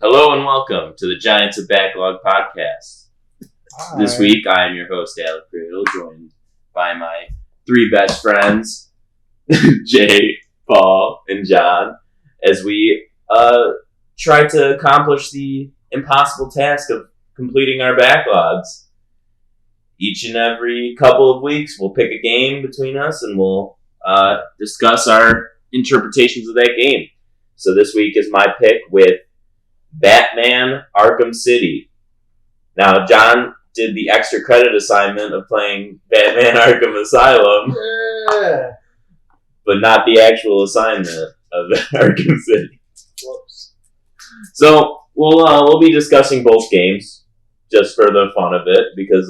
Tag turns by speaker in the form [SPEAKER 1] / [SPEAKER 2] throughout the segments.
[SPEAKER 1] Hello and welcome to the Giants of Backlog podcast.
[SPEAKER 2] Hi.
[SPEAKER 1] This week I am your host, Alec Cradle, joined by my three best friends, Jay, Paul, and John, as we try to accomplish the impossible task of completing our backlogs. Each and every couple of weeks we'll pick a game between us and we'll discuss our interpretations of that game. So this week is my pick with Batman Arkham City. Now, John did the extra credit assignment of playing Batman Arkham Asylum, but not the actual assignment of Arkham City.
[SPEAKER 2] Whoops.
[SPEAKER 1] So we'll be discussing both games just for the fun of it because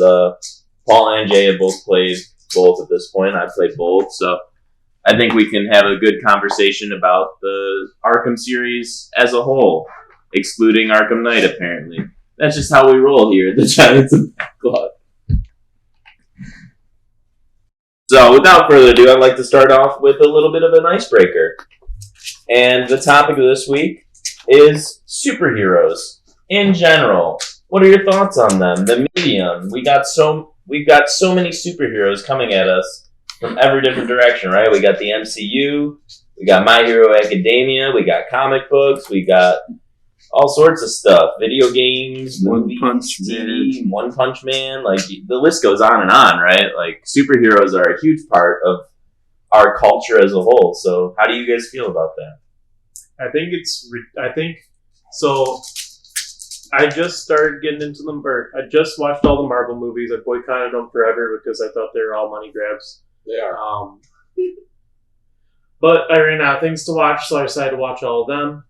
[SPEAKER 1] Paul and Jay have both played both at this point. I've played both, so I think we can have a good conversation about the Arkham series as a whole. Excluding Arkham Knight, apparently. That's just how we roll here at the Giants of Backlog. So, without further ado, I'd like to start off with a little bit of an icebreaker. And the topic of this week is superheroes in general. What are your thoughts on them? The medium. We've got so many superheroes coming at us from every different direction, right? We got the MCU, we got My Hero Academia, we got comic books, we got all sorts of stuff. Video games, movies, TV, One Punch Man. Like, the list goes on and on, right? Like, superheroes are a huge part of our culture as a whole. So, how do you guys feel about that?
[SPEAKER 2] I think so. I just started getting into them. I just watched all the Marvel movies. I boycotted them forever because I thought they were all money grabs.
[SPEAKER 3] They are.
[SPEAKER 2] But I ran out of things to watch, so I decided to watch all of them.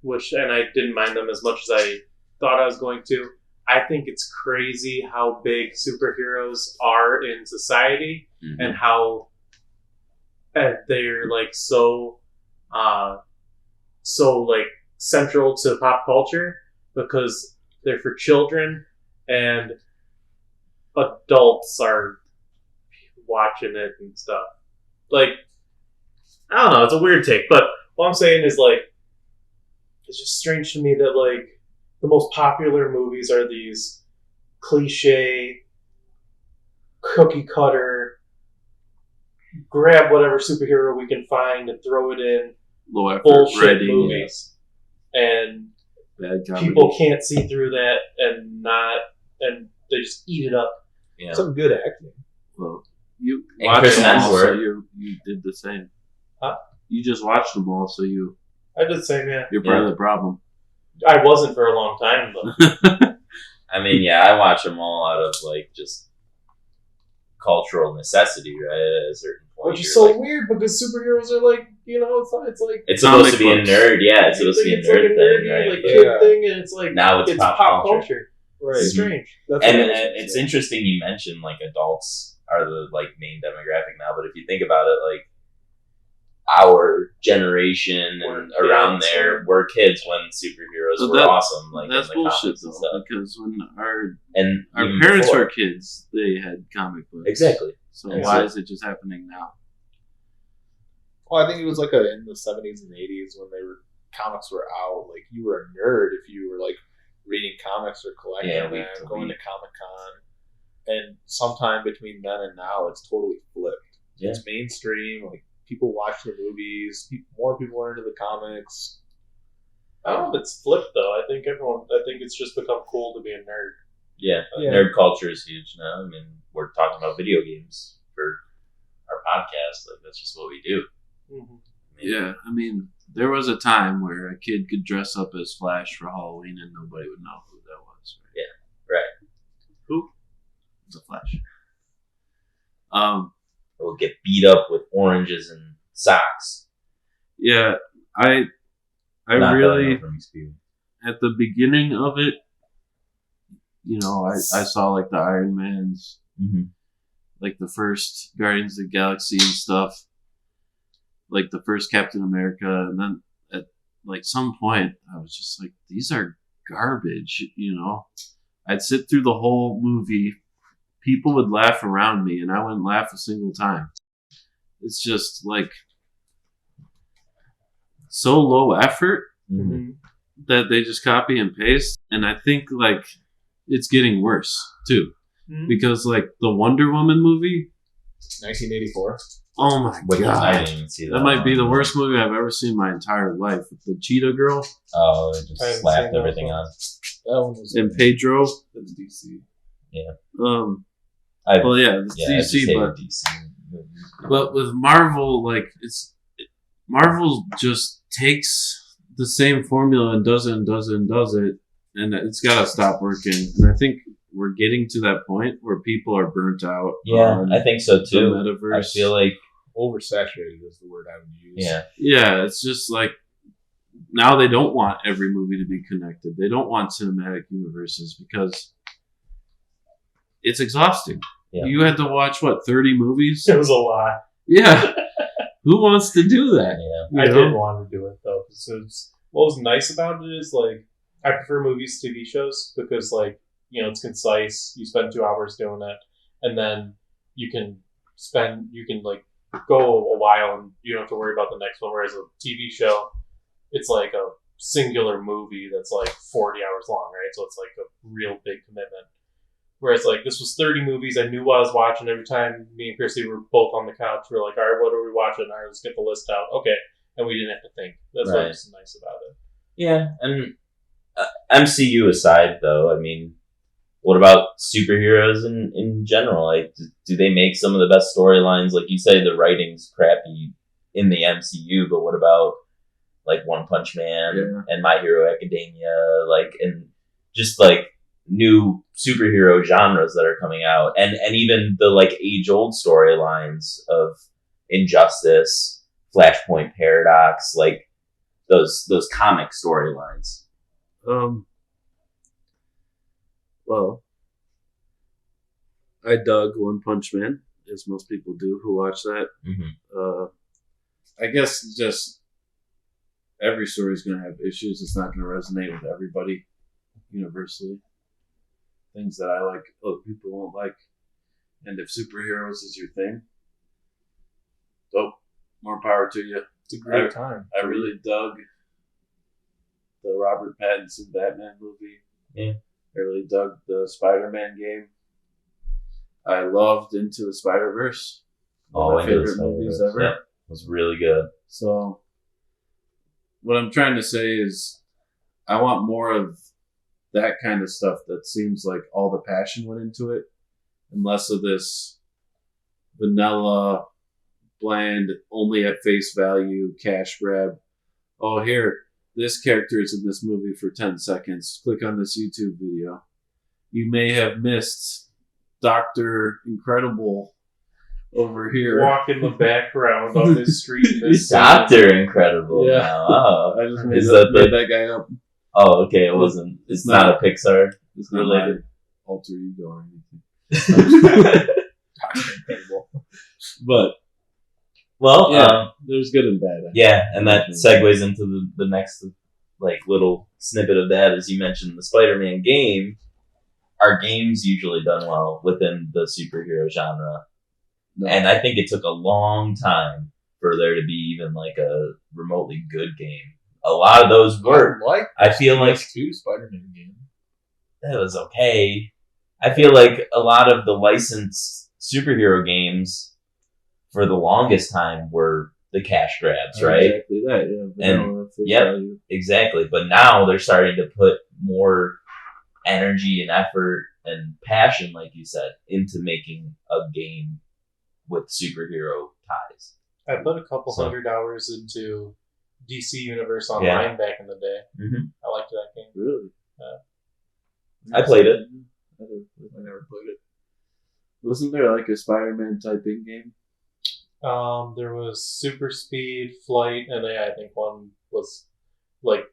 [SPEAKER 2] And I didn't mind them as much as I thought I was going to. I think it's crazy how big superheroes are in society and how they're like so like central to pop culture because they're for children and adults are watching it and stuff. Like, I don't know, it's a weird take, but what I'm saying is like, it's just strange to me that, like, the most popular movies are these cliche, cookie-cutter, grab whatever superhero we can find and throw it in,
[SPEAKER 3] low effort
[SPEAKER 2] bullshit
[SPEAKER 3] writing,
[SPEAKER 2] movies. And people can't see through that and they just eat it up.
[SPEAKER 1] Yeah.
[SPEAKER 3] Some good acting. Well, you
[SPEAKER 1] And
[SPEAKER 3] watched
[SPEAKER 1] Chris
[SPEAKER 3] them all, so
[SPEAKER 1] Hemsworth.
[SPEAKER 3] you did the same.
[SPEAKER 2] Huh?
[SPEAKER 3] You just watched them all, so
[SPEAKER 2] I did the same, yeah.
[SPEAKER 3] you're part of the problem.
[SPEAKER 2] I wasn't for a long time, but
[SPEAKER 1] I mean, yeah, I watch them all out of, like, just cultural necessity, right? At a certain point.
[SPEAKER 2] which is so weird because superheroes are like, it's like
[SPEAKER 1] It's supposed to be a
[SPEAKER 3] Comic
[SPEAKER 1] nerd, yeah. It's supposed to be a nerd thing, right?
[SPEAKER 2] like kid thing, and it's like
[SPEAKER 1] Now it's pop culture.
[SPEAKER 2] Right. It's strange. That's
[SPEAKER 1] And
[SPEAKER 2] what
[SPEAKER 1] it's interesting you mentioned, like, adults are the, like, main demographic now, but if you think about it, like, our generation and around there were kids when superheroes were awesome, like,
[SPEAKER 3] that's
[SPEAKER 1] in the
[SPEAKER 3] bullshit,
[SPEAKER 1] comics and
[SPEAKER 3] though,
[SPEAKER 1] stuff.
[SPEAKER 3] because when our
[SPEAKER 1] And
[SPEAKER 3] parents
[SPEAKER 1] before.
[SPEAKER 3] were kids, they had comic books.
[SPEAKER 1] Exactly.
[SPEAKER 3] So
[SPEAKER 1] Exactly.
[SPEAKER 3] why is it just happening now?
[SPEAKER 4] Well, I think it was like in the 70s and 80s when comics were out. Like, you were a nerd if you were like reading comics or collecting them, going to Comic-Con. And sometime between then and now, it's totally flipped.
[SPEAKER 1] Yeah.
[SPEAKER 4] It's mainstream. Like, people watch the movies. More people are into the comics.
[SPEAKER 2] I don't know if it's flipped though. I think it's just become cool to be a nerd.
[SPEAKER 1] Yeah,
[SPEAKER 4] Yeah.
[SPEAKER 1] nerd culture is huge now. I mean, we're talking about video games for our podcast. Like, that's just what we do.
[SPEAKER 2] Mm-hmm.
[SPEAKER 3] Yeah, I mean, there was a time where a kid could dress up as Flash for Halloween and nobody would know who that was. Right?
[SPEAKER 1] Yeah, right.
[SPEAKER 3] Who? It's a Flash.
[SPEAKER 1] We'll get beat up with oranges and socks.
[SPEAKER 3] Yeah, I
[SPEAKER 1] Not that I
[SPEAKER 3] really
[SPEAKER 1] know from experience.
[SPEAKER 3] at the beginning of it, you know, I saw like the Iron Mans, like the first Guardians of the Galaxy and stuff, like the first Captain America, and then at like some point I was just like, these are garbage, you know. I'd sit through the whole movie, people would laugh around me, and I wouldn't laugh a single time. It's just like so low effort that they just copy and paste, and I think like it's getting worse too, because like the Wonder Woman movie,
[SPEAKER 4] 1984.
[SPEAKER 3] oh my
[SPEAKER 1] I
[SPEAKER 3] god,
[SPEAKER 1] didn't even see that.
[SPEAKER 3] that might be the worst movie I've ever seen in my entire life. The Cheetah Girl
[SPEAKER 1] Oh, it
[SPEAKER 2] I
[SPEAKER 1] just
[SPEAKER 2] haven't
[SPEAKER 1] slapped
[SPEAKER 2] seen that
[SPEAKER 1] everything
[SPEAKER 2] one.
[SPEAKER 1] on.
[SPEAKER 4] That one was
[SPEAKER 3] and Pedro.
[SPEAKER 4] That's DC.
[SPEAKER 1] I,
[SPEAKER 3] Well, yeah, it's
[SPEAKER 1] yeah, I just
[SPEAKER 3] DC,
[SPEAKER 1] hated
[SPEAKER 3] but
[SPEAKER 1] DC movies.
[SPEAKER 3] But with Marvel, like Marvel just takes the same formula and does it and does it and does it, and it's got to stop working. And I think we're getting to that point where people are burnt out.
[SPEAKER 1] Yeah,
[SPEAKER 3] on
[SPEAKER 1] I think so
[SPEAKER 3] the
[SPEAKER 1] too.
[SPEAKER 3] metaverse.
[SPEAKER 1] I feel like
[SPEAKER 4] Oversaturated is the word I would use.
[SPEAKER 3] yeah, it's just like now they don't want every movie to be connected. They don't want cinematic universes because it's exhausting.
[SPEAKER 1] Yeah.
[SPEAKER 3] You had to watch 30 movies?
[SPEAKER 2] It was a lot.
[SPEAKER 3] Yeah. Who wants to do that?
[SPEAKER 1] yeah,
[SPEAKER 2] I
[SPEAKER 3] You know?
[SPEAKER 2] did want to do it though. Because what was nice about it is like I prefer movies to TV shows because like it's concise. You spend 2 hours doing it, and then you can like go a while and you don't have to worry about the next one. Whereas a TV show, it's like a singular movie that's like 40 hours long, right? So it's like a real big commitment. Whereas like this was 30 movies. I knew what I was watching every time. Me and Chrissy were both on the couch. We were like, all right, what are we watching? All right, let's get the list out. Okay, and we didn't have to think. That's what was nice about it.
[SPEAKER 1] yeah. And MCU aside, though, I mean, what about superheroes in general? Like, do they make some of the best storylines? Like you say, the writing's crappy in the MCU, but what about like One Punch Man and My Hero Academia? Like, and just like new superhero genres that are coming out, and even the like age-old storylines of Injustice, Flashpoint Paradox, like those comic storylines.
[SPEAKER 3] Well, I dug One Punch Man, as most people do who watch that. I guess just every story is going to have issues. It's not going to resonate with everybody universally. Things that I like, other people won't like. And if superheroes is your thing, dope. More power to you.
[SPEAKER 4] It's a great time.
[SPEAKER 3] I really dug the Robert Pattinson Batman movie.
[SPEAKER 1] Yeah.
[SPEAKER 3] I really dug the Spider-Man game. I loved Into the Spider-Verse. One of my favorite movies ever.
[SPEAKER 1] Yeah, it was really good.
[SPEAKER 3] So, what I'm trying to say is, I want more of that kind of stuff that seems like all the passion went into it, and less of this vanilla, bland, only at face value, cash grab. Oh, here, this character is in this movie for 10 seconds. Click on this YouTube video. You may have missed Dr. Incredible over here.
[SPEAKER 2] Walk in the background on this street. This
[SPEAKER 1] Dr. Incredible.
[SPEAKER 3] Yeah.
[SPEAKER 1] Now. Oh.
[SPEAKER 3] I just made,
[SPEAKER 1] Is
[SPEAKER 3] that,
[SPEAKER 1] that
[SPEAKER 3] made
[SPEAKER 1] the-
[SPEAKER 3] that guy up.
[SPEAKER 1] Oh, okay. It wasn't. It's not a Pixar.
[SPEAKER 3] It's not
[SPEAKER 1] related.
[SPEAKER 3] my alter ego or anything. But
[SPEAKER 1] Well,
[SPEAKER 3] yeah, there's good and bad.
[SPEAKER 1] yeah, and that segues into the next like little snippet of that, as you mentioned the Spider-Man game. Are games usually done well within the superhero genre?
[SPEAKER 3] No.
[SPEAKER 1] And I think it took a long time for there to be even like a remotely good game. A lot of those were. I feel like
[SPEAKER 4] PS2 Spider-Man game.
[SPEAKER 1] that was okay. I feel like a lot of the licensed superhero games for the longest time were the cash grabs, right?
[SPEAKER 3] Exactly that, yeah.
[SPEAKER 1] And exactly. But now they're starting to put more energy and effort and passion, like you said, into making a game with superhero ties.
[SPEAKER 2] I put a couple hundred hours into DC Universe Online back in the day.
[SPEAKER 1] Mm-hmm.
[SPEAKER 2] I liked that game.
[SPEAKER 3] Really?
[SPEAKER 1] I played it.
[SPEAKER 3] I never played it. Wasn't there like a Spider-Man type in game?
[SPEAKER 2] There was Super Speed, Flight, and I think one was like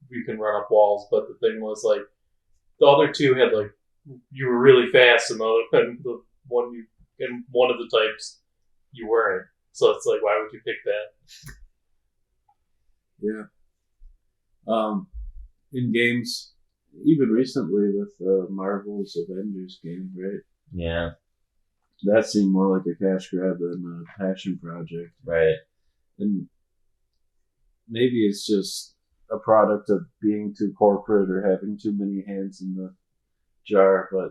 [SPEAKER 2] you can can run up walls, but the thing was like the other two had like you were really fast, and the one you in one of the types you weren't. So it's like, why would you pick that?
[SPEAKER 3] Yeah. In games, even recently with Marvel's Avengers game, right?
[SPEAKER 1] Yeah.
[SPEAKER 3] That seemed more like a cash grab than a passion project.
[SPEAKER 1] Right.
[SPEAKER 3] And maybe it's just a product of being too corporate or having too many hands in the jar, but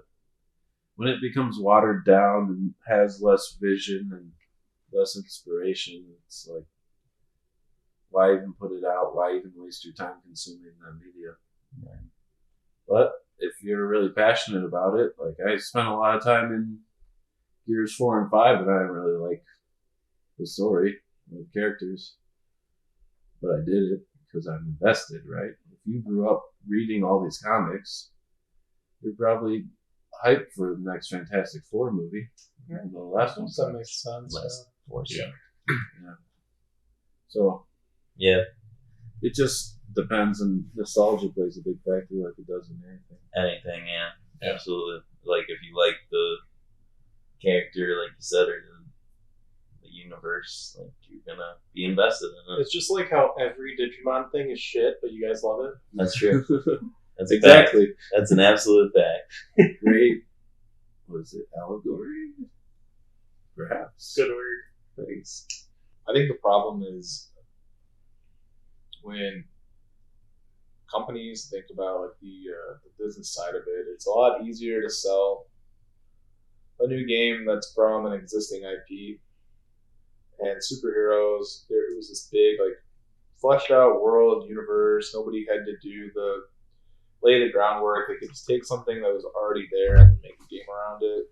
[SPEAKER 3] when it becomes watered down and has less vision and less inspiration, it's like, why even put it out? Why even waste your time consuming that media?
[SPEAKER 1] Right.
[SPEAKER 3] But if you're really passionate about it, like I spent a lot of time in Gears 4 and 5, and I didn't really like the story or the characters, but I did it because I'm invested, right? If you grew up reading all these comics, you're probably hyped for the next Fantastic Four movie.
[SPEAKER 2] Yeah.
[SPEAKER 3] The last one.
[SPEAKER 2] That makes sense.
[SPEAKER 3] Yeah. So,
[SPEAKER 1] Yeah.
[SPEAKER 3] it just depends, and nostalgia plays a big factor like it does in anything.
[SPEAKER 1] Anything, yeah. Absolutely. Like, if you like the character, like you said, or the universe, like, you're gonna be invested in it.
[SPEAKER 2] It's just like how every Digimon thing is shit, but you guys love it.
[SPEAKER 1] That's true. That's
[SPEAKER 3] Exactly.
[SPEAKER 1] That's an absolute fact.
[SPEAKER 3] Great. Was it allegory? Perhaps.
[SPEAKER 2] Good word.
[SPEAKER 3] Thanks.
[SPEAKER 4] I think the problem is when companies think about like the business side of it. It's a lot easier to sell a new game that's from an existing IP. And superheroes, it was this big, like, fleshed out world, universe. Nobody had to lay the groundwork. They could just take something that was already there and make a game around it.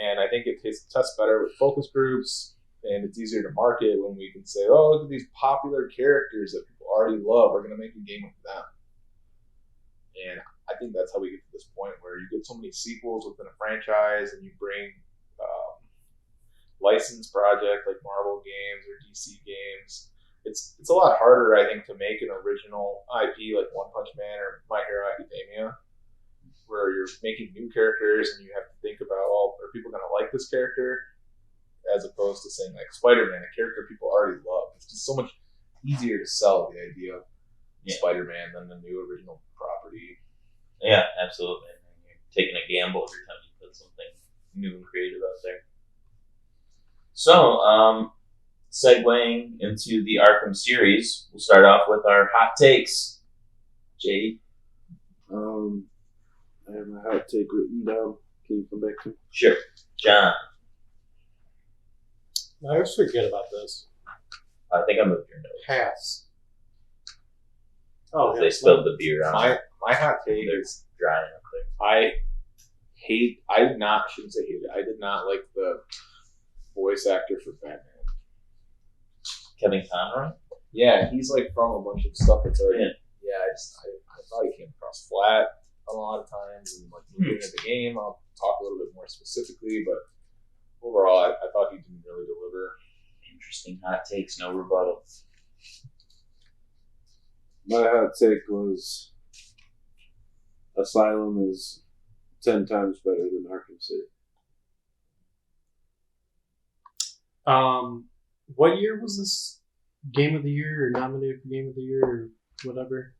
[SPEAKER 4] And I think it tests better with focus groups, and it's easier to market when we can say, oh, look at these popular characters that people already love. We're going to make a game with them. And I think that's how we get to this point where you get so many sequels within a franchise, and you bring licensed project like Marvel games or DC games. It's a lot harder, I think, to make an original IP like One Punch Man or My Hero Academia, where you're making new characters and you have to think about, are people going to like this character? As opposed to saying like Spider-Man, a character people already love. It's just so much easier to sell the idea of Spider-Man than the new original property.
[SPEAKER 1] Yeah, absolutely. You're taking a gamble every time you put something new and creative out there. So, segueing into the Arkham series, we'll start off with our hot takes. Jade?
[SPEAKER 3] I have my hot take written down. Can you come back to me?
[SPEAKER 1] Sure. John?
[SPEAKER 2] I always forget about this.
[SPEAKER 1] I think I moved your notes.
[SPEAKER 2] Pass. Oh,
[SPEAKER 1] They spilled the beer on it.
[SPEAKER 4] My hot take
[SPEAKER 1] They're
[SPEAKER 4] is
[SPEAKER 1] drying up there.
[SPEAKER 4] I shouldn't say hate it. I did not like the voice actor for Batman.
[SPEAKER 1] Kevin Conroy?
[SPEAKER 4] Yeah, he's like from a bunch of stuff that's already. Yeah, I thought he came across flat a lot of times, and like looking at the game, I'll talk a little bit more specifically, but overall, I thought he didn't really deliver.
[SPEAKER 1] Interesting hot takes, no rebuttal.
[SPEAKER 3] My hot take was Asylum is 10 times better than Arkham City.
[SPEAKER 2] What year was this Game of the Year or nominated for Game of the Year or whatever?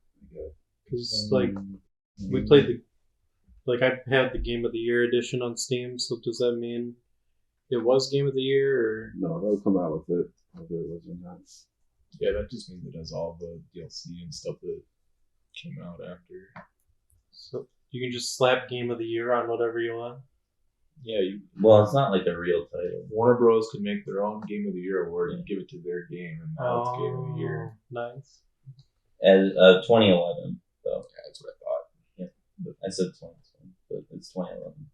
[SPEAKER 2] Because like we played I had the Game of the Year edition on Steam. So does that mean it was Game of the Year or
[SPEAKER 3] No, they'll come out with it, whether it was or not.
[SPEAKER 4] Yeah, that just means it has all the DLC and stuff that came out after.
[SPEAKER 2] so you can just slap Game of the Year on whatever you want?
[SPEAKER 4] Yeah,
[SPEAKER 1] Well, it's not like a real title.
[SPEAKER 4] Warner Bros. Could make their own Game of the Year award and give it to their game, and now it's Game of the Year.
[SPEAKER 2] Nice.
[SPEAKER 1] As 2011, though.
[SPEAKER 4] Yeah, that's what I thought.
[SPEAKER 1] I said 2020, but it's 2011.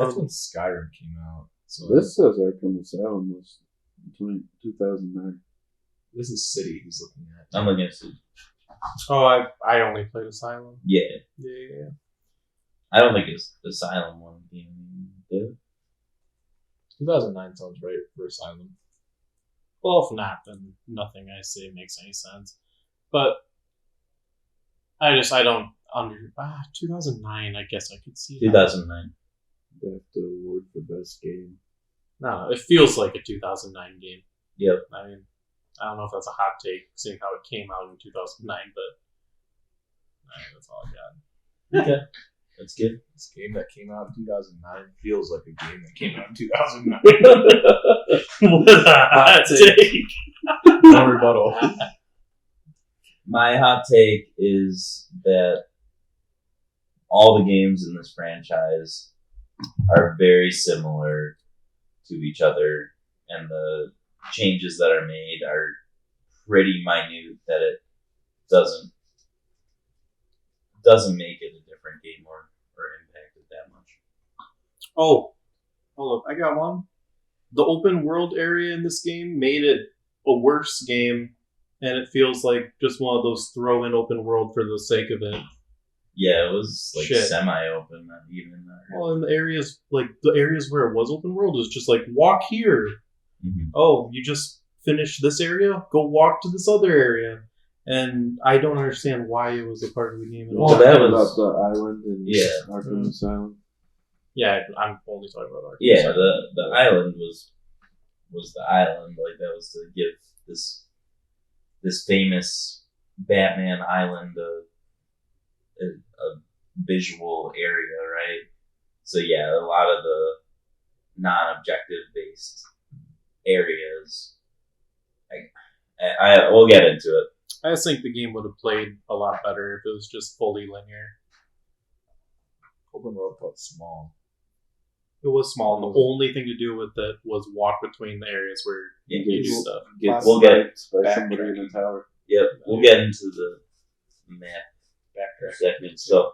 [SPEAKER 4] That's when Skyrim came out. So
[SPEAKER 3] This says Arkham Asylum was 2009.
[SPEAKER 4] this is City he's looking at.
[SPEAKER 1] I'm looking at it.
[SPEAKER 2] Oh, I only played Asylum.
[SPEAKER 1] Yeah.
[SPEAKER 2] Yeah.
[SPEAKER 1] I don't think it's Asylum one game. Did it?
[SPEAKER 4] 2009 sounds right for Asylum.
[SPEAKER 2] Well, if not, then nothing I say makes any sense. But I don't under 2009. I guess I could see that.
[SPEAKER 1] 2009.
[SPEAKER 3] They have to award for best game.
[SPEAKER 2] No, it feels like a 2009 game.
[SPEAKER 1] Yep.
[SPEAKER 2] I mean, I don't know if that's a hot take, seeing how it came out in 2009, but that's all I got.
[SPEAKER 1] Okay. That's good.
[SPEAKER 4] This game that came out in 2009 feels like a game that came out in 2009.
[SPEAKER 2] What a hot take.
[SPEAKER 4] No rebuttal.
[SPEAKER 1] My hot take is that all the games in this franchise are very similar to each other, and the changes that are made are pretty minute, that it doesn't make it a different game or impact it that much.
[SPEAKER 2] Oh, hold up. I got one. The open world area in this game made it a worse game, and it feels like just one of those throw in open world for the sake of it.
[SPEAKER 1] Yeah, it was like
[SPEAKER 2] Shit.
[SPEAKER 1] semi-open, not even.
[SPEAKER 2] Well, in the areas where it was open world, it was just like, walk here.
[SPEAKER 1] Mhm.
[SPEAKER 2] Oh, you just finished this area? Go walk to this other area. And I don't understand why it was a part of the game at all.
[SPEAKER 1] Well, that was-
[SPEAKER 3] about the island in
[SPEAKER 1] Yeah.
[SPEAKER 3] Arkham Asylum.
[SPEAKER 2] Yeah, I'm only talking about Arkham.
[SPEAKER 1] Yeah, the island was the island. Like, that was to give this famous Batman island a visual area, right? So yeah, a lot of the non-objective based areas. We'll get into it.
[SPEAKER 2] I just think the game would have played a lot better if it was just fully linear.
[SPEAKER 4] Open world felt small.
[SPEAKER 2] It was small, and the only thing to do with it was walk between the areas where
[SPEAKER 1] Yeah,
[SPEAKER 2] you do stuff.
[SPEAKER 1] We'll get
[SPEAKER 3] by somebody in the tower.
[SPEAKER 1] Yep, we'll get into the map segment. So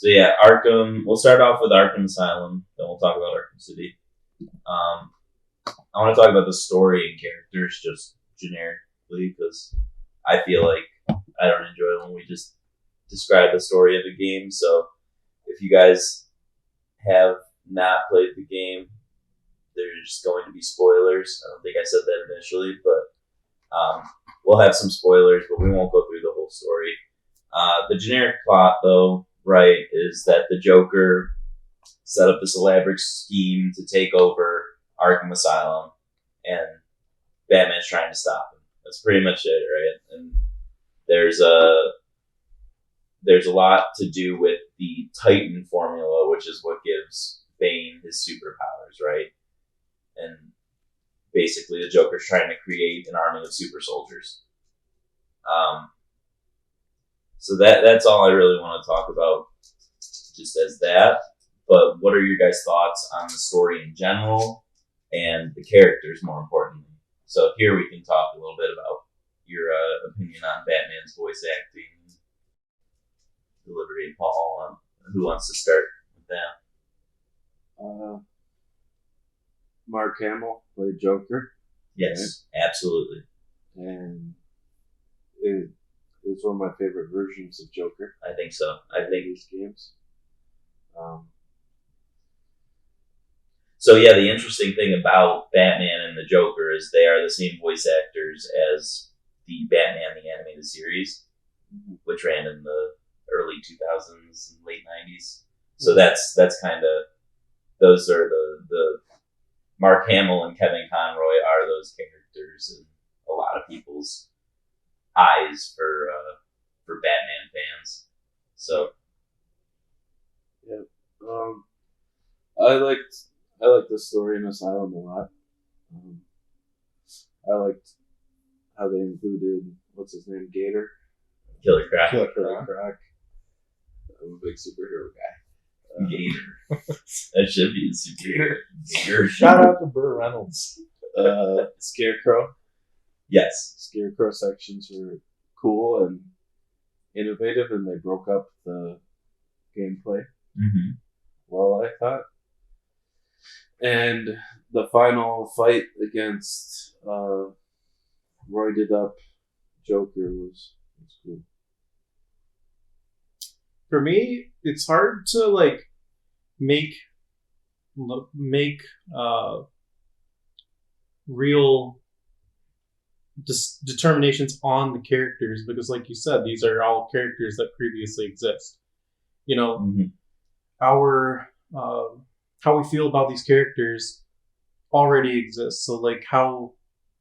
[SPEAKER 1] yeah, Arkham. We'll start off with Arkham Asylum, then we'll talk about Arkham City. I want to talk about the story and characters just generically, because I feel like I don't enjoy it when we just describe the story of a game. So if you guys have not played the game, there's going to be spoilers. I don't think I said that initially, but we'll have some spoilers, but we won't go through the whole story. The generic plot, though, right, is that the Joker set up this elaborate scheme to take over Arkham Asylum, and Batman's trying to stop him. That's pretty much it, right? And there's a lot to do with the Titan formula, which is what gives Bane his superpowers, right? And basically, the Joker's trying to create an army of super soldiers. So that's all I really want to talk about, just as that. But what are your guys' thoughts on the story in general and the characters, more importantly? So here we can talk a little bit about your opinion on Batman's voice acting and delivery. Paul, who wants to start with that?
[SPEAKER 3] Mark Hamill played Joker,
[SPEAKER 1] Yes, absolutely.
[SPEAKER 3] and it's one of my favorite versions of Joker.
[SPEAKER 1] I think so. I think
[SPEAKER 3] these games.
[SPEAKER 1] so. Yeah, the interesting thing about Batman and the Joker is they are the same voice actors as the Batman the Animated Series, which ran in the early 2000s and late 90s. So that's kind of, those are the Mark Hamill and Kevin Conroy are those characters in a lot of people's eyes for Batman fans. So
[SPEAKER 3] I liked the story in Asylum a lot. I liked how they included, what's his name, Gator.
[SPEAKER 1] Killer Croc.
[SPEAKER 4] Killer
[SPEAKER 3] Killer
[SPEAKER 4] Croc.
[SPEAKER 3] Croc. I'm a big superhero guy.
[SPEAKER 1] Gator. That should be a super Gator.
[SPEAKER 4] Shout out to Burt Reynolds.
[SPEAKER 3] Scarecrow.
[SPEAKER 1] Yes.
[SPEAKER 3] Scarecrow sections were cool and innovative, and they broke up the gameplay
[SPEAKER 1] Mm-hmm.
[SPEAKER 3] well, I thought. And the final fight against roided up Joker was cool.
[SPEAKER 2] For me, it's hard to like make real determinations on the characters, because like you said, these are all characters that previously exist. You know,
[SPEAKER 1] Mhm.
[SPEAKER 2] our how we feel about these characters already exists. So like how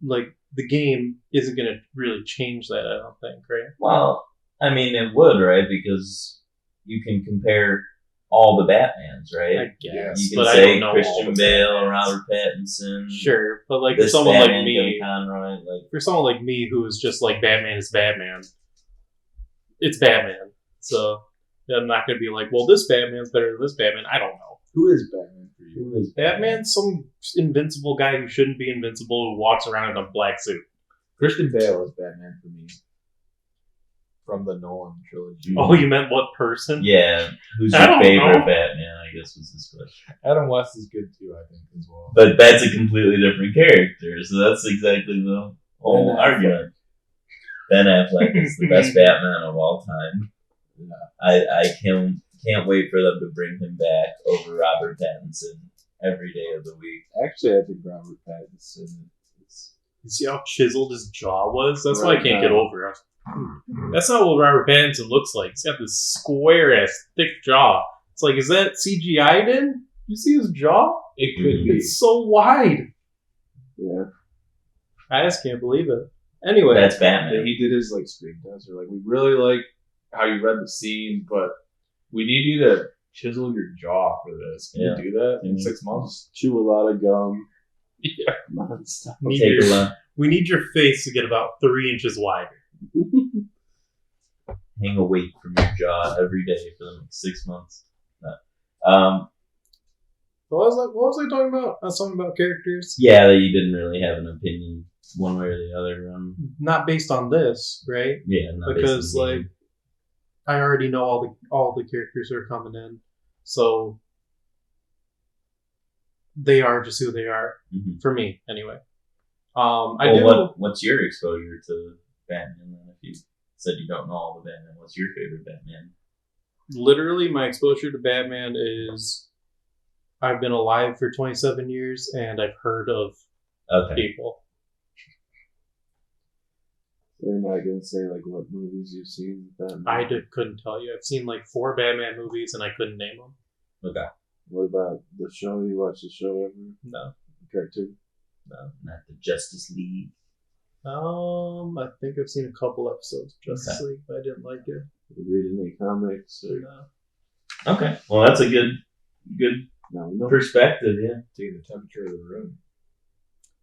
[SPEAKER 2] like the game isn't going to really change that, I don't think, right?
[SPEAKER 1] Well, I mean, it would, right? Because you can compare all the Batmans, right?
[SPEAKER 2] I guess,
[SPEAKER 1] You can
[SPEAKER 2] but I
[SPEAKER 1] say
[SPEAKER 2] don't know all
[SPEAKER 1] Christian
[SPEAKER 2] the
[SPEAKER 1] Bale,
[SPEAKER 2] Batmans.
[SPEAKER 1] Robert Pattinson,
[SPEAKER 2] Sure, but like for
[SPEAKER 1] this
[SPEAKER 2] someone
[SPEAKER 1] Batman,
[SPEAKER 2] like me,
[SPEAKER 1] Kevin Conroy, like
[SPEAKER 2] for someone like me who is just like Batman is Batman, it's Batman. So I'm not going to be like, well, this Batman's better than this Batman. I don't know.
[SPEAKER 4] Who is Batman for you?
[SPEAKER 1] who is
[SPEAKER 2] Batman's some invincible guy who shouldn't be invincible, who walks around in a black suit.
[SPEAKER 4] Christian Bale is Batman for me. From the Nolan trilogy.
[SPEAKER 2] Oh, you meant what person?
[SPEAKER 1] Yeah, who's
[SPEAKER 2] I
[SPEAKER 1] your
[SPEAKER 2] don't
[SPEAKER 1] favorite
[SPEAKER 2] know.
[SPEAKER 1] Batman? I guess was this question.
[SPEAKER 4] Adam West is good too, I think, as well.
[SPEAKER 1] But that's a completely different character, so that's exactly the whole
[SPEAKER 4] Ben Affleck.
[SPEAKER 1] argument. Ben Affleck is the best Batman of all time. I can't wait for them to bring him back over Robert Pattinson every day of the week.
[SPEAKER 3] Actually, I think Robert Pattinson is.
[SPEAKER 2] You see how chiseled his jaw was? That's why I
[SPEAKER 3] Right
[SPEAKER 2] can't
[SPEAKER 3] now.
[SPEAKER 2] get over it. That's not what Robert Pattinson looks like. He's got this square ass thick jaw. It's like, is that CGI'd in? You see his jaw?
[SPEAKER 4] It could be.
[SPEAKER 2] It's so wide.
[SPEAKER 3] Yeah.
[SPEAKER 2] I just can't believe it. Anyway,
[SPEAKER 1] That's
[SPEAKER 4] Yeah,
[SPEAKER 1] Batman.
[SPEAKER 4] he did his like screen test. Or like, we really like how you read the scene, but we need you to chisel your jaw for this. Can
[SPEAKER 1] Yeah.
[SPEAKER 4] you do that in
[SPEAKER 1] Mhm.
[SPEAKER 4] 6 months?
[SPEAKER 3] Chew a lot of gum.
[SPEAKER 4] Yeah.
[SPEAKER 3] Nonstop.
[SPEAKER 2] need
[SPEAKER 1] Take a
[SPEAKER 2] your-
[SPEAKER 1] look.
[SPEAKER 2] we need your face to get about 3 inches wider.
[SPEAKER 1] Hang a weight from your jaw every day for the next 6 months. No.
[SPEAKER 2] What was I talking about? I was talking about characters.
[SPEAKER 1] Yeah, that you didn't really have an opinion one way or the other on.
[SPEAKER 2] Not based on this, right?
[SPEAKER 1] Yeah, not based
[SPEAKER 2] Because
[SPEAKER 1] on the
[SPEAKER 2] like
[SPEAKER 1] game.
[SPEAKER 2] I already know all the characters that are coming in, so they are just who they are
[SPEAKER 1] Mhm.
[SPEAKER 2] for me, anyway.
[SPEAKER 1] What's your exposure to Batman then? If you said you don't know all the Batman, what's your favorite Batman?
[SPEAKER 2] Literally, my exposure to Batman is I've been alive for 27 years and I've heard of
[SPEAKER 1] Okay.
[SPEAKER 2] people.
[SPEAKER 3] So you're not gonna say like what movies you've seen with Batman?
[SPEAKER 2] Couldn't tell you. I've seen like 4 Batman movies and I couldn't name them.
[SPEAKER 1] Okay.
[SPEAKER 3] What about the show? You watch the show ever?
[SPEAKER 2] No.
[SPEAKER 3] Cartoon?
[SPEAKER 1] No, not the Justice League.
[SPEAKER 2] I think I've seen a couple episodes of Justice League, but I didn't like it.
[SPEAKER 3] You read any comics? Or...
[SPEAKER 2] No.
[SPEAKER 1] Okay. Well, that's a good
[SPEAKER 3] No, we don't.
[SPEAKER 1] perspective. Yeah.
[SPEAKER 4] Taking the temperature of the room.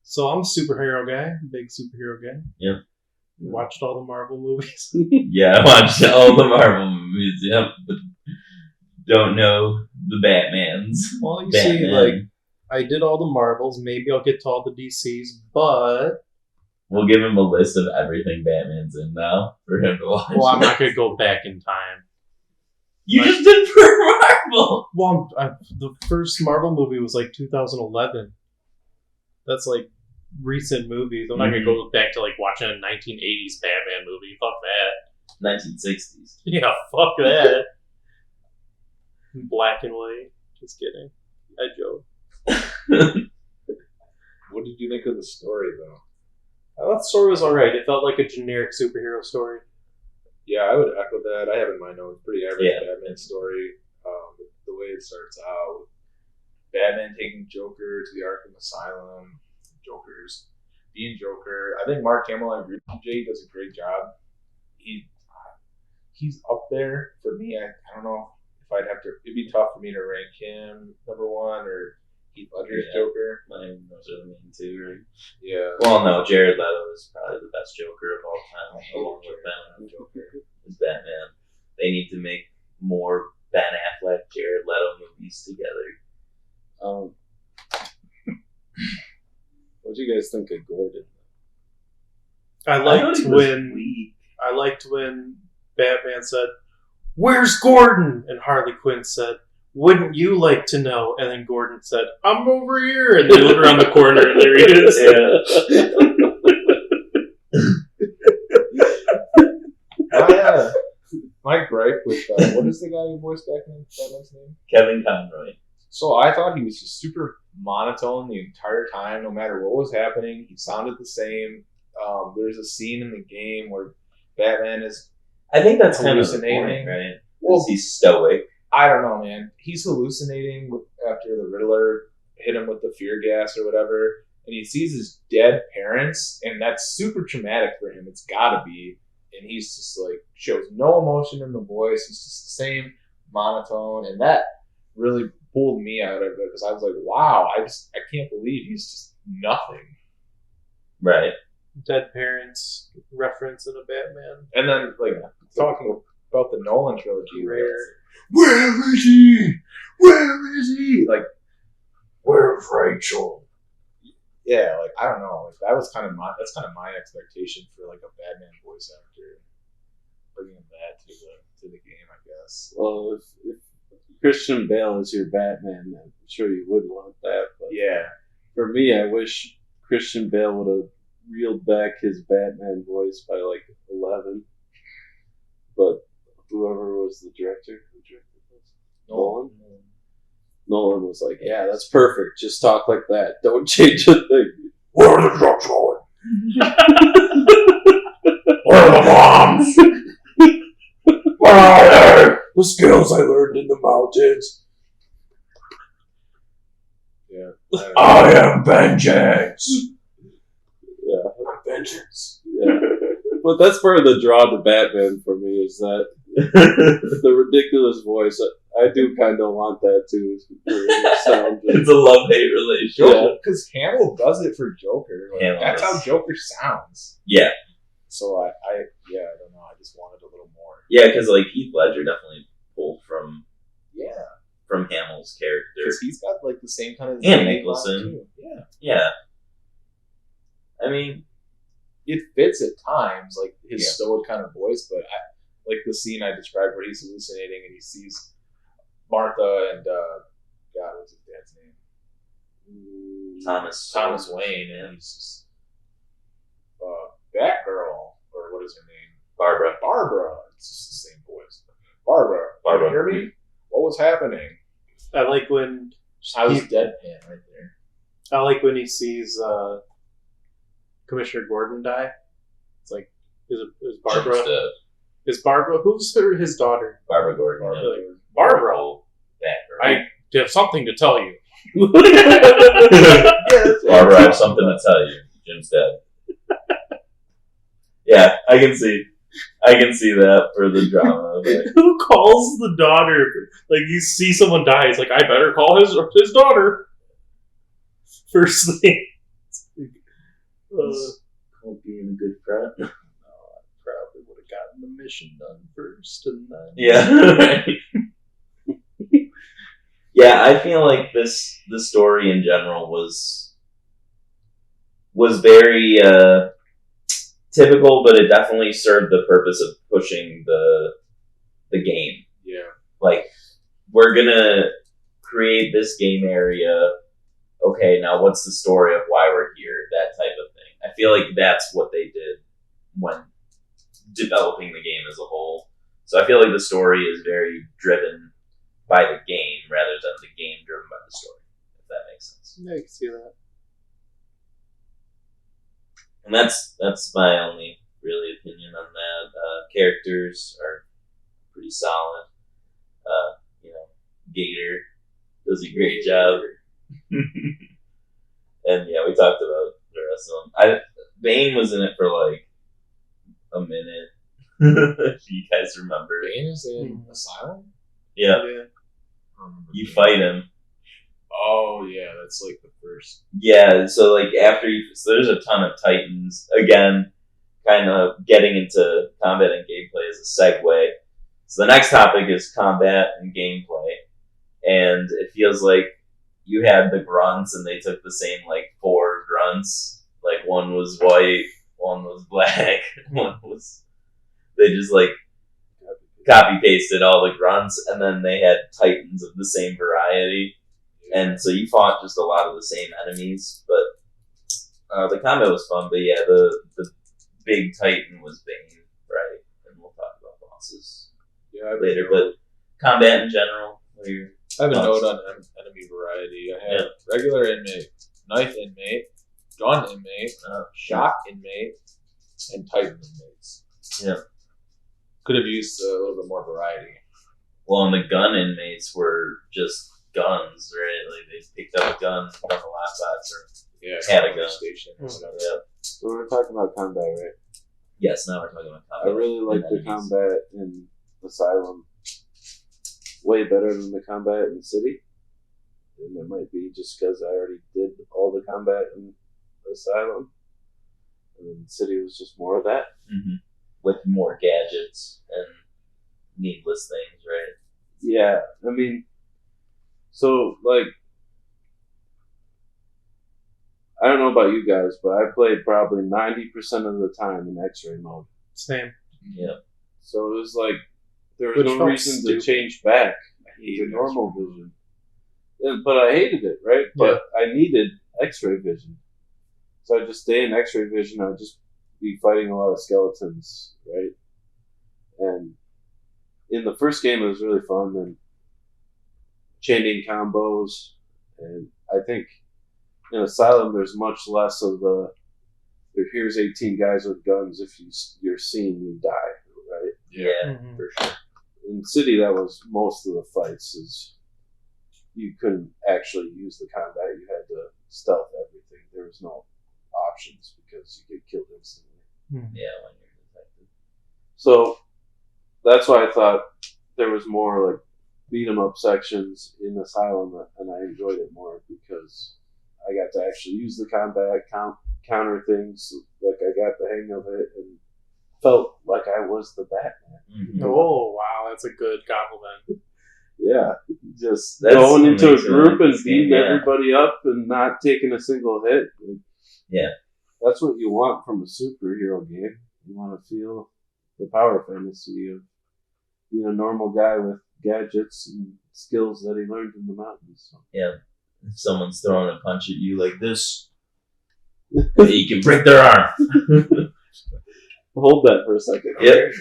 [SPEAKER 2] So I'm a superhero guy, big superhero guy.
[SPEAKER 1] Yep.
[SPEAKER 2] Watched all the Marvel movies.
[SPEAKER 1] Yeah, I watched all the Marvel movies. Yep, but don't know the Batmans.
[SPEAKER 2] Well, you
[SPEAKER 1] Batman.
[SPEAKER 2] see, like I did all the Marvels. Maybe I'll get to all the DCs, but
[SPEAKER 1] We'll give him a list of everything Batman's in now for him to watch.
[SPEAKER 2] well, I'm not gonna go back in time.
[SPEAKER 1] You just did for Marvel.
[SPEAKER 2] Well, the first Marvel movie was like 2011. That's like recent movies. I'm not gonna go back to like watching a 1980s Batman movie. Fuck that.
[SPEAKER 1] 1960s.
[SPEAKER 2] Yeah, fuck that. Black and white. Just kidding. I joke.
[SPEAKER 4] What did you think of the story, though?
[SPEAKER 2] I thought the story was alright. It felt like a generic superhero story.
[SPEAKER 4] Yeah, I would echo that. I have in my notes pretty average
[SPEAKER 1] Yeah.
[SPEAKER 4] Batman story. The way it starts out, with Batman taking Joker to the Arkham Asylum, Joker's being Joker. I think Mark Hamill, I agree with Jay, does a great job. He's up there for me. I don't know if I'd have to. It'd be tough for me to rank him number 1 or Heath Ledger's
[SPEAKER 1] Yeah.
[SPEAKER 4] Joker.
[SPEAKER 1] Mine was really mean too, right?
[SPEAKER 4] Yeah.
[SPEAKER 1] Well, no, Jared Leto is probably the best Joker of all time, along with Ben
[SPEAKER 4] Joker.
[SPEAKER 1] as Batman. They need to make more Ben Affleck, Jared Leto movies together.
[SPEAKER 3] What do you guys think of Gordon?
[SPEAKER 2] I
[SPEAKER 1] thought
[SPEAKER 2] liked
[SPEAKER 1] he was
[SPEAKER 2] when
[SPEAKER 1] weak.
[SPEAKER 2] Batman said, "Where's Gordon?" and Harley Quinn said, "Wouldn't you like to know?" And then Gordon said, "I'm over here." And they look around the corner and there he is.
[SPEAKER 4] My gripe with what is the guy who voiced Batman's name?
[SPEAKER 1] Kevin Conroy.
[SPEAKER 4] So I thought he was just super monotone the entire time, no matter what was happening. He sounded the same. there's a scene in the game where Batman is.
[SPEAKER 1] I think that's kind of the
[SPEAKER 4] hallucinating.
[SPEAKER 1] point, right?
[SPEAKER 4] Well,
[SPEAKER 1] He's stoic.
[SPEAKER 4] I don't know, man. He's hallucinating after the Riddler hit him with the fear gas or whatever, and he sees his dead parents, and that's super traumatic for him. It's gotta be. And he's just like, shows no emotion in the voice. It's just the same monotone, and that really pulled me out of it because I was like, wow, I can't believe he's just nothing.
[SPEAKER 1] Right.
[SPEAKER 2] Dead parents reference in a Batman.
[SPEAKER 4] And then, like, talking about the Nolan trilogy,
[SPEAKER 2] Rare.
[SPEAKER 4] where is he? Where is he? Like, where's Rachel? Yeah, like, I don't know. Like, that's kind of my expectation for like a Batman voice actor, bringing that to the game, I guess.
[SPEAKER 3] Well, if Christian Bale is your Batman, I'm sure you would want that. But
[SPEAKER 4] Yeah,
[SPEAKER 3] for me, I wish Christian Bale would have reeled back his Batman voice by like 11. But whoever was the director, who directed this? Nolan was like, yeah, that's perfect. Just talk like that. Don't change a thing.
[SPEAKER 4] Where are the drugs going? Where are the bombs? Where are they? The skills I learned in the mountains. Yeah. I am vengeance.
[SPEAKER 3] Yeah.
[SPEAKER 4] Vengeance.
[SPEAKER 3] Yeah. But that's part of the draw to Batman for me is that the ridiculous voice. I do kind of want that too.
[SPEAKER 1] It's a love-hate relationship.
[SPEAKER 3] Yeah.
[SPEAKER 4] Because Hamill does it for Joker. Like,
[SPEAKER 1] Hamill
[SPEAKER 4] that's
[SPEAKER 1] does.
[SPEAKER 4] how Joker sounds.
[SPEAKER 1] Yeah.
[SPEAKER 4] So I don't know. I just wanted a little more.
[SPEAKER 1] Yeah, because like Heath Ledger definitely pulled from Hamill's character.
[SPEAKER 4] Because he's got like the same kind of
[SPEAKER 1] And Nicholson.
[SPEAKER 4] too. Yeah.
[SPEAKER 1] Yeah. I mean,
[SPEAKER 4] It fits at times, like his
[SPEAKER 1] Yeah.
[SPEAKER 4] stoic kind of voice, but like the scene I described where he's hallucinating and he sees Martha and God, what's his dad's name? Thomas Wayne, and he's just Batgirl, or what is her name? Barbara. It's just the same voice. Barbara. Can you hear me? What was happening?
[SPEAKER 2] I like when
[SPEAKER 4] I was deadpan right there.
[SPEAKER 2] I like when he sees Commissioner Gordon die. It's like, is Barbara?
[SPEAKER 1] Jim's dead.
[SPEAKER 2] Is Barbara? Who's his daughter?
[SPEAKER 1] Barbara Gordon.
[SPEAKER 4] Barbara.
[SPEAKER 2] Like, Barbara.
[SPEAKER 1] Batgirl.
[SPEAKER 2] I have something to tell you.
[SPEAKER 1] Barbara, I have something to tell you. Jim's dead. Yeah, I can see that for the drama of it.
[SPEAKER 2] Who calls the daughter? Like, you see someone die, it's like, I better call his daughter. First thing.
[SPEAKER 1] Called being a good friend.
[SPEAKER 2] No, I probably would have gotten the mission done first, and then
[SPEAKER 1] Yeah. Yeah, I feel like the story in general was very typical, but it definitely served the purpose of pushing the game.
[SPEAKER 4] Yeah.
[SPEAKER 1] Like, we're gonna create this game area. Okay, now what's the story of why we're here? That type of thing. I feel like that's what they did when developing the game as a whole. So I feel like the story is very driven by the game rather than the game driven by the story, if that makes sense.
[SPEAKER 2] yeah, I can see that.
[SPEAKER 1] And that's my only really opinion on that. Characters are pretty solid. Gator does a great job. And yeah, we talked about the rest of them. Bane was in it for like a minute. If you guys remember.
[SPEAKER 4] Bane is in Asylum?
[SPEAKER 1] Yeah.
[SPEAKER 4] I don't remember
[SPEAKER 1] You
[SPEAKER 4] Bane.
[SPEAKER 1] fight him.
[SPEAKER 4] Oh, yeah, that's like the first.
[SPEAKER 1] Yeah, so like so there's a ton of Titans. Again, kind of getting into combat and gameplay as a segue. So the next topic is combat and gameplay. And it feels like you had the grunts and they took the same like 4 grunts. Like one was white, one was black, they just like copy pasted all the grunts, and then they had Titans of the same variety. And so you fought just a lot of the same enemies, but the combat was fun. But yeah, the big Titan was Bane, right? And we'll talk about bosses later. But combat in general,
[SPEAKER 4] I have a note on enemy variety. I have regular inmate, knife inmate, gun inmate, shock inmate, and Titan inmates.
[SPEAKER 1] Yeah.
[SPEAKER 4] Could have used a little bit more variety.
[SPEAKER 1] Well, and the gun inmates were just guns, right? Like they picked up a gun from the last box or had a gun.
[SPEAKER 4] Station or whatever.
[SPEAKER 1] Yeah.
[SPEAKER 3] So we're talking about combat, right?
[SPEAKER 1] Yes, now we're talking about
[SPEAKER 3] I
[SPEAKER 1] combat.
[SPEAKER 3] really like the combat in Asylum way better than the combat in City. And it might be just because I already did all the combat in Asylum. And then City was just more of that.
[SPEAKER 1] Mm-hmm. With more gadgets and needless things, right?
[SPEAKER 3] Yeah, I mean, so, like, I don't know about you guys, but I played probably 90% of the time in X-ray mode.
[SPEAKER 2] Same.
[SPEAKER 1] Yeah.
[SPEAKER 3] So it was like, there was
[SPEAKER 2] Which
[SPEAKER 3] no
[SPEAKER 2] felt
[SPEAKER 3] reason
[SPEAKER 2] stupid.
[SPEAKER 3] to change back to normal vision. Yeah, but I hated it, right? But I needed X-ray vision. So I'd just stay in X-ray vision. I'd just be fighting a lot of skeletons, right? And in the first game, it was really fun. And chaining combos. And I think in Asylum, there's much less of the, here's 18 guys with guns. If you're seen, you die, right?
[SPEAKER 1] Yeah,
[SPEAKER 2] Mhm.
[SPEAKER 1] for sure.
[SPEAKER 3] In City, that was most of the fights. Is you couldn't actually use the combat. You had to stealth everything. There was no options because you get killed instantly.
[SPEAKER 1] Yeah, when you're detected.
[SPEAKER 3] So that's why I thought there was more like beat 'em up sections in Asylum, and I enjoyed it more because I got to actually use the combat, counter things. Like I got the hang of it and felt like I was the Batman.
[SPEAKER 1] Mm-hmm.
[SPEAKER 2] Oh, wow. That's a good compliment.
[SPEAKER 3] Yeah, just
[SPEAKER 1] That's
[SPEAKER 3] going into a
[SPEAKER 1] amazing.
[SPEAKER 3] group and
[SPEAKER 1] This
[SPEAKER 3] beating
[SPEAKER 1] game, yeah.
[SPEAKER 3] everybody up and not taking a single hit.
[SPEAKER 1] Yeah.
[SPEAKER 3] That's what you want from a superhero game. You want to feel the power fantasy of being a normal guy with gadgets and skills that he learned in the mountains. So.
[SPEAKER 1] Yeah. If someone's throwing a punch at you like this, you can break their arm.
[SPEAKER 3] Hold that for a second.
[SPEAKER 1] Yep.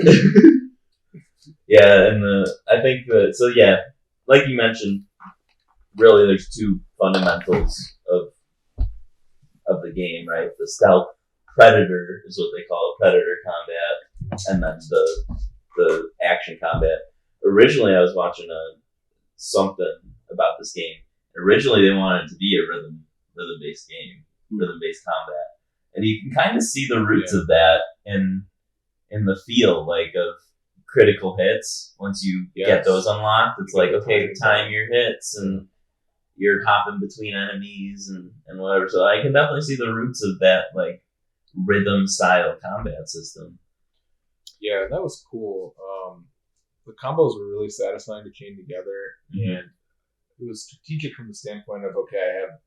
[SPEAKER 1] Yeah, and I think that, so yeah, like you mentioned, really there's two fundamentals of the game, right? The stealth predator is what they call it, predator combat, and then the action combat. Originally, I was watching something about this game. Originally, they wanted it to be a rhythm-based game, rhythm-based combat, and you can kind of see the roots of that in the feel, like of critical hits. Once you get those unlocked, it's like, okay, time your hits, and you're hopping between enemies and whatever. So I can definitely see the roots of that, like, rhythm style combat system.
[SPEAKER 4] Yeah, that was cool. The combos were really satisfying to chain together, and it was strategic from the standpoint of, okay, I have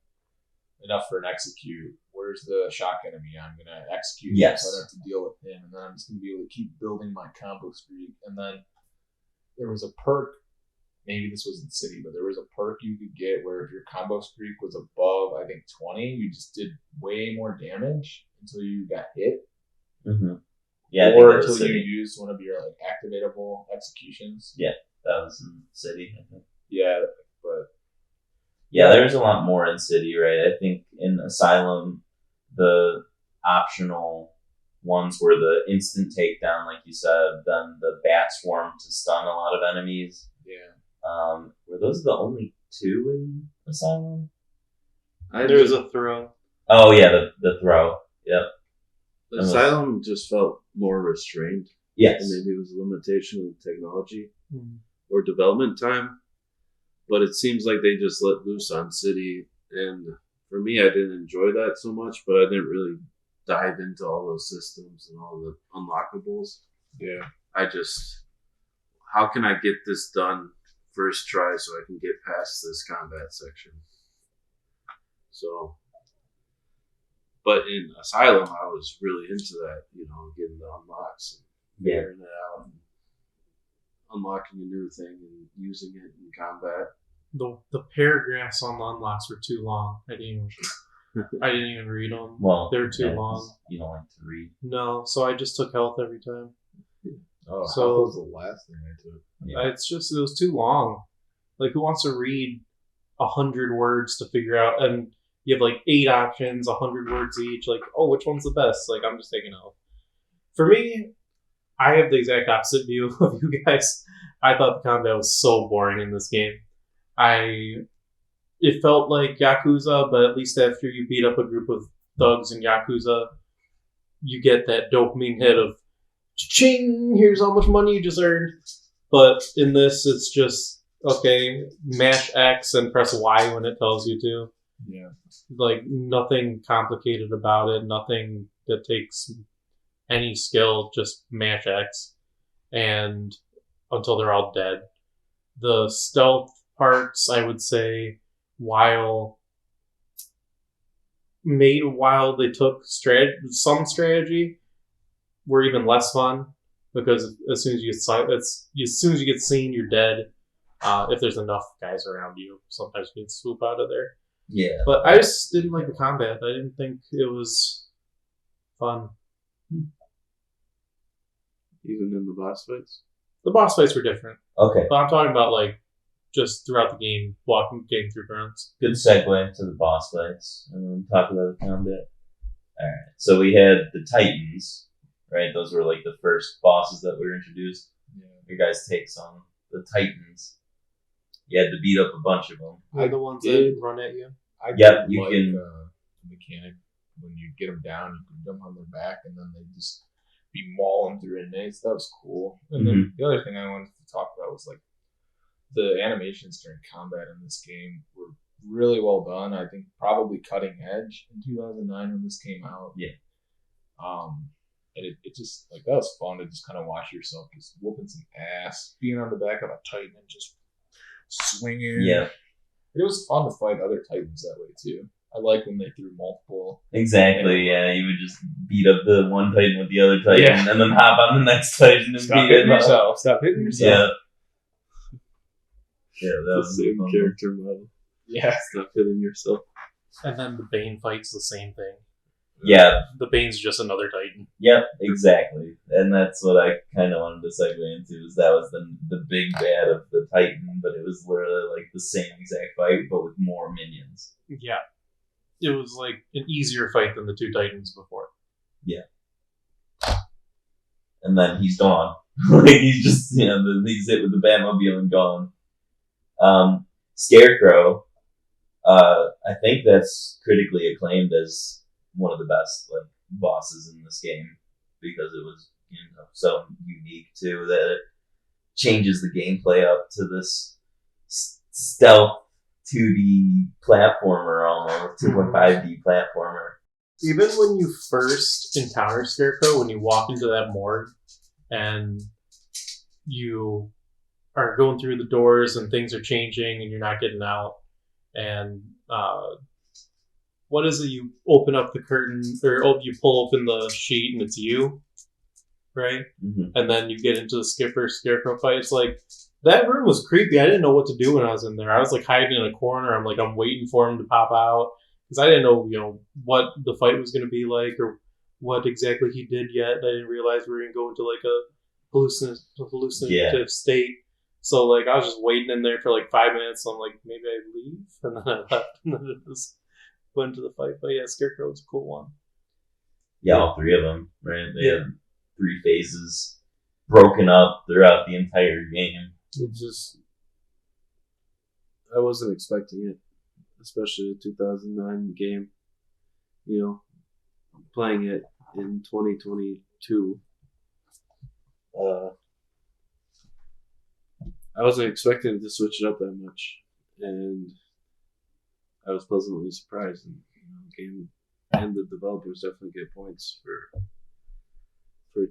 [SPEAKER 4] enough for an execute. Where's the shock enemy? I'm going to execute him, so I don't have to deal with him, and then I'm just going to be able to keep building my combo streak. And then there was a perk, maybe this was in City, but there was a perk you could get where if your combo streak was above, I think, 20, you just did way more damage until you got hit.
[SPEAKER 1] Mm-hmm. Yeah,
[SPEAKER 4] or until you used one of your like activatable executions.
[SPEAKER 1] Yeah, that was in City, I think.
[SPEAKER 4] Yeah, but
[SPEAKER 1] yeah, there's a lot more in City, right? I think in Asylum, the optional ones were the instant takedown, like you said, then the bat swarm to stun a lot of enemies.
[SPEAKER 4] Yeah.
[SPEAKER 1] Were those the only two in Asylum?
[SPEAKER 2] There was a throw.
[SPEAKER 1] Oh, yeah, the throw. Yep.
[SPEAKER 3] Asylum just felt more restrained.
[SPEAKER 1] Yes.
[SPEAKER 3] And maybe it was a limitation of technology or development time. But it seems like they just let loose on City. And for me, I didn't enjoy that so much, but I didn't really dive into all those systems and all the unlockables.
[SPEAKER 4] Yeah.
[SPEAKER 3] I just, how can I get this done first try so I can get past this combat section? So, but in Asylum, I was really into that, getting the unlocks and figuring it out and unlocking a new thing and using it in combat.
[SPEAKER 2] The paragraphs on the unlocks were too long. I didn't even read them.
[SPEAKER 1] Well,
[SPEAKER 2] they were too long.
[SPEAKER 1] You don't like to read.
[SPEAKER 2] No, so I just took health every time.
[SPEAKER 4] Oh,
[SPEAKER 2] so
[SPEAKER 4] health was the last thing I took.
[SPEAKER 1] Yeah.
[SPEAKER 2] It's just, it was too long. Like, who wants to read 100 words to figure out? And you have like 8 options, 100 words each. Like, oh, which one's the best? Like, I'm just taking out. For me, I have the exact opposite view of you guys. I thought the combat was so boring in this game. It felt like Yakuza, but at least after you beat up a group of thugs in Yakuza, you get that dopamine hit of ching, here's how much money you just earned. But in this, it's just, okay, mash X and press Y when it tells you to.
[SPEAKER 3] Yeah.
[SPEAKER 2] Like, nothing complicated about it, nothing that takes any skill, just mash X. And until they're all dead. The stealth parts, I would say, while they took some strategy, were even less fun because as soon as you get seen, you're dead. If there's enough guys around you, sometimes you can swoop out of there.
[SPEAKER 1] Yeah.
[SPEAKER 2] But I just didn't like the combat. I didn't think it was fun.
[SPEAKER 3] Even in the boss fights?
[SPEAKER 2] The boss fights were different.
[SPEAKER 1] Okay.
[SPEAKER 2] But I'm talking about like just throughout the game, getting through runs.
[SPEAKER 1] Good segue to the boss fights. And then talk about the combat. Alright. So we had the Titans, right? Those were like the first bosses that were introduced.
[SPEAKER 4] Yeah.
[SPEAKER 1] Your guys' takes on the Titans. You had to beat up a bunch of them.
[SPEAKER 2] They're the ones
[SPEAKER 4] did.
[SPEAKER 2] that run at you.
[SPEAKER 4] I
[SPEAKER 1] Yep,
[SPEAKER 4] did
[SPEAKER 1] you
[SPEAKER 4] like,
[SPEAKER 1] can-
[SPEAKER 4] the mechanic when you get them down, you can jump on their back, and then they just be mauling through inmates. That was cool. And then the other thing I wanted to talk about was like the animations during combat in this game were really well done. I think probably cutting edge in 2009 when this came out.
[SPEAKER 1] Yeah.
[SPEAKER 4] And it just like that was fun to just kind of watch yourself just whooping some ass, being on the back of a Titan and just swinging.
[SPEAKER 1] Yeah.
[SPEAKER 4] It was fun to fight other Titans that way too. I like when they threw multiple.
[SPEAKER 1] Exactly, yeah. You would just beat up the one Titan with the other Titan
[SPEAKER 4] Yeah.
[SPEAKER 1] and then hop on the next Titan and
[SPEAKER 4] Stop
[SPEAKER 1] beat
[SPEAKER 4] hitting
[SPEAKER 1] it up.
[SPEAKER 4] yourself. Stop hitting yourself.
[SPEAKER 1] Yeah. Yeah, that
[SPEAKER 3] The
[SPEAKER 1] was
[SPEAKER 3] same
[SPEAKER 1] fun.
[SPEAKER 3] character model.
[SPEAKER 4] Yeah.
[SPEAKER 3] Stop hitting yourself.
[SPEAKER 2] And then the Bane fight's the same thing.
[SPEAKER 1] Yeah,
[SPEAKER 2] The Bane's just another Titan.
[SPEAKER 1] yep, exactly. And that's what I kind of wanted to segue into, is that was the big bad of the Titan, but it was literally like the same exact fight, but with more minions.
[SPEAKER 2] Yeah. It was like an easier fight than the 2 Titans before.
[SPEAKER 1] And then he's gone. Like, he's just, he's hit with the Batmobile and gone. Scarecrow, I think that's critically acclaimed as one of the best like bosses in this game because it was so unique too that it changes the gameplay up to this stealth 2D platformer almost 2.5D platformer.
[SPEAKER 2] Even when you first encounter Scarecrow, when you walk into that morgue and you are going through the doors and things are changing and you're not getting out, and what is it? You open up the curtain, or you pull open the sheet and it's you, right?
[SPEAKER 1] Mm-hmm.
[SPEAKER 2] And then you get into the Scarecrow fight. It's like, that room was creepy. I didn't know what to do when I was in there. I was like hiding in a corner. I'm waiting for him to pop out because I didn't know, what the fight was going to be like or what exactly he did yet. I didn't realize we were going to go into like a hallucinative state. So like I was just waiting in there for like 5 minutes. I'm like, maybe I leave, and then I left, and then it just went into the fight. But yeah, Scarecrow was a cool one.
[SPEAKER 1] Yeah, all 3 of them, right? They had 3 phases broken up throughout the entire game.
[SPEAKER 3] It just, I wasn't expecting it, especially a 2009 game. Playing it in 2022. I wasn't expecting it to switch it up that much, and I was pleasantly surprised. And the game and the developers definitely get points for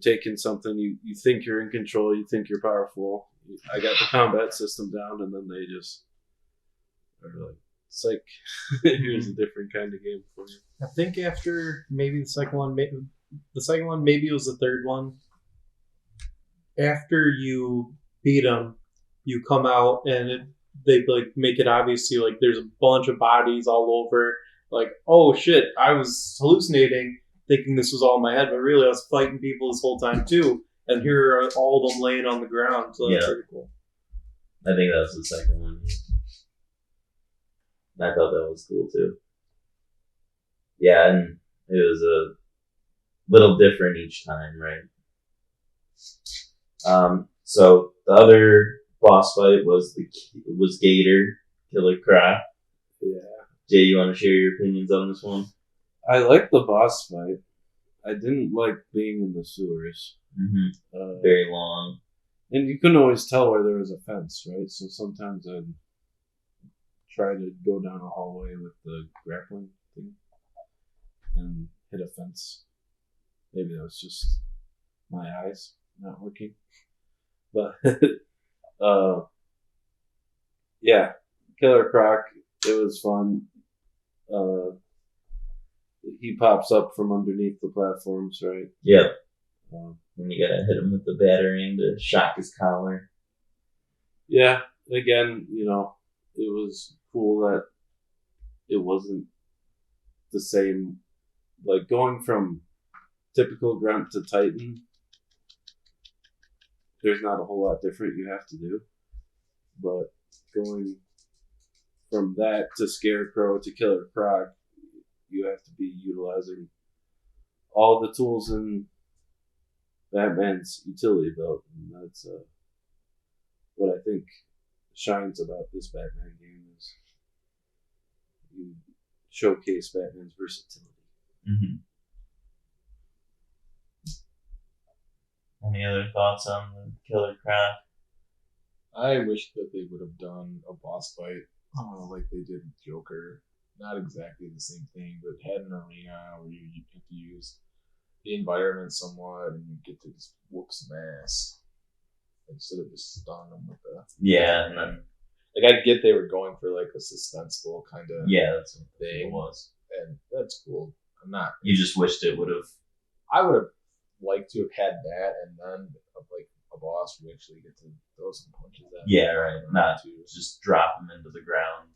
[SPEAKER 3] taking something you think you're in control, you think you're powerful. I got the combat system down, and then they just are like, psych, here's a different kind of game for you.
[SPEAKER 2] I think after maybe the second one, maybe it was the third one. After you beat them, you come out and they like make it obvious to you, like there's a bunch of bodies all over. Like, oh shit, I was hallucinating, thinking this was all in my head, but really I was fighting people this whole time too. And here are all of them laying on the ground. So that's pretty cool.
[SPEAKER 1] I think that was the second one. I thought that was cool too. Yeah, and it was a little different each time, right? So the other boss fight was Gator, Killer Croc.
[SPEAKER 3] Yeah.
[SPEAKER 1] Jay, you want to share your opinions on this one?
[SPEAKER 3] I like the boss fight. I didn't like being in the sewers.
[SPEAKER 1] Mm-hmm. Very long.
[SPEAKER 3] And you couldn't always tell where there was a fence, right? So sometimes I'd try to go down a hallway with the grappling thing and hit a fence. Maybe that was just my eyes not working. But, yeah, Killer Croc, it was fun. He pops up from underneath the platforms, right?
[SPEAKER 1] Yep. And you gotta hit him with the battering to shock his collar.
[SPEAKER 3] Yeah, again, it was cool that it wasn't the same. Like going from typical grunt to Titan, there's not a whole lot different you have to do. But going from that to Scarecrow to Killer Croc, you have to be utilizing all the tools in Batman's utility belt, and that's what I think shines about this Batman game is you showcase Batman's versatility.
[SPEAKER 1] Mm-hmm. Any other thoughts on the Killer Croc?
[SPEAKER 4] I wish that they would have done a boss fight like they did with Joker. Not exactly the same thing, but had an arena where you get to use the environment somewhat and you get to just whoop some ass instead of just stunning them with the.
[SPEAKER 1] Yeah, and then.
[SPEAKER 4] Like, I get they were going for like a suspenseful kind of.
[SPEAKER 1] Yeah, that's what
[SPEAKER 4] thing.
[SPEAKER 1] it was.
[SPEAKER 4] And that's cool. I'm not.
[SPEAKER 1] You just wished it would have.
[SPEAKER 4] I would have liked to have had that and then like a boss who actually get to throw some punches at.
[SPEAKER 1] Yeah, right. Not to just drop them into the ground.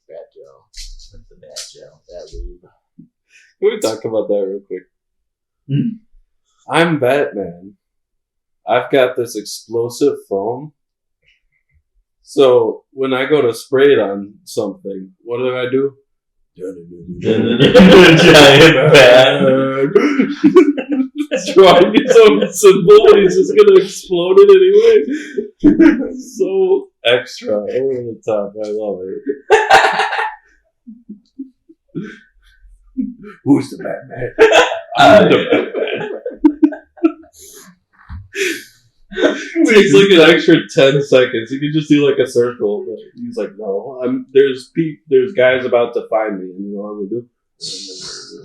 [SPEAKER 4] Bat gel.
[SPEAKER 1] With the bat gel.
[SPEAKER 4] Bat lube.
[SPEAKER 3] Can we talk about that real quick?
[SPEAKER 1] Hmm?
[SPEAKER 3] I'm Batman. I've got this explosive foam. So when I go to spray it on something, what do?
[SPEAKER 1] Giant bat.
[SPEAKER 3] Drawing his own symbol, and he's just gonna explode it anyway. So extra, over the top. I love it. Who's the Batman? I'm the Batman. Takes like an extra 10 seconds. You could just do like a circle, but he's like, no, there's guys about to find me, and you know what I'm gonna do?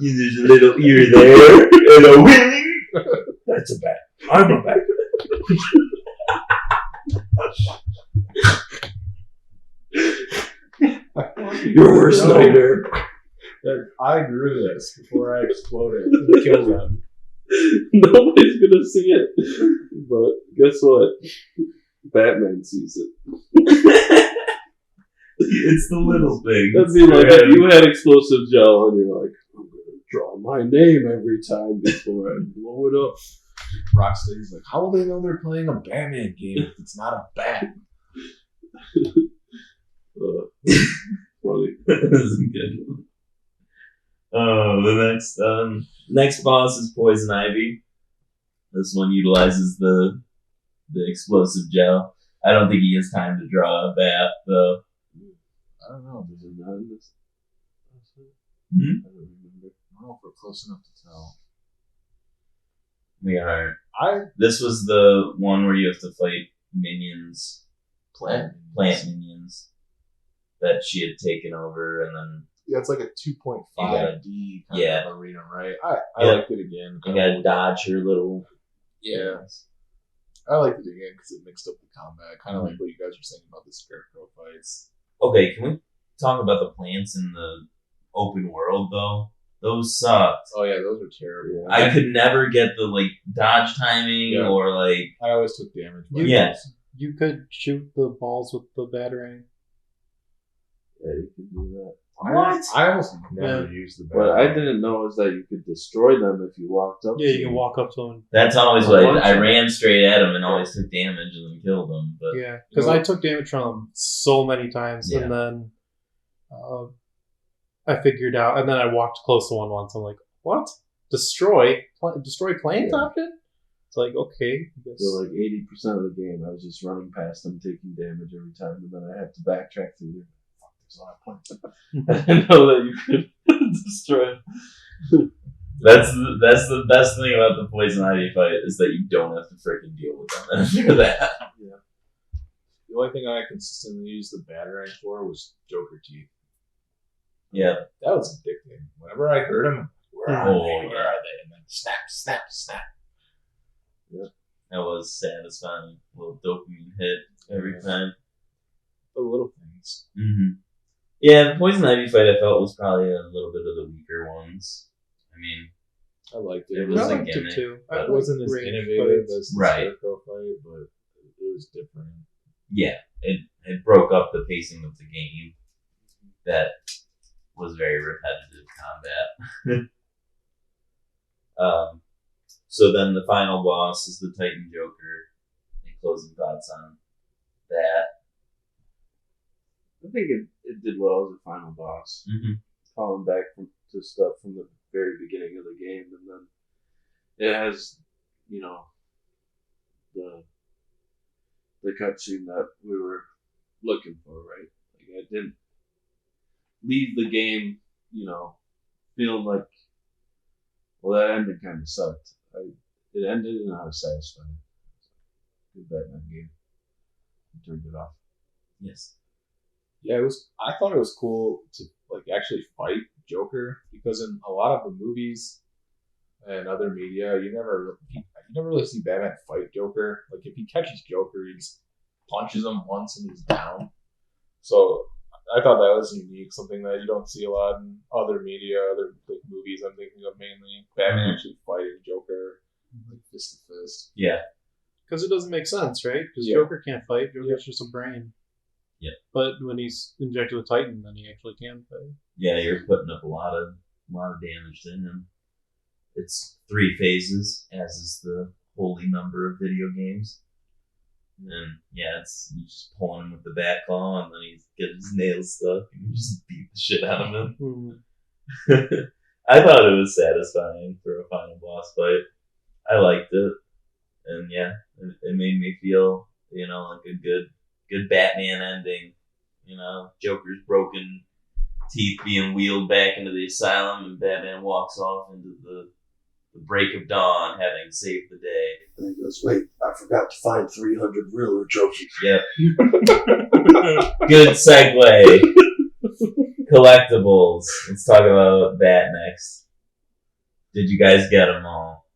[SPEAKER 1] There's a little ear there and a wing.
[SPEAKER 3] That's a bat. I'm a bat. You're worse nightmare.
[SPEAKER 4] I grew this before I exploded and killed them.
[SPEAKER 3] Nobody's gonna see it. But guess what? Batman sees it.
[SPEAKER 1] It's the little thing.
[SPEAKER 3] That'd be like if you had explosive gel and you're like, I'm gonna draw my name every time before I blow it up.
[SPEAKER 4] Rocksteady's like, how will they know they're playing a Batman game if it's not a bat?
[SPEAKER 3] Funny.
[SPEAKER 1] This is a good one. Oh, the next boss is Poison Ivy. This one utilizes the explosive gel. I don't think he has time to draw a bat, though.
[SPEAKER 4] I don't know. Does it not in this?
[SPEAKER 1] Hmm?
[SPEAKER 4] I don't remember. I don't know if we're close enough to tell.
[SPEAKER 1] We are. This was the one where you have to fight minions, plant minions that she had taken over, and then
[SPEAKER 4] yeah, it's like a 2.5D kind of arena, right? I liked it again.
[SPEAKER 1] You gotta dodge her little.
[SPEAKER 4] Yeah. I liked it again because it mixed up the combat, kind of like what you guys were saying about the Scarecrow fights.
[SPEAKER 1] Okay, can we talk about the plants in the open world though? Those sucked.
[SPEAKER 4] Oh yeah, those were terrible.
[SPEAKER 1] I could never get the dodge timing or
[SPEAKER 4] I always took damage.
[SPEAKER 5] You could shoot the balls with the battering.
[SPEAKER 3] Yeah, you could do that.
[SPEAKER 1] What?
[SPEAKER 4] I almost never used the
[SPEAKER 3] What I didn't know is that you could destroy them if you walked up.
[SPEAKER 5] Yeah, you can walk up to them.
[SPEAKER 1] That's always what I ran straight at him and always took damage and then killed him. But
[SPEAKER 5] yeah, because I took damage from him so many times, and then I figured out, and then I walked close to one once. I'm like, what? Destroy planes option? It's like, okay. I guess.
[SPEAKER 3] So like 80% of the game, I was just running past them, taking damage every time, and then I had to backtrack through there. Fuck, there's a lot of points. I didn't know that you could destroy them.
[SPEAKER 1] That's the best thing about the poison ivy fight is that you don't have to freaking deal with them after that.
[SPEAKER 4] Yeah. The only thing I consistently used the batarang for was Joker teeth.
[SPEAKER 1] Yeah.
[SPEAKER 4] That was addicting. Whenever I heard them, where are they? Where are they? And then snap, snap, snap.
[SPEAKER 1] Yep. That was satisfying. A little dopamine hit every time.
[SPEAKER 4] The little things.
[SPEAKER 1] Mm-hmm. Yeah, the poison ivy fight I felt was probably a little bit of the weaker ones. I mean,
[SPEAKER 4] I liked it.
[SPEAKER 1] It was
[SPEAKER 5] I
[SPEAKER 1] a
[SPEAKER 5] liked it
[SPEAKER 1] gimmick.
[SPEAKER 5] too.
[SPEAKER 4] It wasn't as innovative as the Scarecrow fight, but it was different.
[SPEAKER 1] Yeah, it broke up the pacing of the game. That was very repetitive combat. So then the final boss is the Titan Joker. Any closing thoughts on that?
[SPEAKER 3] I think it did well as a final boss.
[SPEAKER 1] Mm-hmm.
[SPEAKER 3] Calling back to stuff from the very beginning of the game, and then it has, the cutscene that we were looking for, right? Like I didn't leave the game, feeling like, well, that ending kind of sucked. It ended and I was satisfied. Good Batman game. I turned it off.
[SPEAKER 1] Yes.
[SPEAKER 4] Yeah, it was. I thought it was cool to actually fight Joker, because in a lot of the movies and other media, you never really see Batman fight Joker. Like if he catches Joker, he just punches him once and he's down. So I thought that was unique, something that you don't see a lot in other media, other movies. I'm thinking of mainly Batman actually fighting Joker fist to fist.
[SPEAKER 1] Yeah.
[SPEAKER 5] Because it doesn't make sense, right? Because
[SPEAKER 4] Yeah.
[SPEAKER 5] Joker can't fight. Joker's just a brain.
[SPEAKER 1] Yeah.
[SPEAKER 5] But when he's injected with Titan, then he actually can fight.
[SPEAKER 1] Yeah, you're putting up a lot of damage to him. It's 3 phases, as is the holy number of video games. And yeah, you just pulling him with the back claw, and then he's getting his nails stuck, and you just beat the shit out of him.
[SPEAKER 5] Mm-hmm.
[SPEAKER 1] I thought it was satisfying for a final boss fight. I liked it, and yeah, it made me feel like a good Batman ending. Joker's broken teeth being wheeled back into the asylum, and Batman walks off into the break of dawn, having saved the day.
[SPEAKER 6] And he goes, wait, I forgot to find 300 Riddler trophies.
[SPEAKER 1] Yep. Good segue. Collectibles. Let's talk about that next. Did you guys get them all?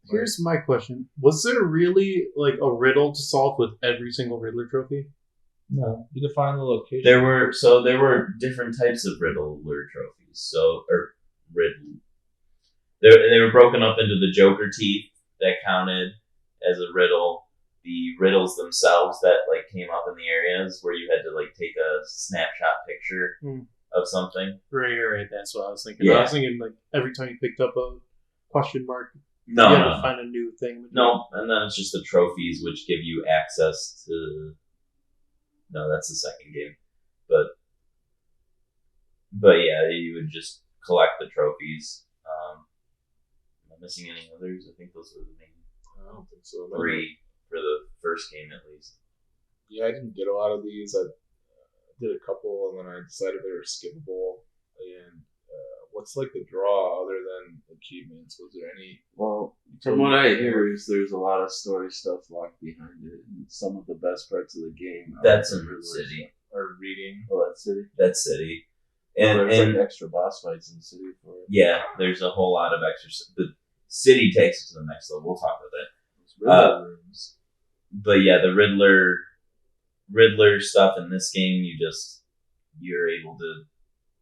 [SPEAKER 5] Here's my question. Was there really a riddle to solve with every single Riddler trophy?
[SPEAKER 1] No.
[SPEAKER 4] You define the location.
[SPEAKER 1] There were different types of Riddler trophies. Riddle. They were broken up into the Joker teeth that counted as a riddle. The riddles themselves that came up in the areas where you had to take a snapshot picture of something.
[SPEAKER 5] Right. That's what I was thinking.
[SPEAKER 1] Yeah.
[SPEAKER 5] I was thinking every time you picked up a question mark,
[SPEAKER 1] No,
[SPEAKER 5] you had to find a new thing.
[SPEAKER 1] No, and then it's just the trophies which give you access to. No, that's the second game, but yeah, you would just collect the trophies. Am I missing any others? I think those were the main
[SPEAKER 4] I don't think so.
[SPEAKER 1] 3 for the first game at least.
[SPEAKER 4] Yeah, I didn't get a lot of these. I did a couple, and then I decided they were skippable. And what's the draw other than achievements? Was there any?
[SPEAKER 3] Well, from what I hear, is there's a lot of story stuff locked behind it, and some of the best parts of the game.
[SPEAKER 1] That's in the city.
[SPEAKER 4] Or reading?
[SPEAKER 3] Oh, that city.
[SPEAKER 1] That city.
[SPEAKER 3] And
[SPEAKER 1] And
[SPEAKER 3] there's extra boss fights in the city for it.
[SPEAKER 1] yeah, there's a whole lot of extra. The city takes it to the next level. We'll talk about that.
[SPEAKER 3] Riddler rooms.
[SPEAKER 1] But yeah, the Riddler stuff in this game, you're able to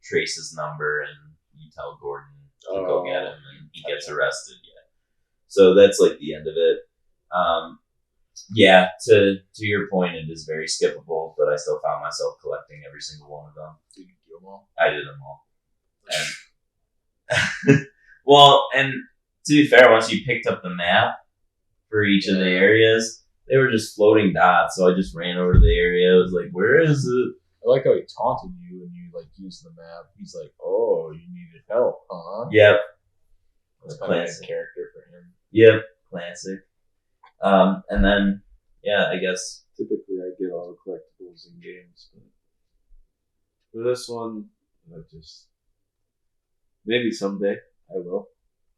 [SPEAKER 1] trace his number, and you tell Gordon to go get him, and he gets arrested. Yeah, so that's the end of it. Yeah, to your point, it is very skippable, but I still found myself collecting every single one of them.
[SPEAKER 4] Did you do them all?
[SPEAKER 1] I did them all. And well, and to be fair, once you picked up the map for each of the areas, they were just floating dots, so I just ran over to the area. I was like, where is it?
[SPEAKER 4] I like how he taunted you and you like used the map. He's like, "Oh, you needed help, huh?"
[SPEAKER 1] Yep.
[SPEAKER 4] That's kind of
[SPEAKER 1] Classic.
[SPEAKER 4] a character for him.
[SPEAKER 1] Yep. Classic. And then, yeah, I guess.
[SPEAKER 3] Typically, I get all the collectibles in games, but for this one, I just maybe someday I will.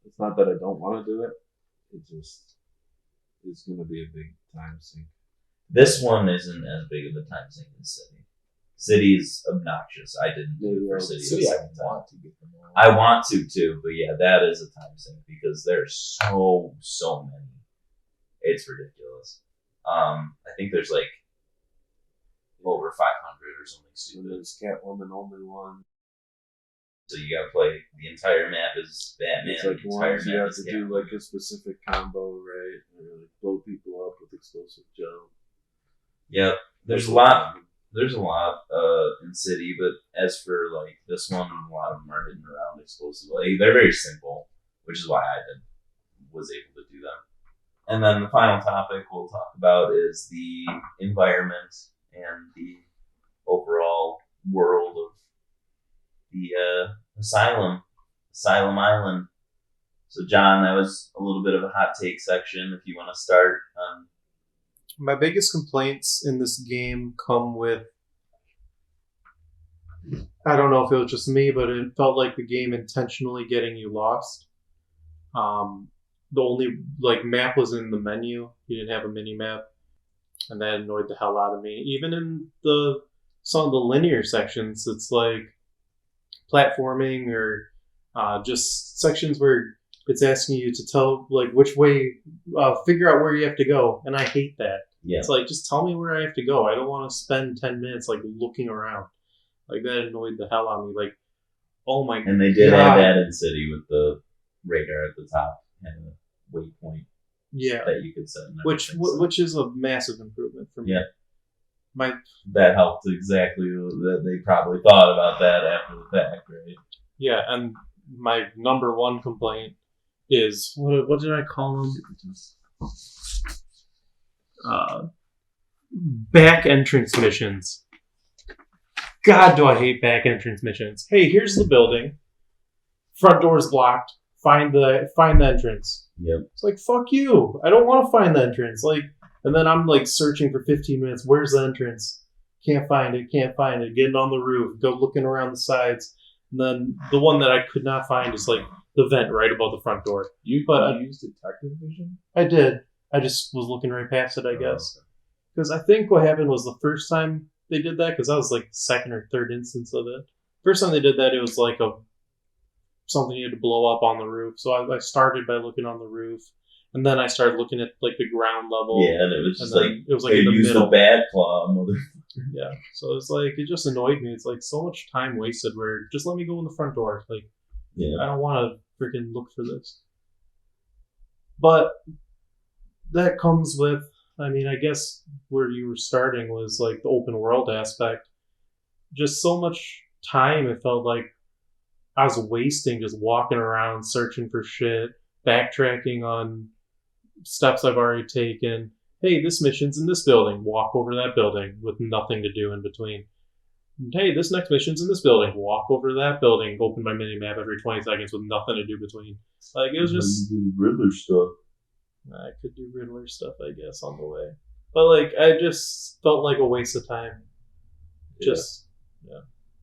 [SPEAKER 3] It's not that I don't want to do it. It just is going to be a big time sink.
[SPEAKER 1] This one isn't as big of a time sink as City. City's obnoxious. I didn't do it for City.
[SPEAKER 4] City, I
[SPEAKER 1] time.
[SPEAKER 4] want to get them all.
[SPEAKER 1] I want to too, but yeah, that is a time sink because there's so many. It's ridiculous. I think there's like over 500 or something
[SPEAKER 3] And
[SPEAKER 1] stupid.
[SPEAKER 3] there's Catwoman only one.
[SPEAKER 1] So you gotta play the entire map is Batman.
[SPEAKER 3] It's like
[SPEAKER 1] the entire
[SPEAKER 3] ones you
[SPEAKER 1] map
[SPEAKER 3] have
[SPEAKER 1] is
[SPEAKER 3] to do
[SPEAKER 1] Catwoman.
[SPEAKER 3] like a specific combo, right? Or like blow people up with explosive jump.
[SPEAKER 1] Yep. There's a lot. There's a lot in City, but as for like this one, a lot of them are hidden around exclusively. They're very simple, which is why I was able to do them. And then the final topic we'll talk about is the environment and the overall world of the Asylum Island. So, John, that was a little bit of a hot take section. If you want to start.
[SPEAKER 5] My biggest complaints in this game come with, I don't know if it was just me, but it felt like the game intentionally getting you lost. The only map was in the menu. You didn't have a mini map, and that annoyed the hell out of me. Even in some of the linear sections, it's like platforming or just sections where it's asking you to tell which way, figure out where you have to go, and I hate that.
[SPEAKER 1] Yeah.
[SPEAKER 5] It's like, just tell me where I have to go. I don't want to spend 10 minutes looking around. That annoyed the hell out of me. Oh my god.
[SPEAKER 1] And they did have that in City with the radar at the top and a waypoint that you could set.
[SPEAKER 5] Which is a massive improvement for me.
[SPEAKER 1] Yeah. That helped exactly. That they probably thought about that after the fact, right?
[SPEAKER 5] Yeah, and my number one complaint is, what did I call them? Back entrance missions. God, do I hate back entrance missions. Hey, here's the building. Front door's blocked. Find the entrance.
[SPEAKER 1] Yep.
[SPEAKER 5] It's like, fuck you. I don't want to find the entrance. And then I'm searching for 15 minutes. Where's the entrance? Can't find it. Getting on the roof. Go looking around the sides. And then the one that I could not find is the vent right above the front door.
[SPEAKER 3] You used detective vision?
[SPEAKER 5] I did. I just was looking right past it, I guess. Because I think what happened was the first time they did that, because that was the second or third instance of it. First time they did that, it was something you had to blow up on the roof. So I started by looking on the roof, and then I started looking at the ground level.
[SPEAKER 1] Yeah, and it was just
[SPEAKER 5] it was
[SPEAKER 1] hey,
[SPEAKER 5] in the
[SPEAKER 1] use
[SPEAKER 5] middle.
[SPEAKER 1] the bad claw, mother.
[SPEAKER 5] Yeah, so it's it just annoyed me. It's so much time wasted. Where just let me go in the front door.
[SPEAKER 1] Yeah.
[SPEAKER 5] I don't want to freaking look for this. But that comes with, I guess where you were starting was the open world aspect. Just so much time it felt like I was wasting just walking around searching for shit, backtracking on steps I've already taken. Hey, this mission's in this building. Walk over to that building with nothing to do in between. Hey, this next mission's in this building. Walk over to that building. Open my mini map every 20 seconds with nothing to do between. It was just
[SPEAKER 1] Riddler stuff.
[SPEAKER 5] I could do Riddler stuff, I guess, on the way. But I just felt like a waste of time.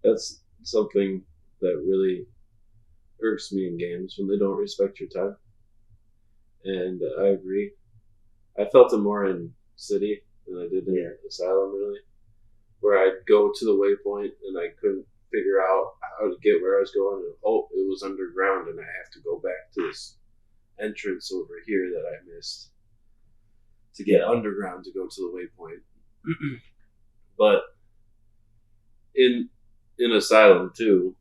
[SPEAKER 3] That's something that really irks me in games when they don't respect your time. And I agree. I felt it more in City than I did in Asylum, really. Where I'd go to the waypoint and I couldn't figure out how to get where I was going. And, it was underground and I have to go back to this entrance over here that I missed to get underground to go to the waypoint. But in Asylum too,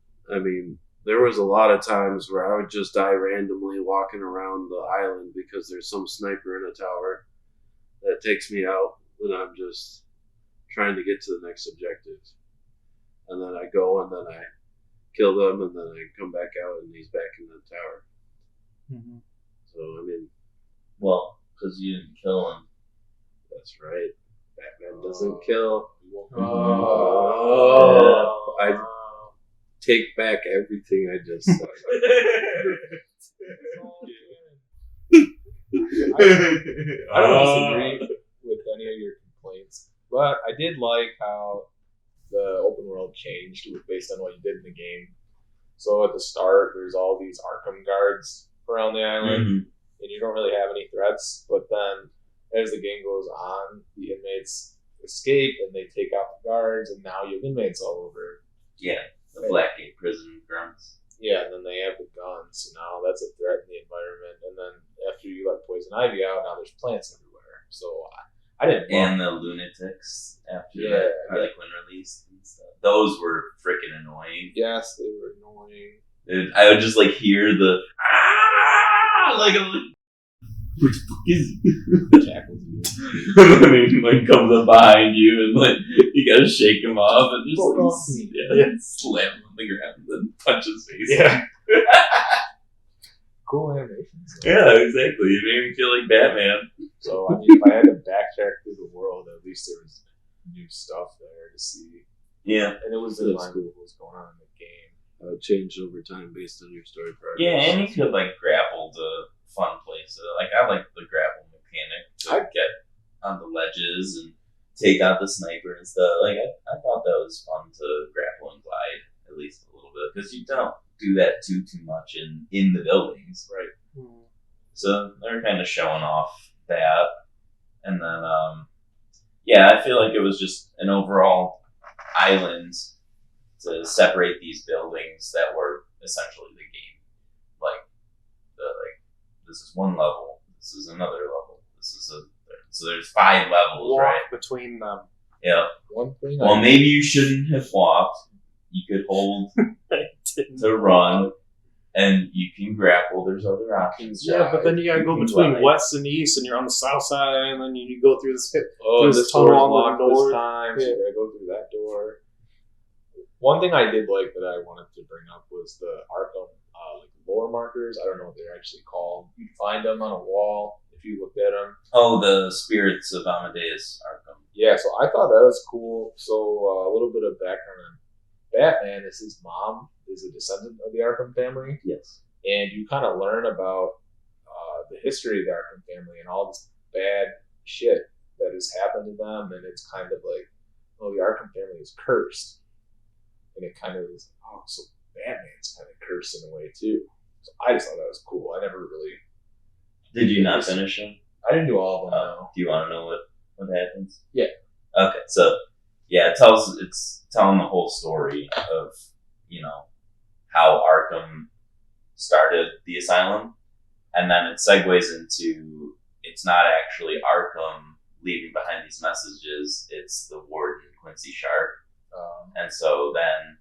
[SPEAKER 3] there was a lot of times where I would just die randomly walking around the island because there's some sniper in a tower that takes me out when I'm just trying to get to the next objective. And then I go and then I kill them and then I come back out and he's back in the tower.
[SPEAKER 5] Mm-hmm.
[SPEAKER 3] So,
[SPEAKER 1] well, because you didn't kill him.
[SPEAKER 3] That's right. Batman doesn't kill. Oh, I take back everything I just said.
[SPEAKER 4] I don't disagree with any of your complaints, but I did like how the open world changed based on what you did in the game. So at the start, there's all these Arkham guards around the island, and you don't really have any threats. But then, as the game goes on, the inmates escape and they take out the guards, and now you have inmates all over.
[SPEAKER 1] Yeah, the Blackgate prison grounds.
[SPEAKER 4] Yeah, and then they have the guns, so now that's a threat in the environment. And then after you let Poison Ivy out, now there's plants everywhere. So I didn't.
[SPEAKER 1] And the lunatics after that, like when released and stuff. Those were freaking annoying.
[SPEAKER 4] Yes, they were annoying.
[SPEAKER 1] Dude, I would just like hear the like I'm like, what the fuck is
[SPEAKER 4] Tackles you.
[SPEAKER 1] and he like comes up behind you and like you gotta shake him off and just like, slam him on the ground and then punch his face.
[SPEAKER 4] Yeah. Cool animations.
[SPEAKER 1] Yeah, exactly. It made me feel like Batman.
[SPEAKER 4] So I mean, if I had to backtrack through the world, at least there was new stuff there to see.
[SPEAKER 1] Yeah.
[SPEAKER 4] And it was in line with what was going on in the game.
[SPEAKER 3] Changed over time based on your story progress.
[SPEAKER 1] Yeah, and you could like grapple to fun places. Like I like the grapple mechanic to get on the ledges and take out the sniper and stuff. Like I thought that was fun to grapple and glide at least a little bit because you don't do that too much in the buildings.
[SPEAKER 4] Right.
[SPEAKER 1] So they're kind of showing off that, and then yeah, I feel like it was just an overall island to separate these buildings that were essentially the game. Like this is one level, this is another level, this is so there's 5 levels,
[SPEAKER 5] Walk
[SPEAKER 1] right?
[SPEAKER 5] between them.
[SPEAKER 1] Yeah.
[SPEAKER 4] One thing.
[SPEAKER 1] Well, maybe you shouldn't have walked. You could hold to run, and you can grapple. There's other options.
[SPEAKER 5] Yeah, but then you gotta go between
[SPEAKER 1] glide.
[SPEAKER 5] west and east, and you're on the south side, and then you go through this.
[SPEAKER 4] Oh,
[SPEAKER 5] There's
[SPEAKER 4] this
[SPEAKER 5] tunnel
[SPEAKER 4] door's
[SPEAKER 5] on the
[SPEAKER 4] locked
[SPEAKER 5] north.
[SPEAKER 4] this time, so you gotta go through that door. One thing I did like that I wanted to bring up was the Arkham like lore markers. I don't know what they're actually called. You'd find them on a wall if you looked at them.
[SPEAKER 1] Oh, the spirits of Amadeus Arkham.
[SPEAKER 4] Yeah, so I thought that was cool. So a little bit of background on Batman is his mom is a descendant of the Arkham family.
[SPEAKER 1] Yes.
[SPEAKER 4] And you kind of learn about the history of the Arkham family and all this bad shit that has happened to them. And it's kind of like, oh, the Arkham family is cursed. And it kind of is, oh, so Batman's kind of cursed in a way too. So I just thought that was cool. I never really.
[SPEAKER 1] Did you not finish them?
[SPEAKER 4] I didn't do all of them, no.
[SPEAKER 1] Do you want to know what happens?
[SPEAKER 4] Yeah.
[SPEAKER 1] Okay, so yeah, it's telling the whole story of, you know, how Arkham started the Asylum, and then it segues into it's not actually Arkham leaving behind these messages, it's the warden, Quincy Sharp. And so then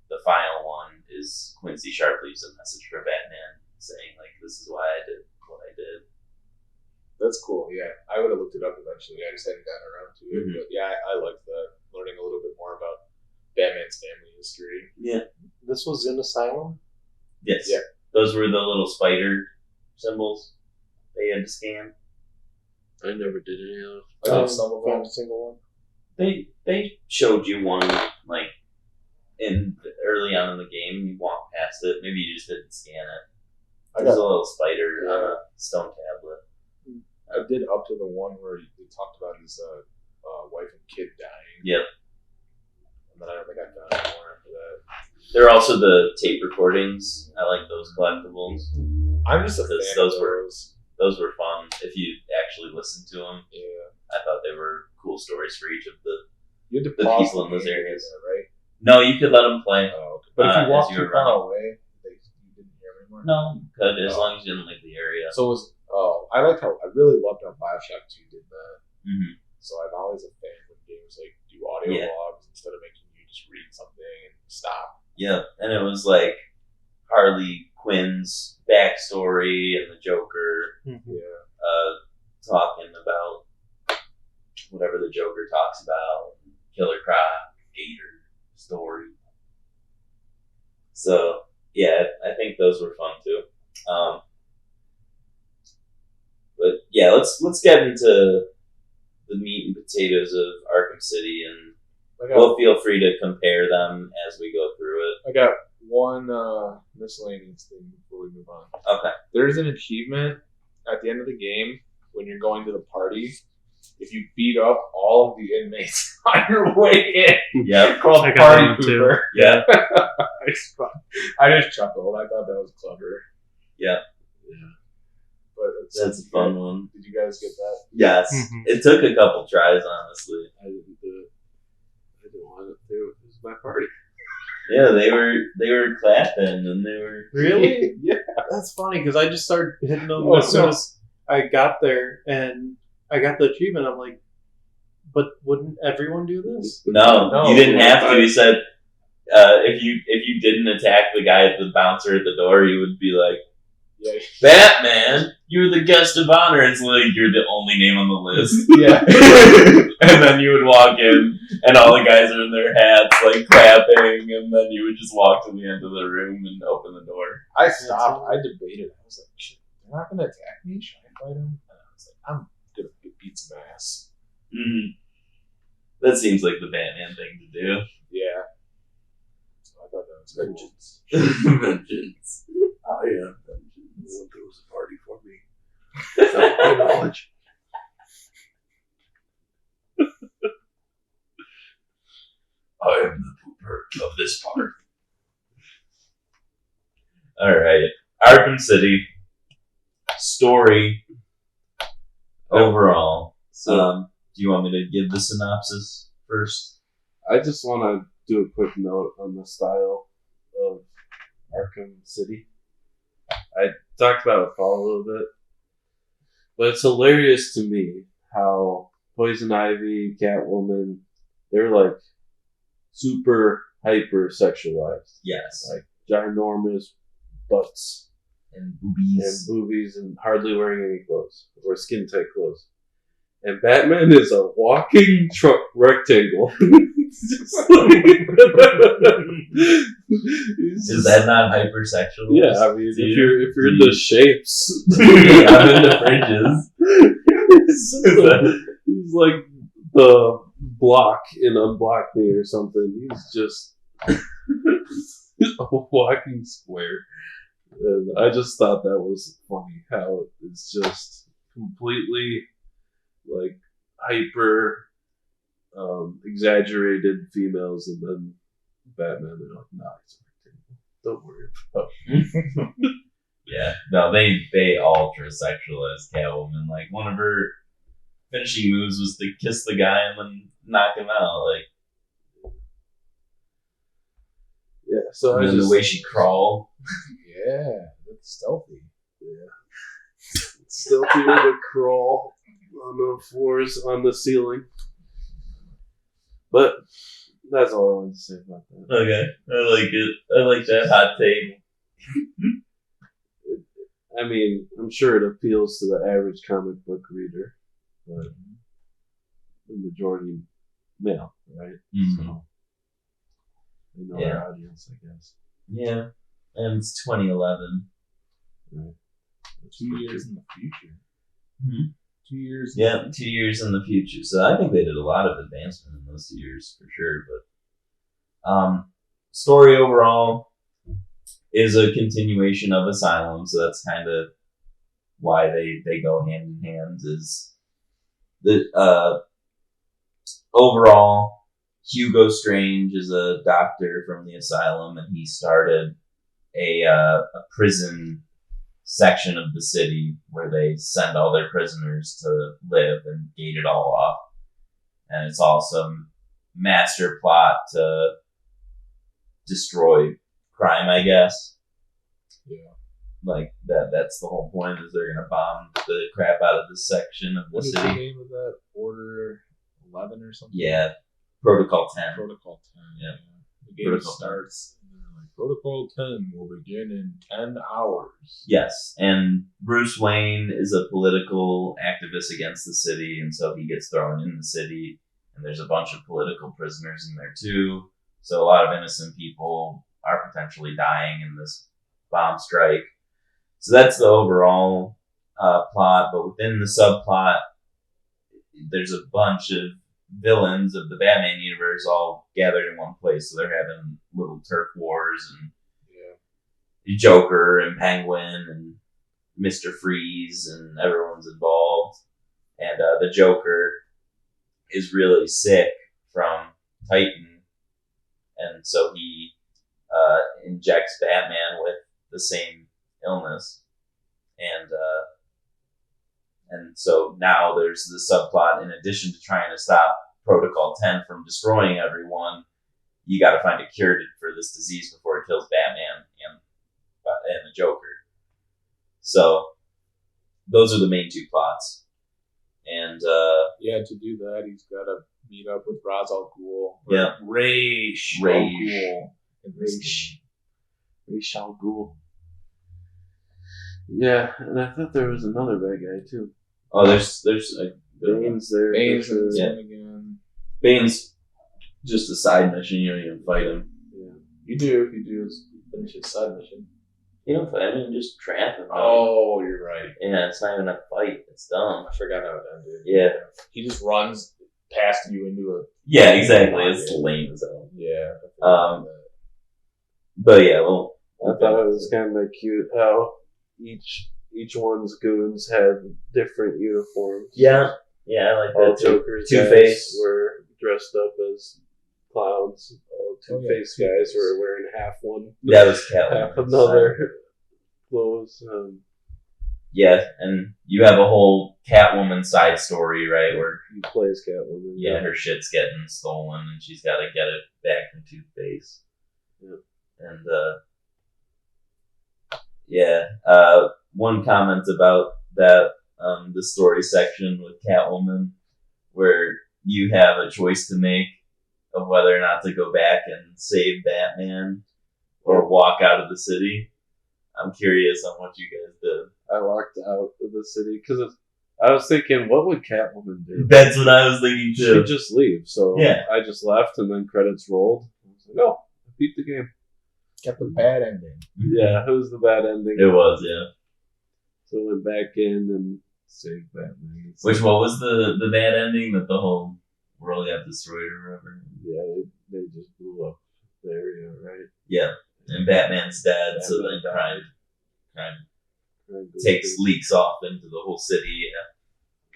[SPEAKER 1] the final one is Quincy Sharp leaves a message for Batman saying, like, this is why I did what I did.
[SPEAKER 4] That's cool, yeah. I would have looked it up eventually. I just hadn't gotten around to it. But yeah, I like that. Learning a little bit more about Batman's family history.
[SPEAKER 1] Yeah.
[SPEAKER 5] This was in Asylum?
[SPEAKER 1] Yes.
[SPEAKER 4] Yeah.
[SPEAKER 1] Those were the little spider symbols they had to scan.
[SPEAKER 3] I never did any of those.
[SPEAKER 4] I did some of them.
[SPEAKER 5] Found a single one.
[SPEAKER 1] They showed you one, like, early on in the game. You walked past it. Maybe you just didn't scan it. There's a little spider on a stone tablet.
[SPEAKER 4] I did up to the one where they talked about his wife and kid dying.
[SPEAKER 1] Yep.
[SPEAKER 4] And then I don't think I've done any more after that.
[SPEAKER 1] There are also the tape recordings. I like those collectibles.
[SPEAKER 4] I'm just a fan
[SPEAKER 1] Because
[SPEAKER 4] of
[SPEAKER 1] those
[SPEAKER 4] those.
[SPEAKER 1] Those were fun if you actually listened to them.
[SPEAKER 4] Yeah.
[SPEAKER 1] I thought they were cool stories for each of the.
[SPEAKER 4] You had to
[SPEAKER 1] The
[SPEAKER 4] pause
[SPEAKER 1] people in those
[SPEAKER 4] game,
[SPEAKER 1] areas.
[SPEAKER 4] right?
[SPEAKER 1] No, you could let them play.
[SPEAKER 4] Oh, okay. But if
[SPEAKER 1] as
[SPEAKER 4] you walk
[SPEAKER 1] you
[SPEAKER 4] too
[SPEAKER 1] were
[SPEAKER 4] far
[SPEAKER 1] running.
[SPEAKER 4] away, you didn't hear them anymore?
[SPEAKER 1] No, good as
[SPEAKER 4] Oh.
[SPEAKER 1] long as you didn't leave the area.
[SPEAKER 4] So it was, I liked how, I really loved how Bioshock 2 did that.
[SPEAKER 1] Mhm.
[SPEAKER 4] So I'm always a fan when games like do audio
[SPEAKER 1] Yeah.
[SPEAKER 4] logs instead of making you just read something and stop.
[SPEAKER 1] Yeah, and it was like Harley Quinn's backstory and the Joker
[SPEAKER 4] Yeah.
[SPEAKER 1] talking about whatever the Joker talks about, Killer Croc, Gator story. So yeah, I think those were fun too. But yeah, let's get into the meat and potatoes of Arkham City and We'll feel free to compare them as we go through it.
[SPEAKER 4] I got one miscellaneous thing before we move on.
[SPEAKER 1] Okay.
[SPEAKER 4] There's an achievement at the end of the game when you're going to the party. If you beat up all of the inmates on your way in,
[SPEAKER 1] Yep.
[SPEAKER 4] called
[SPEAKER 5] I got
[SPEAKER 4] Party
[SPEAKER 5] that one too.
[SPEAKER 4] Pooper.
[SPEAKER 1] Yeah.
[SPEAKER 4] I just chuckled. I thought that was clever.
[SPEAKER 1] Yeah.
[SPEAKER 4] But
[SPEAKER 1] That's a fun one.
[SPEAKER 4] Did you guys get that?
[SPEAKER 1] Yes.
[SPEAKER 5] Mhm.
[SPEAKER 1] It took a couple tries, honestly.
[SPEAKER 3] I didn't do it. I didn't want it to. It was my party.
[SPEAKER 1] Yeah, they were clapping and they were.
[SPEAKER 5] Really?
[SPEAKER 4] Yeah.
[SPEAKER 5] That's funny because I just started hitting them
[SPEAKER 4] Oh,
[SPEAKER 5] as soon
[SPEAKER 4] no.
[SPEAKER 5] as I got there and I got the achievement. I'm like, but wouldn't everyone do this?
[SPEAKER 1] No,
[SPEAKER 4] No,
[SPEAKER 1] you didn't have to.
[SPEAKER 4] I-
[SPEAKER 1] He said if you didn't attack the guy at the bouncer at the door, you would be like,
[SPEAKER 4] Yeah.
[SPEAKER 1] Batman, you're the guest of honor. It's like you're the only name on the list.
[SPEAKER 4] Yeah.
[SPEAKER 1] And then you would walk in, and all the guys are in their hats, like clapping, and then you would just walk to the end of the room and open the door.
[SPEAKER 4] I stopped. I debated. I was like, shit, they're not going to attack me? Should I fight them? And I was like, I'm going to beat some ass.
[SPEAKER 1] Mm-hmm. That seems like the Batman thing to do.
[SPEAKER 4] Yeah. So I thought that was cool.
[SPEAKER 6] Vengeance.
[SPEAKER 1] Vengeance.
[SPEAKER 6] I am vengeance. No one throws a party for me. Without my knowledge. I am the pooper of this party.
[SPEAKER 1] All right, Arkham City story overall. Do you want me to give the synopsis first?
[SPEAKER 3] I just want to do a quick note on the style of Arkham City. I talked about it with Paul a little bit, but it's hilarious to me how Poison Ivy, Catwoman, they're like super hyper sexualized,
[SPEAKER 1] Yes.
[SPEAKER 3] like ginormous butts
[SPEAKER 1] And
[SPEAKER 3] and
[SPEAKER 1] boobies.
[SPEAKER 3] boobies and hardly wearing any clothes or skin tight clothes. And Batman is a walking truck rectangle. He's
[SPEAKER 1] Is
[SPEAKER 3] just-
[SPEAKER 1] that not hypersexual?
[SPEAKER 3] Yeah, I mean, if you're into shapes,
[SPEAKER 1] I'm into fringes.
[SPEAKER 3] he's like the block in Unblock Me or something. He's just a walking square. And I just thought that was funny how it's just completely like hyper exaggerated females, and then Batman, they're like, nah, it's a rectangle. Don't worry about it.
[SPEAKER 1] Yeah, no, they ultra sexualized Catwoman. Like one of her finishing moves was to kiss the guy and then knock him out. Like,
[SPEAKER 3] Yeah, so
[SPEAKER 1] and
[SPEAKER 3] I
[SPEAKER 1] then
[SPEAKER 3] just
[SPEAKER 1] the way she crawled.
[SPEAKER 4] Yeah. That's stealthy.
[SPEAKER 3] stealthier to crawl on the floors, on the ceiling. But that's all I wanted to say about that.
[SPEAKER 1] Okay, I like it. I like that hot take.
[SPEAKER 3] I mean, I'm sure it appeals to the average comic book reader, but the majority male, right?
[SPEAKER 1] Mhm.
[SPEAKER 3] So they know
[SPEAKER 1] Yeah.
[SPEAKER 3] their audience, I guess.
[SPEAKER 1] Yeah, and it's 2011.
[SPEAKER 3] Right.
[SPEAKER 4] 2 years in the future.
[SPEAKER 1] Mhm.
[SPEAKER 4] 2 years.
[SPEAKER 1] Yeah, 2 years in the future. So I think they did a lot of advancement in those 2 years for sure. But story overall is a continuation of Asylum, so that's kind of why they go hand in hand. Is the overall Hugo Strange is a doctor from the Asylum, and he started a prison section of the city where they send all their prisoners to live and gate it all off. And it's all some master plot to destroy crime, I guess.
[SPEAKER 4] Yeah.
[SPEAKER 1] Like that's the whole point, is they're gonna bomb the crap out of this section of the
[SPEAKER 4] What is the
[SPEAKER 1] city.
[SPEAKER 4] name of that? Order 11 or something?
[SPEAKER 1] Yeah. Protocol 10.
[SPEAKER 4] Protocol 10.
[SPEAKER 1] Yeah.
[SPEAKER 4] The game
[SPEAKER 1] Protocol 10.
[SPEAKER 4] starts, and they're like, Protocol 10 will begin in 10 hours.
[SPEAKER 1] Yes, and Bruce Wayne is a political activist against the city, and so he gets thrown in the city, and there's a bunch of political prisoners in there too. So a lot of innocent people are potentially dying in this bomb strike. So that's the overall plot, but within the subplot, there's a bunch of villains of the Batman universe all gathered in one place. So they're having little turf wars, and Joker and Penguin and Mr. Freeze, and everyone's involved. And the Joker is really sick from Titan, and so he injects Batman with the same illness, and so now there's the subplot. In addition to trying to stop Protocol 10 from destroying everyone, you got to find a cure for this disease before it kills Batman and the Joker. So those are the main two plots. And
[SPEAKER 4] to do that, he's got to meet up with Ra's al Ghul.
[SPEAKER 1] Yeah.
[SPEAKER 4] Ra's al Ghul.
[SPEAKER 3] Ra's al Ghul. Yeah, and I thought there was another bad guy too.
[SPEAKER 1] oh, there's
[SPEAKER 3] Bane's there.
[SPEAKER 4] Bane's in this
[SPEAKER 1] Yeah.
[SPEAKER 4] one again.
[SPEAKER 1] Bane's just a side mission. You don't even fight him.
[SPEAKER 3] Yeah.
[SPEAKER 4] You do if you do is finish his side mission.
[SPEAKER 1] You don't fight him. You just trap him.
[SPEAKER 4] Oh, you're right.
[SPEAKER 1] Yeah, it's not even a fight. It's dumb.
[SPEAKER 4] I forgot how it ended.
[SPEAKER 1] Yeah.
[SPEAKER 4] He just runs past you into a.
[SPEAKER 1] Yeah, exactly. It's lame as hell.
[SPEAKER 4] Yeah.
[SPEAKER 1] But yeah, well,
[SPEAKER 3] I thought it was kind of cute how each one's goons had different uniforms.
[SPEAKER 1] yeah, I like
[SPEAKER 3] All
[SPEAKER 1] that too.
[SPEAKER 3] Joker's
[SPEAKER 1] Two-Face.
[SPEAKER 3] guys were dressed up as clowns. All Two-Face guys were wearing half one,
[SPEAKER 1] That was Catwoman.
[SPEAKER 3] half another clothes.
[SPEAKER 1] Yeah, and you have a whole Catwoman side story, right? Where
[SPEAKER 3] He plays Catwoman.
[SPEAKER 1] her shit's getting stolen, and she's got to get it back from Two-Face.
[SPEAKER 3] Yeah.
[SPEAKER 1] And one comment about that, the story section with Catwoman, where you have a choice to make of whether or not to go back and save Batman or walk out of the city. I'm curious on what you guys did.
[SPEAKER 3] I walked out of the city because I was thinking, what would Catwoman do?
[SPEAKER 1] That's what I was thinking too.
[SPEAKER 3] She'd just leave. So
[SPEAKER 1] Yeah.
[SPEAKER 3] I just left, and then credits rolled. I was like, oh, I beat the game.
[SPEAKER 4] Got the bad ending.
[SPEAKER 3] Yeah, it was the bad ending.
[SPEAKER 1] It was, yeah.
[SPEAKER 3] So I went back in and saved Batman.
[SPEAKER 1] What was the bad ending that the whole world got destroyed or whatever?
[SPEAKER 3] Yeah, they just blew up the area, right?
[SPEAKER 1] Yeah, and Batman's dead, so then crime leaks off into the whole city.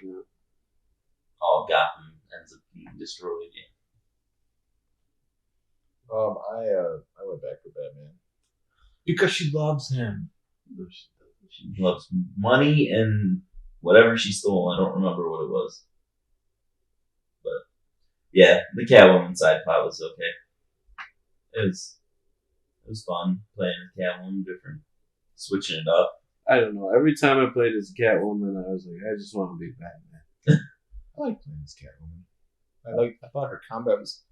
[SPEAKER 1] Yeah. All Gotham ends up being destroyed. Yeah.
[SPEAKER 4] I went back for Batman because she loves him.
[SPEAKER 1] She loves money and whatever she stole. I don't remember what it was. But, yeah, the Catwoman side plot was okay. It was fun playing as Catwoman, different, switching it up.
[SPEAKER 3] I don't know. Every time I played as Catwoman, I was like, I just want to be Batman.
[SPEAKER 4] I like playing as Catwoman. I thought her combat was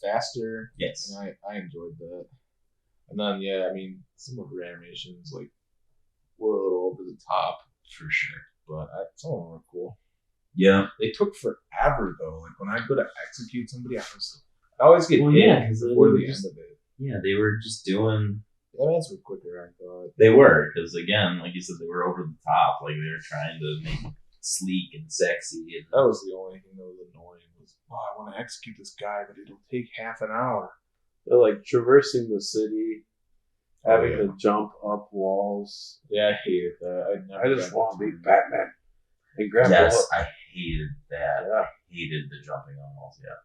[SPEAKER 4] faster.
[SPEAKER 1] Yes.
[SPEAKER 4] And I enjoyed that. And then some of her animations were a little over the top for sure, but some of them were cool.
[SPEAKER 1] Yeah.
[SPEAKER 4] They took forever though. Like when I go to execute somebody, I always get hit before the end of it.
[SPEAKER 1] Yeah, they were just doing.
[SPEAKER 4] The events were quicker, I thought.
[SPEAKER 1] They were, because again, like you said, they were over the top. Like they were trying to make it sleek and sexy. And
[SPEAKER 4] That was the only thing that was annoying. I want to execute this guy, but it'll take half an hour.
[SPEAKER 3] They're like traversing the city, having to jump up walls.
[SPEAKER 4] Yeah, I hated that.
[SPEAKER 3] I just want to be Batman and grab
[SPEAKER 1] yes,
[SPEAKER 3] the
[SPEAKER 1] I hated that.
[SPEAKER 3] Yeah.
[SPEAKER 1] I hated the jumping on walls. Yeah.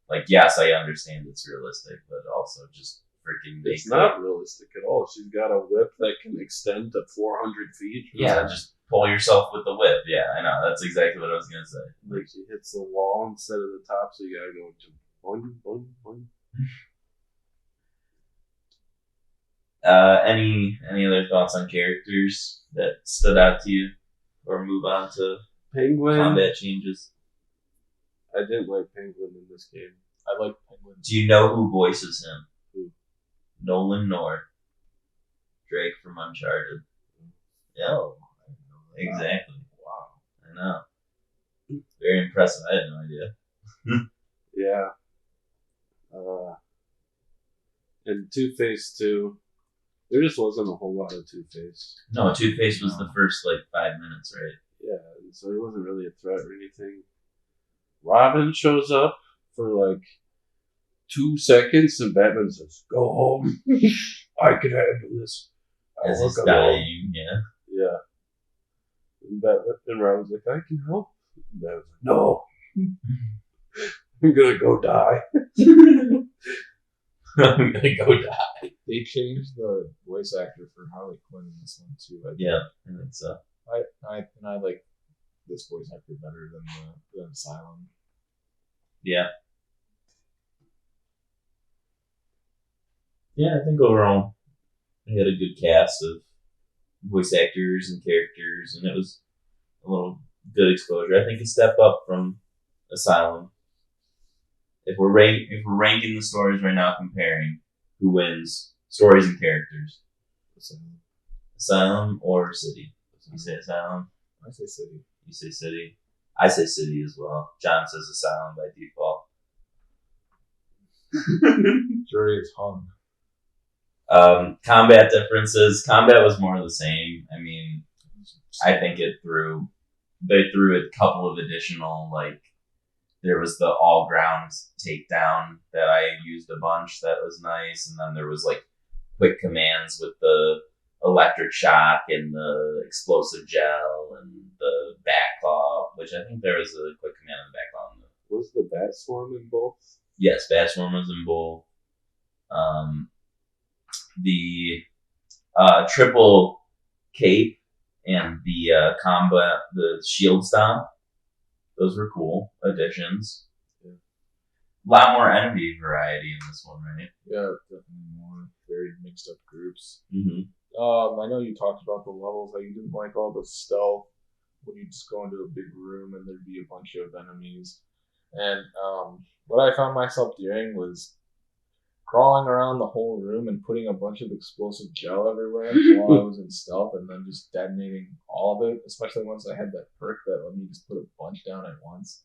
[SPEAKER 1] Like, yes, I understand it's realistic, but also just freaking.
[SPEAKER 3] It's not realistic at all. She's got a whip that can extend to 400 feet.
[SPEAKER 1] Yeah, just pull yourself with the whip. Yeah, I know. That's exactly what I was gonna say.
[SPEAKER 3] Like she hits the wall instead of the top, so you gotta go to boing, boing, boing.
[SPEAKER 1] Any other thoughts on characters that stood out to you, or move on to
[SPEAKER 3] Penguin.
[SPEAKER 1] combat changes?
[SPEAKER 3] I didn't like Penguin in this game.
[SPEAKER 4] I like Penguin.
[SPEAKER 1] Do you know who voices him?
[SPEAKER 3] Who?
[SPEAKER 1] Nolan North, Drake from Uncharted. Yeah,
[SPEAKER 4] Oh, I didn't know that.
[SPEAKER 1] exactly.
[SPEAKER 4] Wow.
[SPEAKER 1] I know. Very impressive. I had no idea.
[SPEAKER 3] Yeah. And Two-Face too. There just wasn't a whole lot of Two-Face.
[SPEAKER 1] No, Two-Face was the first 5 minutes, right?
[SPEAKER 3] Yeah, and so he wasn't really a threat or anything. Robin shows up for like 2 seconds, and Batman says, "Go home. I can handle this."
[SPEAKER 1] As he's
[SPEAKER 3] alone."
[SPEAKER 1] dying, yeah.
[SPEAKER 3] Yeah. And Robin's like, "I can help." And Batman's like, "No, I'm gonna go die."
[SPEAKER 1] I'm gonna go die.
[SPEAKER 4] They changed the voice actor for Harley Quinn in this one too. I think.
[SPEAKER 1] Yeah, I think so.
[SPEAKER 4] I like this voice actor better than Asylum.
[SPEAKER 1] Yeah. Yeah, I think overall they had a good cast of voice actors and characters, and it was a little good exposure. I think a step up from Asylum. If we're ranking the stories right now, comparing who wins, stories and characters, Asylum or City. You say Asylum.
[SPEAKER 4] I say City.
[SPEAKER 1] You say City. I say City as well. John says Asylum by default.
[SPEAKER 4] Jury is hung.
[SPEAKER 1] Combat differences. Combat was more of the same. I mean, I think they threw a couple of additional, like, there was the all ground takedown that I used a bunch that was nice, and then there was like quick commands with the electric shock and the explosive gel and the Backlog, which I think there was a quick command in the Backlog.
[SPEAKER 3] Was the Bat Swarm in both?
[SPEAKER 1] Yes, Bat Swarm was in both. The triple cape and the combat, the shield stomp, those were cool additions. Yeah. A lot more enemy variety in this one, right?
[SPEAKER 4] Yeah, definitely more very mixed up groups.
[SPEAKER 1] Mm-hmm.
[SPEAKER 4] I know you talked about the levels, how you didn't like all the stealth when you just go into a big room and there'd be a bunch of enemies. And what I found myself doing was crawling around the whole room and putting a bunch of explosive gel everywhere while I was in stealth, and then just detonating all of it, especially once I had that perk that let me just put a bunch down at once.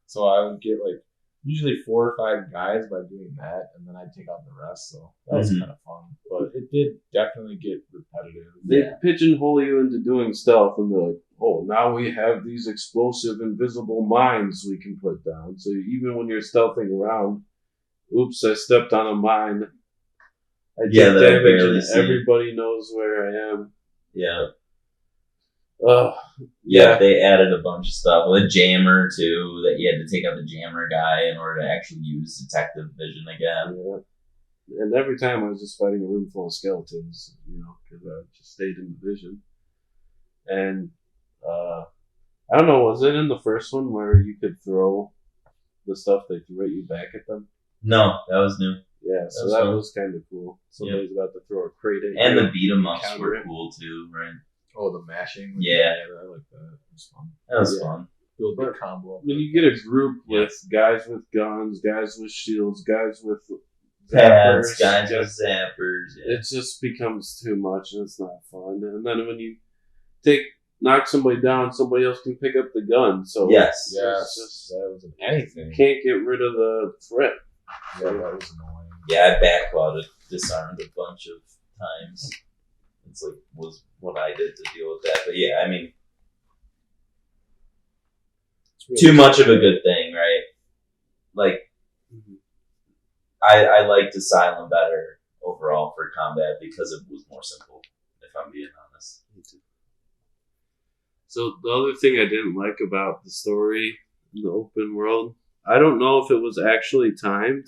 [SPEAKER 4] So I would get like usually 4 or 5 guys by doing that, and then I'd take out the rest. So that was kind of fun, but it did definitely get repetitive.
[SPEAKER 3] They pigeonhole you into doing stealth, and they're like, "Oh, now we have these explosive invisible mines we can put down." So even when you're stealthing around, oops, I stepped on a mine. I take damage, and everybody knows where I am.
[SPEAKER 1] Yeah.
[SPEAKER 3] Yeah,
[SPEAKER 1] they added a bunch of stuff. The jammer, too, that you had to take out the jammer guy in order to actually use detective vision again.
[SPEAKER 3] Yeah. And every time I was just fighting a room full of skeletons, because I just stayed in the vision. And I don't know, was it in the first one where you could throw the stuff they threw at you back at them?
[SPEAKER 1] No, that was new.
[SPEAKER 3] Yeah, so that was kind of cool. Somebody's about to throw a crate at you.
[SPEAKER 1] And the beat 'em ups were cool too, right?
[SPEAKER 4] Oh, the mashing.
[SPEAKER 1] Yeah.
[SPEAKER 4] I like that. It was fun.
[SPEAKER 1] That was fun.
[SPEAKER 4] Build a combo.
[SPEAKER 3] When you get a group with guys with guns, guys with shields, guys with
[SPEAKER 1] pads, guys with zappers. Yeah.
[SPEAKER 3] It just becomes too much, and it's not fun. And then when you knock somebody down, somebody else can pick up the gun. So
[SPEAKER 1] yes,
[SPEAKER 4] that was anything.
[SPEAKER 3] You can't get rid of the threat.
[SPEAKER 4] Yeah, that was annoying.
[SPEAKER 1] Yeah, I backlogged, disarmed a bunch of times. It's like was what I did to deal with that. But yeah, I mean, really too much of a good thing, right? Like, I liked Asylum better overall for combat because it was more simple, if I'm being honest.
[SPEAKER 3] Me too. So the other thing I didn't like about the story in the open world, I don't know if it was actually timed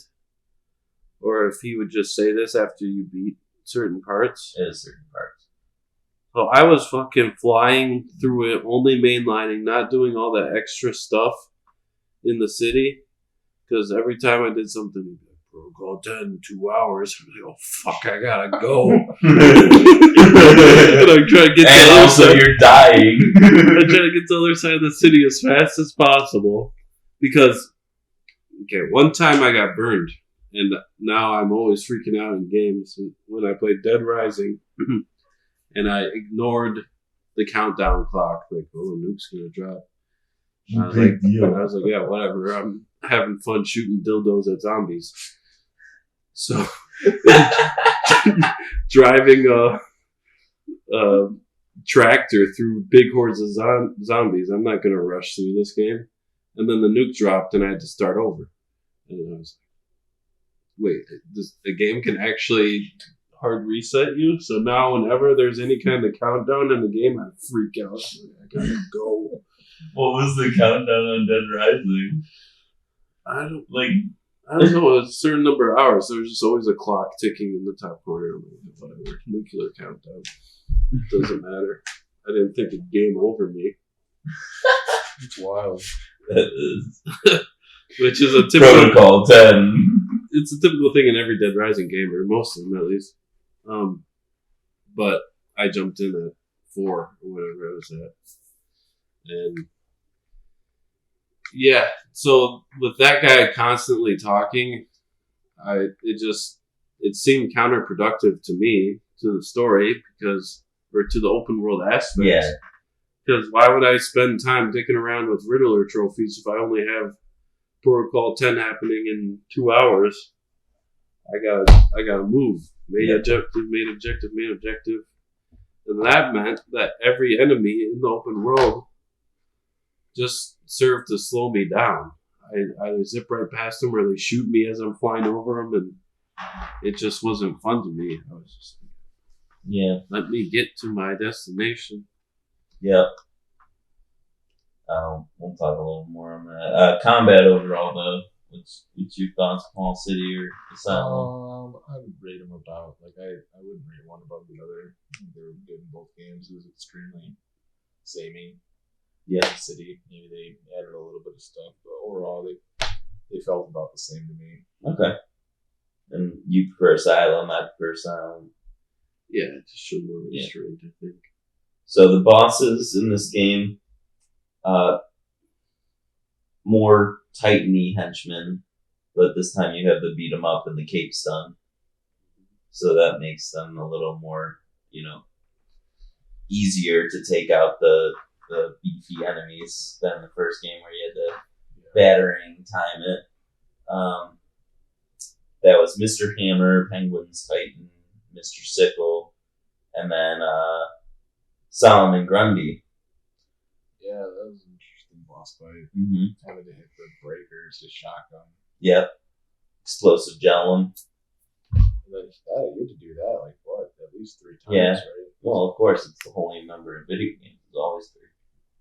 [SPEAKER 3] or if he would just say this after you beat certain parts.
[SPEAKER 1] It is certain parts.
[SPEAKER 3] So I was fucking flying through it, only mainlining, not doing all that extra stuff in the city. Because every time I did something, he'd be like, "Protocol 10, 2 hours." I'm like, "Oh fuck, I gotta go." And I'm trying to get to the other
[SPEAKER 1] also
[SPEAKER 3] side.
[SPEAKER 1] You're dying.
[SPEAKER 3] I'm trying to get to the other side of the city as fast as possible. Because, one time I got burned. And now I'm always freaking out in games. When I played Dead Rising, and I ignored the countdown clock, like, "Oh, a nuke's gonna drop." I was like, yeah, whatever. I'm having fun shooting dildos at zombies. So, driving a tractor through big hordes of zombies, I'm not gonna rush through this game. And then the nuke dropped, and I had to start over. And I was like, wait, the game can actually hard reset you? So now whenever there's any kind of countdown in the game, I freak out. I gotta go.
[SPEAKER 1] What was the countdown on Dead Rising?
[SPEAKER 3] I don't know, a certain number of hours. There's just always a clock ticking in the top corner. I'm like, whatever, nuclear countdown. Doesn't matter. I didn't think the game over me.
[SPEAKER 4] It's wild.
[SPEAKER 1] That is
[SPEAKER 3] Which is a typical
[SPEAKER 1] Protocol 10.
[SPEAKER 3] It's a typical thing in every Dead Rising game, or most of them at least. But I jumped in at 4 or whatever I was at. And yeah, so with that guy constantly talking, it seemed counterproductive to me, to the story, or to the open world aspect.
[SPEAKER 1] Yeah.
[SPEAKER 3] Because why would I spend time dicking around with Riddler trophies if I only have Protocol 10 happening in 2 hours? I gotta move. Main objective. And that meant that every enemy in the open world just served to slow me down. I either zip right past them or they shoot me as I'm flying over them, and it just wasn't fun to me. I was just like, let me get to my destination.
[SPEAKER 1] Yep. We'll talk a little more on that. Combat overall, though. What's your thoughts, Paul City or Asylum?
[SPEAKER 4] I would rate them about, I wouldn't rate one above the other. They were good in both games. It was extremely samey.
[SPEAKER 1] Yeah.
[SPEAKER 4] City, maybe they added a little bit of stuff, but overall they felt about the same to me.
[SPEAKER 1] Okay. And you prefer Asylum, I prefer Asylum.
[SPEAKER 3] Yeah, it just showed more restraint, I think.
[SPEAKER 1] So the bosses in this game, more Titan-y henchmen, but this time you have the beat 'em up and the cape stun. So that makes them a little more, easier to take out the beefy enemies than the first game where you had to battering time it. That was Mr. Hammer, Penguin's Titan, Mr. Sickle, and then Solomon Grundy.
[SPEAKER 4] Yeah, that was an interesting boss fight.
[SPEAKER 1] Mm-hmm.
[SPEAKER 4] Having to hit the breakers, the shotgun.
[SPEAKER 1] Yep. Explosive Gellum.
[SPEAKER 4] And then you had to do that, at least 3 times,
[SPEAKER 1] Yeah.
[SPEAKER 4] right?
[SPEAKER 1] Well, of course, it's the holy number in video games. It's always 3.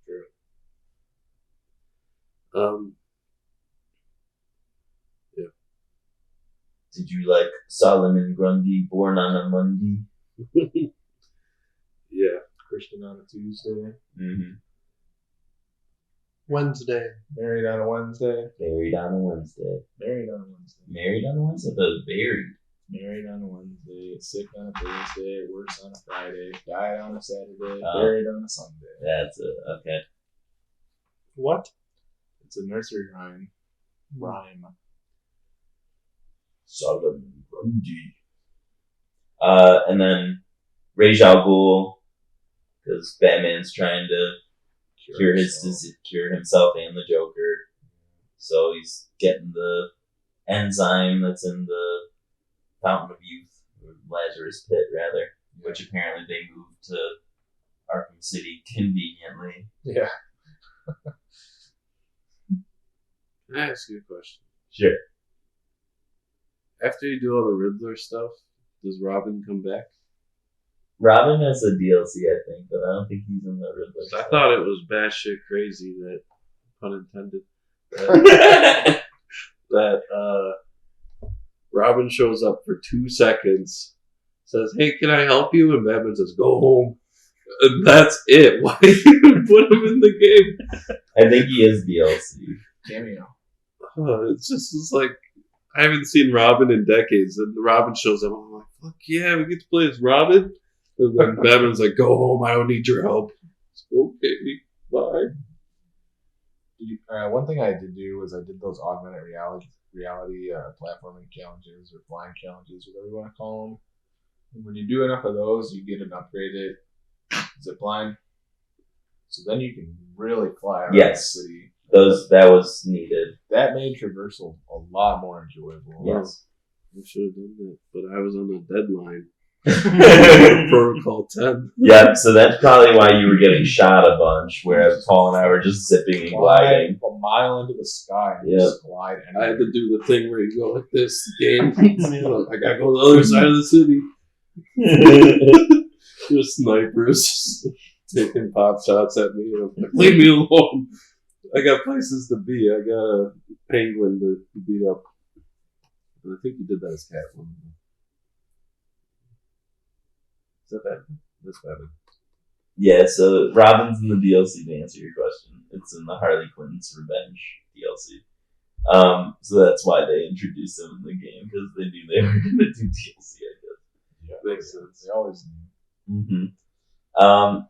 [SPEAKER 4] True.
[SPEAKER 3] Yeah.
[SPEAKER 1] Did you like Solomon Grundy, Born on a Monday?
[SPEAKER 3] Yeah.
[SPEAKER 4] Christian on a Tuesday.
[SPEAKER 1] Mm-hmm.
[SPEAKER 5] Wednesday.
[SPEAKER 4] Married on a Wednesday.
[SPEAKER 1] Buried on a Wednesday.
[SPEAKER 4] Married on a Wednesday.
[SPEAKER 1] Married on a Wednesday? The buried.
[SPEAKER 4] Married on a Wednesday. Sick on a Thursday. Works on a Friday. Died on a Saturday.
[SPEAKER 1] Oh.
[SPEAKER 4] Buried on a Sunday.
[SPEAKER 1] That's it. Okay.
[SPEAKER 5] What?
[SPEAKER 4] It's a nursery rhyme.
[SPEAKER 1] Solomon Grundy. And then Ra's al Ghul, because Batman's trying to cure himself and the Joker. So he's getting the enzyme that's in the Fountain of Youth, or Lazarus Pit, rather, which apparently they moved to Arkham City conveniently.
[SPEAKER 4] Yeah.
[SPEAKER 3] Can I ask you a question?
[SPEAKER 1] Sure.
[SPEAKER 3] After you do all the Riddler stuff, does Robin come back?
[SPEAKER 1] Robin has a DLC, I think, but I don't think he's in the Riddler.
[SPEAKER 3] I thought it was batshit crazy that, pun intended, that Robin shows up for 2 seconds, says, "Hey, can I help you?" And Batman says, "Go home." And that's it. Why even put him in the game?
[SPEAKER 1] I think he is DLC.
[SPEAKER 4] Cameo.
[SPEAKER 3] It's like, I haven't seen Robin in decades, and Robin shows up. I'm like, fuck yeah, we get to play as Robin. And then Batman's like, "Go home, I don't need your help." Okay, bye.
[SPEAKER 4] One thing I did do was I did those augmented reality platforming challenges or flying challenges, whatever you want to call them. And when you do enough of those, you get an upgraded zip line. So then you can really fly around the city.
[SPEAKER 1] That was needed.
[SPEAKER 4] That made traversal a lot more enjoyable.
[SPEAKER 1] Yes.
[SPEAKER 3] I should have done that, but I was on a deadline. Protocol 10.
[SPEAKER 1] Yeah, so that's probably why you were getting shot a bunch, whereas Paul and I were just zipping and gliding.
[SPEAKER 4] A mile into the sky and
[SPEAKER 1] Yep.
[SPEAKER 4] just glide.
[SPEAKER 3] I had to do the thing where you go like this, game. I gotta go to the other side of the city. There's snipers taking pop shots at me. I'm like, leave me alone. I got places to be. I got a penguin to beat up. And I think you did that as Catwoman. Is that Batman? That's Batman.
[SPEAKER 1] Yeah, so Robin's in the DLC to answer your question. It's in the Harley Quinn's Revenge DLC. So that's why they introduced him in the game, because they knew they were going to do DLC, I guess.
[SPEAKER 4] Yeah,
[SPEAKER 3] Makes sense.
[SPEAKER 4] They always knew.
[SPEAKER 1] Mm-hmm.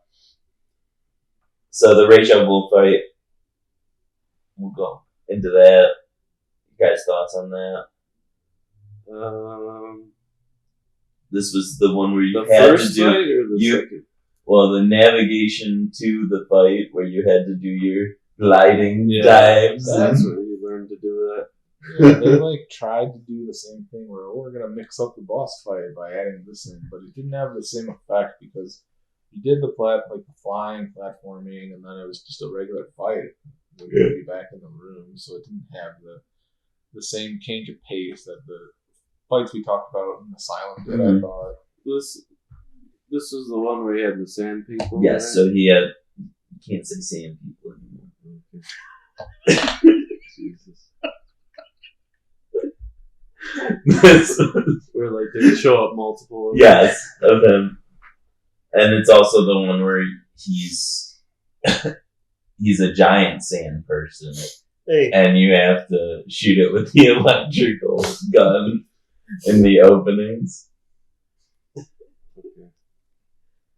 [SPEAKER 1] So the Rachel bullfight, we'll go into that. You guys' thoughts on that? This was the one where you
[SPEAKER 3] The
[SPEAKER 1] had to
[SPEAKER 3] first
[SPEAKER 1] do
[SPEAKER 3] fight or the second?
[SPEAKER 1] well, the navigation to the fight where you had to do your gliding
[SPEAKER 3] Yeah.
[SPEAKER 1] dives.
[SPEAKER 3] That's where you learned to do that.
[SPEAKER 4] Yeah, they like tried to do the same thing where we're gonna mix up the boss fight by adding this in, but it didn't have the same effect because you did the flying platforming, and then it was just a regular fight when you'd be back in the room, so it didn't have the same change of pace that the fights we talked about in Asylum did. I thought.
[SPEAKER 3] This is the one where he had the sand people.
[SPEAKER 1] Yes,
[SPEAKER 3] right?
[SPEAKER 1] so he had. You can't say sand people anymore.
[SPEAKER 3] Jesus.
[SPEAKER 1] This-
[SPEAKER 3] Where like they show up multiple.
[SPEAKER 1] yes, of him. And it's also the one where he's he's a giant sand person,
[SPEAKER 5] Hey,
[SPEAKER 1] and you have to shoot it with the electrical gun in the openings.
[SPEAKER 3] Okay.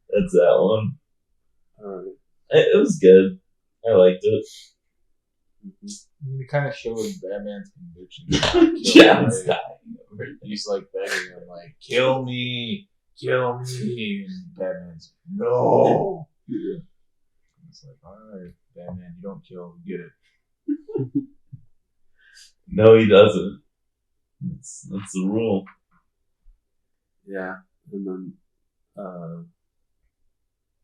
[SPEAKER 1] That's that one.
[SPEAKER 3] Alright.
[SPEAKER 1] It was good. I liked it.
[SPEAKER 4] It kind of showed Batman's conviction. to not kill,
[SPEAKER 1] John's
[SPEAKER 4] right?
[SPEAKER 1] dying over
[SPEAKER 4] He's like begging him, like, kill me. And Batman's like, no.
[SPEAKER 3] Yeah.
[SPEAKER 4] It's like, alright, Batman, you don't kill, you get it.
[SPEAKER 1] No, he doesn't. That's the rule.
[SPEAKER 3] Yeah. And then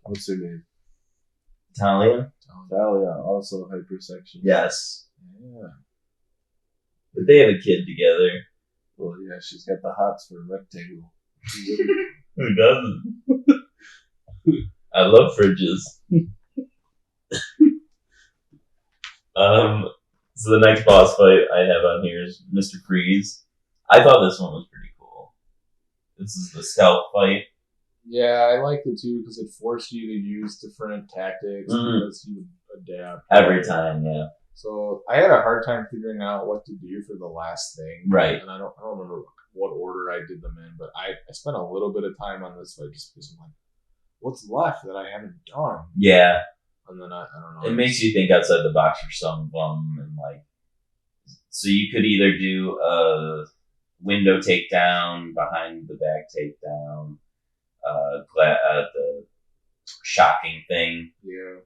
[SPEAKER 3] what's her name?
[SPEAKER 1] Talia?
[SPEAKER 3] Talia, also hypersexual.
[SPEAKER 1] Yes.
[SPEAKER 4] Yeah.
[SPEAKER 1] But they have a kid together.
[SPEAKER 3] Well, yeah, she's got the hots for a rectangle.
[SPEAKER 1] Who doesn't? I love fridges. So the next boss fight I have on here is Mr. Freeze. I thought this one was pretty cool. This is the stealth fight.
[SPEAKER 4] Yeah, I liked it too because it forced you to use different tactics
[SPEAKER 1] Mhm.
[SPEAKER 4] because you would adapt.
[SPEAKER 1] Every time, yeah.
[SPEAKER 4] So I had a hard time figuring out what to do for the last thing.
[SPEAKER 1] Right.
[SPEAKER 4] And I don't remember what order I did them in, but I spent a little bit of time on this fight just because I'm like, what's left that I haven't done?
[SPEAKER 1] Yeah.
[SPEAKER 4] And then I don't know.
[SPEAKER 1] It makes you think outside the box for some of them. And like, so you could either do a window takedown, behind the back takedown, the shocking thing
[SPEAKER 4] Yeah.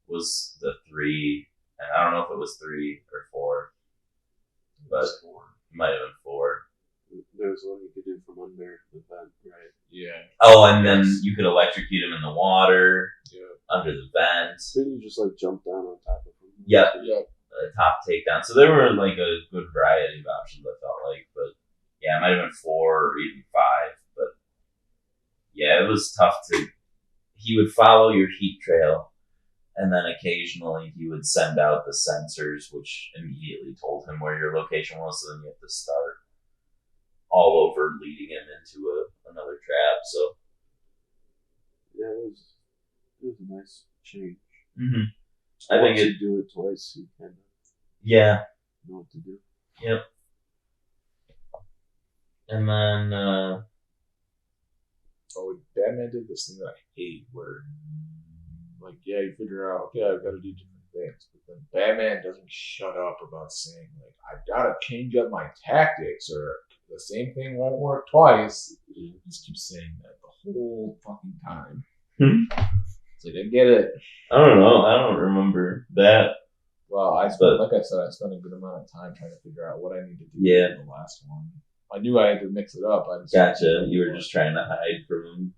[SPEAKER 1] was the 3, and I don't know if it was 3 or 4, but it might have been 4.
[SPEAKER 3] There's one you could do from under the vent, right?
[SPEAKER 4] Yeah.
[SPEAKER 1] Oh, and then you could electrocute him in the water,
[SPEAKER 4] Yeah.
[SPEAKER 1] under the vent.
[SPEAKER 3] Couldn't you just like jump down on top of him?
[SPEAKER 1] Yep,
[SPEAKER 4] Yep.
[SPEAKER 1] a top takedown. So there were like a good variety of options, I felt like, but yeah, it might have been 4 or even 5, but yeah, it was tough he would follow your heat trail, and then occasionally he would send out the sensors, which immediately told him where your location was, so then you have to start all over, leading him into another trap, so.
[SPEAKER 3] Yeah, it was a nice change.
[SPEAKER 1] Mm-hmm. I think
[SPEAKER 3] Once
[SPEAKER 1] it,
[SPEAKER 3] you do it twice, you kind of
[SPEAKER 1] yeah,
[SPEAKER 3] know what to do.
[SPEAKER 1] and then,
[SPEAKER 4] Oh, Batman did this thing that I hate where, like, yeah, you figure out, okay, I've got to do different things, but then Batman doesn't shut up about saying, like, I've got to change up my tactics, or the same thing won't work twice. He just keeps saying that the whole fucking time. It's like, I get it.
[SPEAKER 1] I don't know, I don't remember that.
[SPEAKER 4] Well, like I said, I spent a good amount of time trying to figure out what I need to do
[SPEAKER 1] Yeah.
[SPEAKER 4] for the last one. I knew I had to mix it up. I just
[SPEAKER 1] Gotcha. You were just trying to hide from him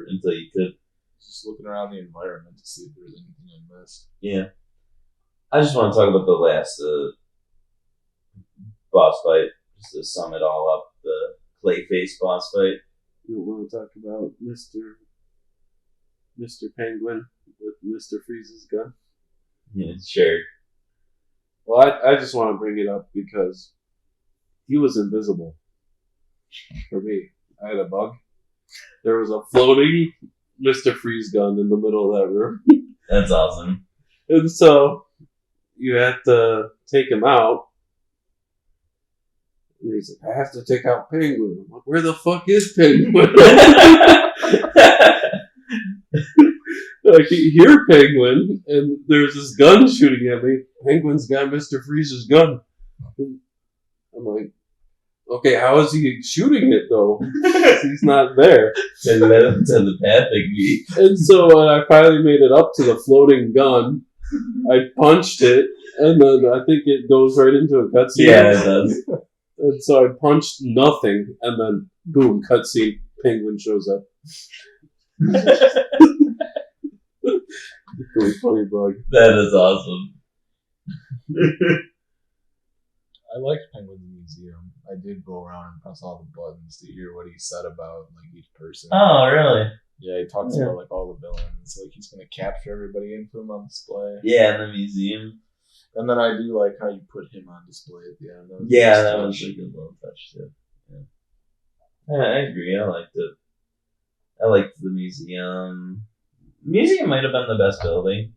[SPEAKER 1] until you could.
[SPEAKER 4] just looking around the environment to see if there was anything I missed.
[SPEAKER 1] Yeah. I just want to talk about the last boss fight, just to sum it all up. The Clayface boss fight.
[SPEAKER 3] You don't want to talk about Mr. Penguin with Mr. Freeze's gun?
[SPEAKER 1] Yeah, sure.
[SPEAKER 3] Well, I just want to bring it up because he was invisible for me. I had a bug. There was a floating Mr. Freeze gun in the middle of that room.
[SPEAKER 1] That's awesome.
[SPEAKER 3] And so you had to take him out. And he's like, I have to take out Penguin. I'm like, where the fuck is Penguin? I can hear Penguin, and there's this gun shooting at me. Penguin's got Mr. Freeze's gun. And I'm like, okay, how is he shooting it though? He's not there.
[SPEAKER 1] Telepathic me.
[SPEAKER 3] And so when I finally made it up to the floating gun, I punched it, and then I think it goes right into a cutscene.
[SPEAKER 1] Yeah, it does.
[SPEAKER 3] And so I punched nothing, and then boom, cutscene. Penguin shows up. Really funny bug.
[SPEAKER 1] That is awesome.
[SPEAKER 4] I liked Penguin's Museum. I did go around and press all the buttons to hear what he said about like each person.
[SPEAKER 1] Oh, really?
[SPEAKER 4] Yeah, he talks about like all the villains. Like he's gonna capture everybody and put him on display.
[SPEAKER 1] Yeah, in the museum.
[SPEAKER 4] And then I do like how you put him on display at the end.
[SPEAKER 1] That was a good little touch too. Yeah, I agree. I liked it. I liked the museum. Museum might have been the best building.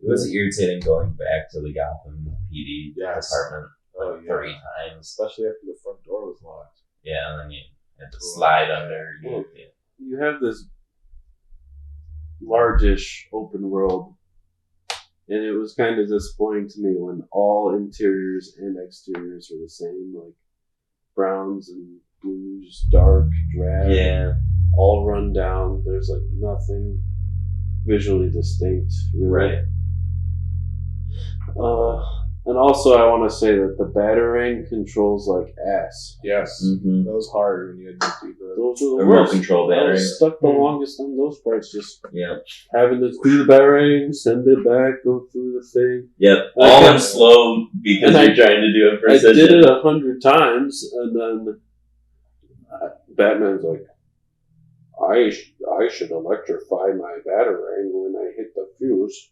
[SPEAKER 1] It was irritating going back to the Gotham PD department like 3 times.
[SPEAKER 4] Especially after the front door was locked.
[SPEAKER 1] Yeah, and then you had to slide under.
[SPEAKER 3] You have this largish open world, and it was kind of disappointing to me when all interiors and exteriors were the same, like browns and blues, dark, drab.
[SPEAKER 1] Yeah.
[SPEAKER 3] All run down. There's like nothing visually distinct, really.
[SPEAKER 1] Right.
[SPEAKER 3] And also, I want to say that the Batarang controls like ass.
[SPEAKER 4] Yes.
[SPEAKER 1] Mm-hmm.
[SPEAKER 4] That was hard when you had to do the...
[SPEAKER 3] Those are the
[SPEAKER 1] Remote
[SPEAKER 3] worst.
[SPEAKER 1] control
[SPEAKER 3] I
[SPEAKER 1] battery.
[SPEAKER 3] was stuck the longest on those parts, just
[SPEAKER 1] Yeah.
[SPEAKER 3] having to do the Batarang, send it back, go through the thing.
[SPEAKER 1] Yep.
[SPEAKER 3] I
[SPEAKER 1] All in
[SPEAKER 3] kept-
[SPEAKER 1] slow because
[SPEAKER 3] and
[SPEAKER 1] you're trying to do it
[SPEAKER 3] I
[SPEAKER 1] precision.
[SPEAKER 3] did it 100 times, and then Batman's like, I should electrify my Batarang when I hit the fuse.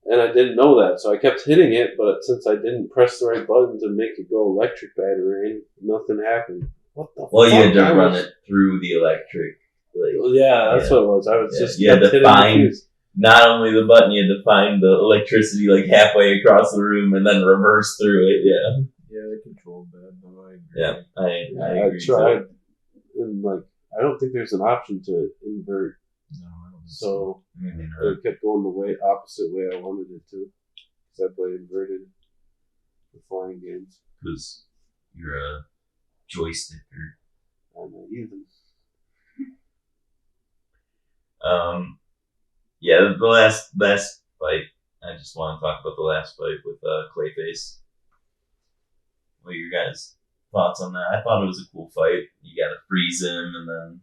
[SPEAKER 3] And I didn't know that, so I kept hitting it, but since I didn't press the right button to make it go electric Batarang, nothing happened. What the
[SPEAKER 1] Well, you
[SPEAKER 3] fuck?
[SPEAKER 1] had to
[SPEAKER 3] I
[SPEAKER 1] run
[SPEAKER 3] was-
[SPEAKER 1] it through the electric. Like,
[SPEAKER 3] Yeah, that's
[SPEAKER 1] Yeah.
[SPEAKER 3] what it was. I was
[SPEAKER 1] Yeah.
[SPEAKER 3] just
[SPEAKER 1] You had
[SPEAKER 3] kept
[SPEAKER 1] to
[SPEAKER 3] hitting the
[SPEAKER 1] find-
[SPEAKER 3] fuse.
[SPEAKER 1] not only the button, you had to find the electricity like halfway across the room and then reverse through it. Yeah.
[SPEAKER 4] Yeah, they controlled that. No, I agree.
[SPEAKER 1] Yeah. I
[SPEAKER 3] I
[SPEAKER 1] agree.
[SPEAKER 3] tried, and like I don't think there's an option to invert,
[SPEAKER 4] No, I don't think
[SPEAKER 3] so
[SPEAKER 1] Mm-hmm.
[SPEAKER 3] it kept going the opposite way I wanted it to. Because I play inverted the flying games.
[SPEAKER 1] Because you're a joysticker.
[SPEAKER 3] I'm a heathen.
[SPEAKER 1] Yeah, the last fight. I just want to talk about the last fight with Clayface. What are your guys' thoughts on that? I thought it was a cool fight. You got to freeze him and then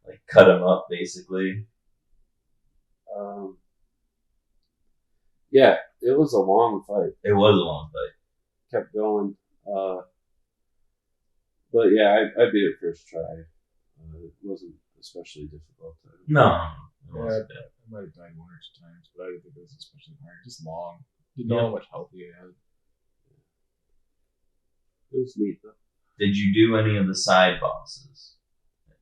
[SPEAKER 1] like cut him up, basically.
[SPEAKER 3] Yeah, it was a long fight.
[SPEAKER 1] It was a long fight.
[SPEAKER 3] Kept going. But yeah, I beat it first try. It wasn't especially difficult.
[SPEAKER 1] No, it
[SPEAKER 4] Yeah,
[SPEAKER 1] wasn't bad.
[SPEAKER 4] I might have died 1 or 2 times, but I didn't think it was especially hard. Just long. Didn't know how much health he had.
[SPEAKER 3] It was neat though.
[SPEAKER 1] Did you do any of the side bosses?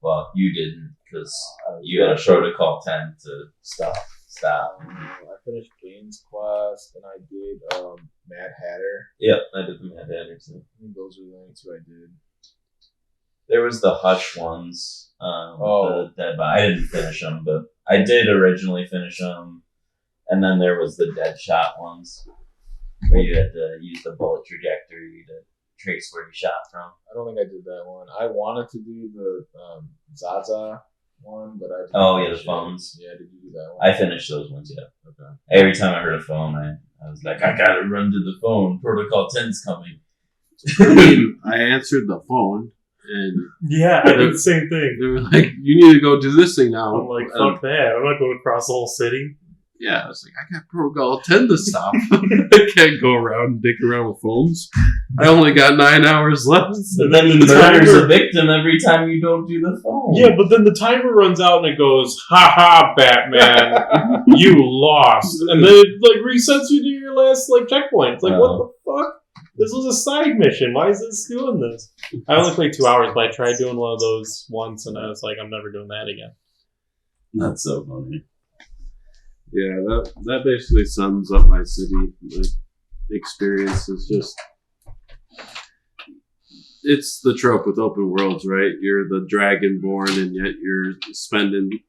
[SPEAKER 1] Well, you didn't because
[SPEAKER 3] I was
[SPEAKER 1] you had a
[SPEAKER 3] gonna
[SPEAKER 1] protocol 10 to
[SPEAKER 3] stop.
[SPEAKER 1] stop.
[SPEAKER 4] I finished Gaines Quest, and I did Mad Hatter.
[SPEAKER 1] Yep, I did the Mad Hatter too.
[SPEAKER 4] I think those were the only 2 I did.
[SPEAKER 1] There was the Hush ones.
[SPEAKER 4] Oh.
[SPEAKER 1] The Dead Body. I didn't finish them, but I did originally finish them. And then there was the Deadshot ones, where you had to use the bullet trajectory to trace where you shot from.
[SPEAKER 4] I don't think I did that one. I wanted to do the Zaza one, but I didn't.
[SPEAKER 1] Oh, yeah, the
[SPEAKER 4] finish it.
[SPEAKER 1] phones.
[SPEAKER 4] Yeah, did you do that one?
[SPEAKER 1] I finished those ones, yeah.
[SPEAKER 4] Okay.
[SPEAKER 1] Every time I heard a phone, I was like, I gotta run to the phone. Protocol 10's coming.
[SPEAKER 3] I mean, I answered the phone, and
[SPEAKER 5] Yeah, I did the same thing.
[SPEAKER 3] they were like, "You need to go do this thing now."
[SPEAKER 5] I'm like, fuck that. I'm not going across the whole city.
[SPEAKER 3] Yeah, I was like, I got Protocol 10 to stop. I can't go around and dick around with phones. I only got 9 hours left.
[SPEAKER 1] And then he murders a victim every time you don't do the phone.
[SPEAKER 5] Yeah, but then the timer runs out and it goes, "Ha ha, Batman, you lost," and then it like resets you to your last like checkpoint. It's like, what the fuck? This was a side mission. Why is this doing this? I only played 2 hours, but I tried doing one of those once, and I was like, I'm never doing that again.
[SPEAKER 1] That's so funny.
[SPEAKER 3] Yeah, that basically sums up my city. My experience is just... It's the trope with open worlds, right? You're the dragonborn, and yet you're spending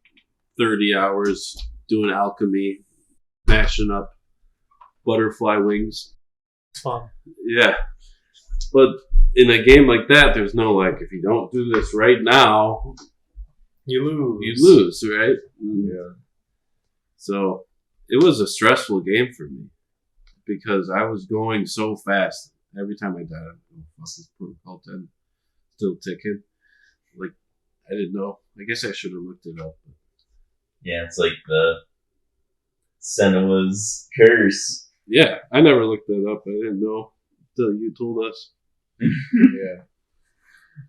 [SPEAKER 3] 30 hours doing alchemy, mashing up butterfly wings.
[SPEAKER 5] It's fun.
[SPEAKER 3] Yeah. But in a game like that, there's no, like, if you don't do this right now,
[SPEAKER 5] You lose.
[SPEAKER 3] you lose, right?
[SPEAKER 4] Yeah.
[SPEAKER 3] So it was a stressful game for me because I was going so fast. Every time I died, I'm like, oh, fuck, this Protocol 10 still ticking. Like, I didn't know. I guess I should have looked it up.
[SPEAKER 1] Yeah, it's like the Senua's curse.
[SPEAKER 3] Yeah, I never looked that up. I didn't know until you told us.
[SPEAKER 4] Yeah.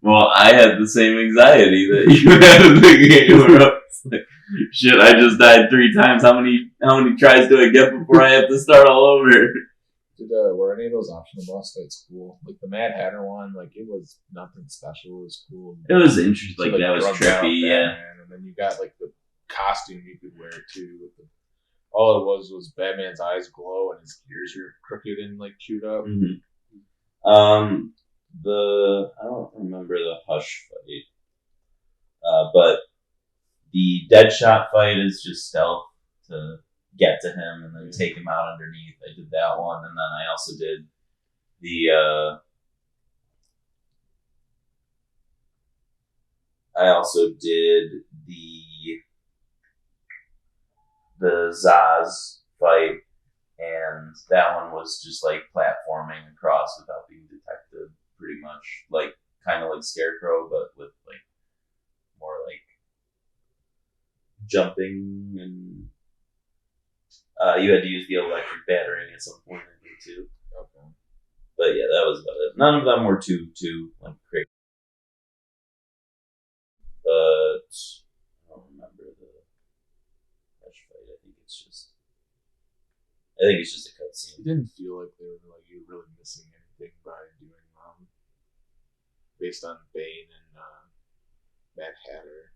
[SPEAKER 1] Well, I had the same anxiety that you had in the game where I was like, shit, I just died 3 times. How many tries do I get before I have to start all over?
[SPEAKER 4] Were any of those optional boss fights cool? Like the Mad Hatter one, like it was nothing special. It was cool.
[SPEAKER 1] It was interesting. Like, that was
[SPEAKER 4] drugged out
[SPEAKER 1] trippy, yeah.
[SPEAKER 4] Batman, and then you got like the costume you could wear too. With all it was Batman's eyes glow and his ears are crooked and like chewed up.
[SPEAKER 1] Mm-hmm. I don't remember the Hush fight, but the Deadshot fight is just stealth to get to him and then take him out underneath. I did that one, and then I also did the Zaz fight, and that one was just like platforming across without being detected, pretty much like kind of like Scarecrow, but with like more like jumping, and you had to use the electric battering at some point, I think, too.
[SPEAKER 4] Okay.
[SPEAKER 1] But yeah, that was about it. None of them were too like crazy. But I don't remember the Hush fight. I think it's just a cutscene.
[SPEAKER 4] It didn't feel like they were like you were really missing anything by doing based on Bane and Mad Hatter.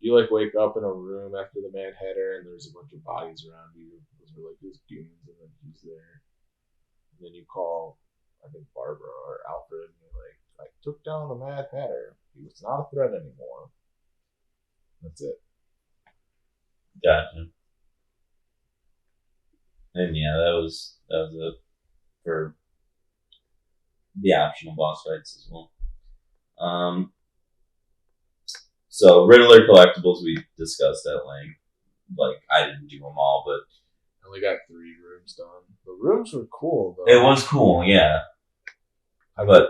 [SPEAKER 4] You like wake up in a room after the Mad Hatter and there's a bunch of bodies around you. Those are like his goons, and then he's there. And then you call, I think, Barbara or Alfred, and you're like, I took down the Mad Hatter. He was not a threat anymore. That's it.
[SPEAKER 1] Gotcha. And yeah, that was it for the optional boss fights as well. So Riddler collectibles we discussed at length. Like, I didn't do them all, but
[SPEAKER 4] I only got 3 rooms done. The rooms were cool though.
[SPEAKER 1] it was cool, yeah.
[SPEAKER 4] I want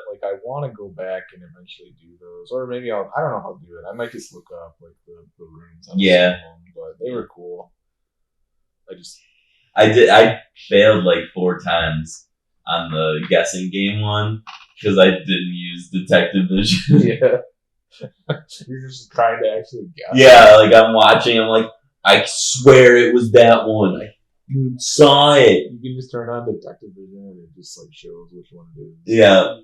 [SPEAKER 4] to go back and eventually do those, or maybe I don't know how to do it. I might just look up like the rooms.
[SPEAKER 1] Yeah.
[SPEAKER 4] But they were cool.
[SPEAKER 1] I failed like 4 times on the guessing game one because I didn't use detective vision.
[SPEAKER 4] Yeah. You're just trying to actually guess.
[SPEAKER 1] Yeah, like I'm watching, I'm like, I swear it was that one. I saw it.
[SPEAKER 4] You can just turn on detective vision and it just like shows which one it is.
[SPEAKER 1] Yeah.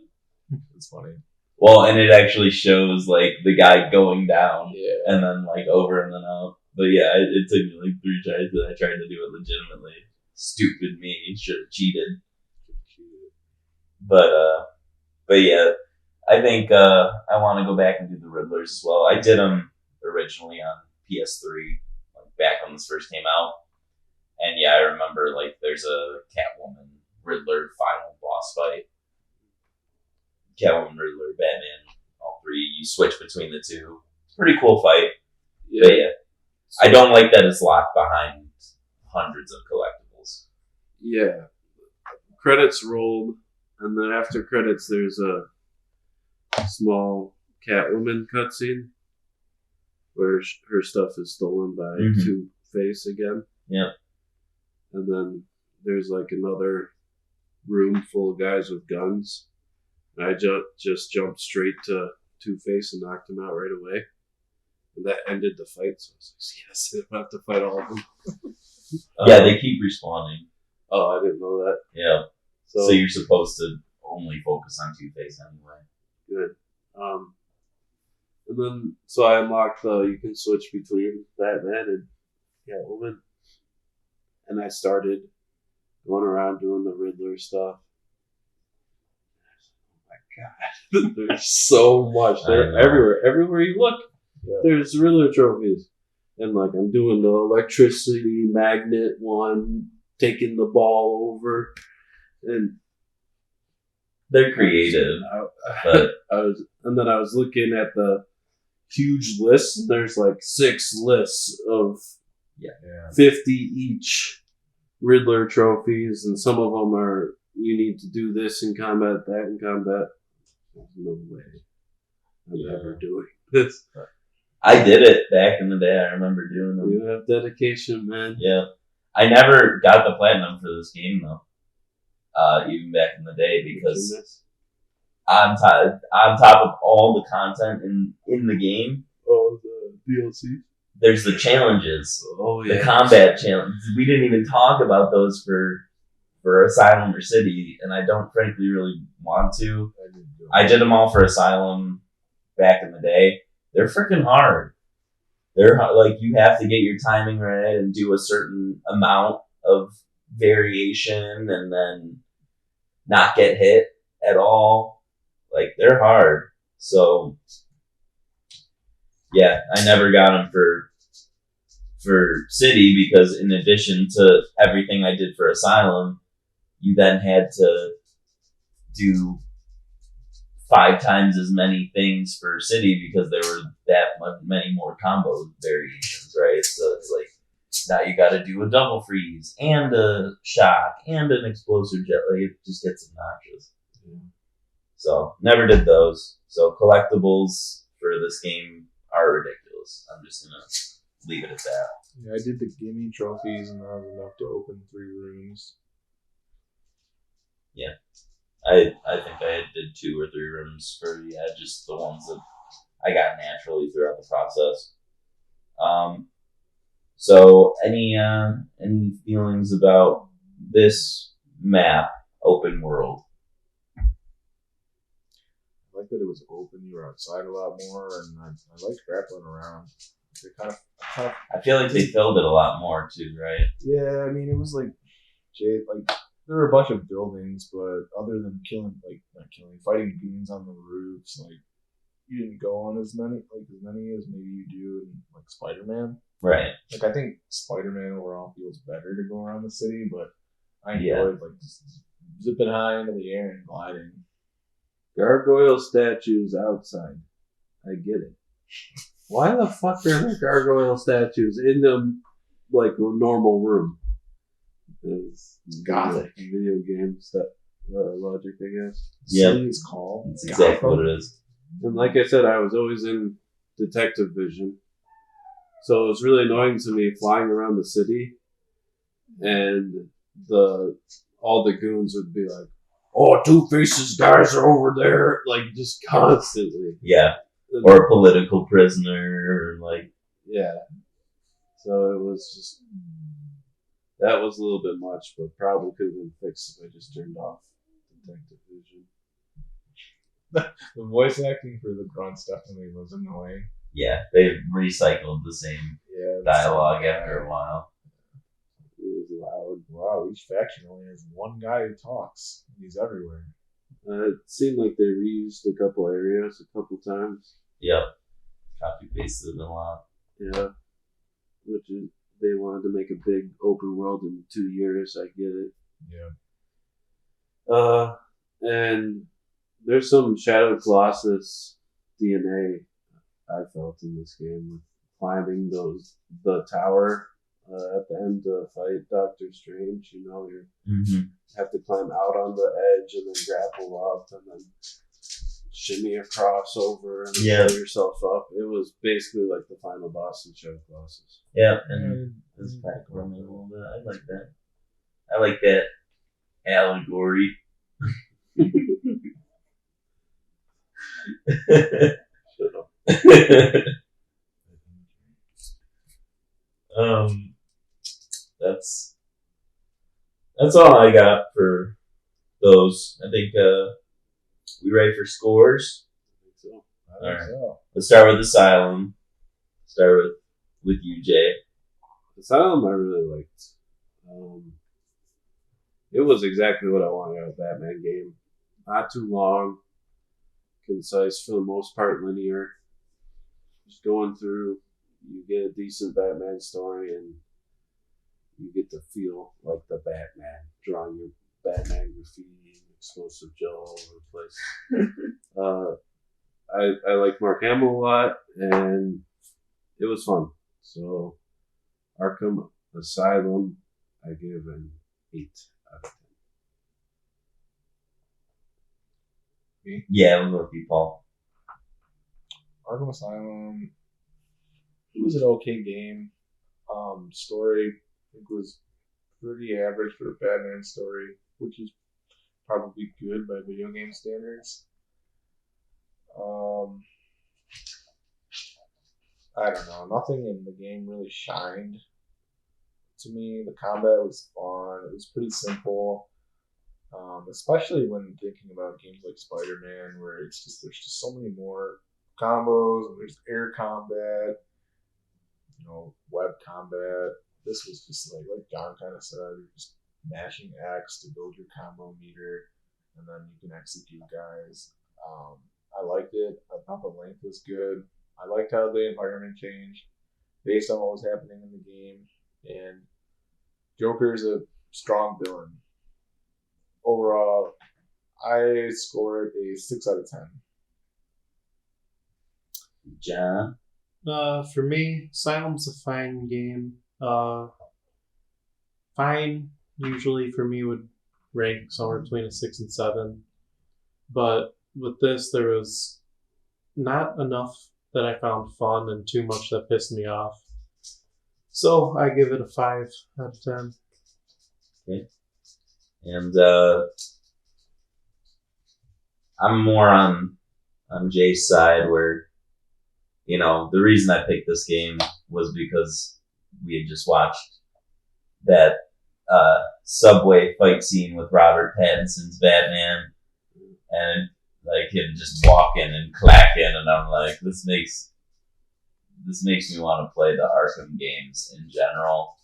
[SPEAKER 4] It's funny.
[SPEAKER 1] Well, and it actually shows like the guy going down.
[SPEAKER 4] Yeah.
[SPEAKER 1] And then like over and then out. But yeah, it took me like 3 tries, but I tried to do it legitimately. Stupid me. Should have cheated. But yeah, I think I want to go back and do the Riddlers as well. I did them originally on PS3, like back when this first came out. And yeah, I remember like there's a Catwoman Riddler final boss fight. Catwoman, Riddler, Batman, all 3. You switch between the 2. It's a pretty cool fight.
[SPEAKER 3] Yeah.
[SPEAKER 1] But yeah, I don't like that it's locked behind hundreds of collectibles.
[SPEAKER 3] Yeah. credits rolled, and then after credits, there's a small Catwoman cutscene where her stuff is stolen by Two-Face again.
[SPEAKER 1] Yep.
[SPEAKER 3] And then there's like another room full of guys with guns. And I just jumped straight to Two-Face and knocked him out right away. And that ended the fight, so I was like, yes, I don't have to fight all of them.
[SPEAKER 1] Yeah, they keep respawning.
[SPEAKER 3] Oh, I didn't know that.
[SPEAKER 1] Yeah. So you're supposed to only focus on Two-Face anyway.
[SPEAKER 3] Good. And then, so I unlocked you can switch between Batman and Catwoman. And I started going around doing the Riddler stuff. Oh my God. There's so much. They're everywhere. Everywhere you look, there's Riddler trophies. And like, I'm doing the electricity magnet one, taking the ball over. And
[SPEAKER 1] they're creative.
[SPEAKER 3] I was looking at the huge list, and there's like 6 lists of 50 each Riddler trophies, and some of them are you need to do this in combat, that in combat. There's no way I'm ever doing this.
[SPEAKER 1] I did it back in the day. I remember doing them.
[SPEAKER 3] You have dedication, man.
[SPEAKER 1] Yeah. I never got the platinum for this game though. Even back in the day, because on top of all the content in the game,
[SPEAKER 3] the DLC.
[SPEAKER 1] There's the challenges.
[SPEAKER 3] Oh yeah,
[SPEAKER 1] the combat challenge. We didn't even talk about those for Asylum or City, and I don't frankly really want to. I did them all for Asylum back in the day. They're freaking hard. They're like, you have to get your timing right and do a certain amount of variation, and then not get hit at all. Like, they're hard. So yeah, I never got them for City, because in addition to everything I did for Asylum, you then had to do 5 times as many things for City, because there were that many more combo variations, right? So it's like, now you got to do a double freeze and a shock and an explosive jet. Like, it just gets obnoxious. So never did those. So collectibles for this game are ridiculous. I'm just gonna leave it at that.
[SPEAKER 4] Yeah, I did the gimme trophies, and that was enough to open 3 rooms.
[SPEAKER 1] Yeah, I think I did 2 or 3 rooms for just the ones that I got naturally throughout the process. So any feelings about this map, open world?
[SPEAKER 4] I like that it was open. You were outside a lot more, and I liked grappling around. They kind of.
[SPEAKER 1] I feel like they filled it a lot more too, right?
[SPEAKER 4] Yeah, I mean, it was like there were a bunch of buildings, but other than fighting beans on the roofs, like, you didn't go on as many as maybe you do in like Spider-Man.
[SPEAKER 1] Right.
[SPEAKER 4] Like, I think Spider-Man overall feels better to go around the city, but I enjoyed like just zipping high into the air and gliding.
[SPEAKER 3] Gargoyle statues outside. I get it. Why the fuck are there gargoyle statues in the like normal room? It's
[SPEAKER 4] Gothic.
[SPEAKER 3] Video game stuff. Logic, I guess.
[SPEAKER 1] Yeah,
[SPEAKER 4] City's called.
[SPEAKER 1] that's exactly what it is.
[SPEAKER 3] And like I said, I was always in detective vision, so it was really annoying to me flying around the city, and all the goons would be like, "Oh, Two-Face's guys are over there," like, just constantly.
[SPEAKER 1] Yeah, or a political prisoner, or like,
[SPEAKER 3] yeah. So it was just, that was a little bit much, but probably could have been fixed if I just turned off detective vision.
[SPEAKER 4] The voice acting for the grunts definitely was annoying.
[SPEAKER 1] yeah, they recycled the same dialogue after a while.
[SPEAKER 3] It was loud.
[SPEAKER 4] Wow, each faction only has one guy who talks. He's everywhere.
[SPEAKER 3] It seemed like they reused a couple areas a couple times.
[SPEAKER 1] Yep, copy pasted a lot.
[SPEAKER 3] Yeah. Which is, they wanted to make a big open world in 2 years. I get it.
[SPEAKER 4] Yeah.
[SPEAKER 3] And there's some Shadow Colossus DNA I felt in this game, with climbing the tower at the end to fight Doctor Strange. You know, you
[SPEAKER 1] Mm-hmm.
[SPEAKER 3] have to climb out on the edge and then grapple up and then shimmy across over and
[SPEAKER 1] Yeah.
[SPEAKER 3] pull yourself up. It was basically like the final boss in Shadow Colossus.
[SPEAKER 1] Yeah, and this back running a little bit. I like that. I like that allegory.
[SPEAKER 3] Shut up.
[SPEAKER 1] That's all I got for those. I think we ready for scores.
[SPEAKER 3] I think so.
[SPEAKER 4] I think
[SPEAKER 1] Alright.
[SPEAKER 4] so.
[SPEAKER 1] Let's start with Asylum. Start with you, Jay.
[SPEAKER 3] Asylum I really liked. It was exactly what I wanted out of a Batman game. Not too long, concise for the most part, linear. Just going through, you get a decent Batman story and you get to feel like the Batman, drawing your Batman graffiti and explosive gel all over the place. I like Mark Hamill a lot and it was fun. So Arkham Asylum, I give an 8 out of 10.
[SPEAKER 1] Yeah, we'll go with you, Paul.
[SPEAKER 4] Arkham Asylum. It was an okay game. Story, I think, was pretty average for a Batman story, which is probably good by video game standards. I don't know. Nothing in the game really shined to me. The combat was fun. It was pretty simple. Especially when thinking about games like Spider-Man, where there's just so many more combos, and there's air combat, web combat. This was just like John kind of said, you're just mashing X to build your combo meter, and then you can execute guys. I liked it. I thought the length was good. I liked how the environment changed based on what was happening in the game, and Joker's a strong villain. Overall, I scored a 6 out of 10.
[SPEAKER 1] John?
[SPEAKER 5] For me, Asylum's a fine game. Fine, usually for me, would rank somewhere between a 6 and 7. But with this, there was not enough that I found fun and too much that pissed me off. So I give it a 5 out of 10.
[SPEAKER 1] Okay. And I'm more on Jay's side where, the reason I picked this game was because we had just watched that subway fight scene with Robert Pattinson's Batman, and like him just walking and clacking, and I'm like, this makes me want to play the Arkham games in general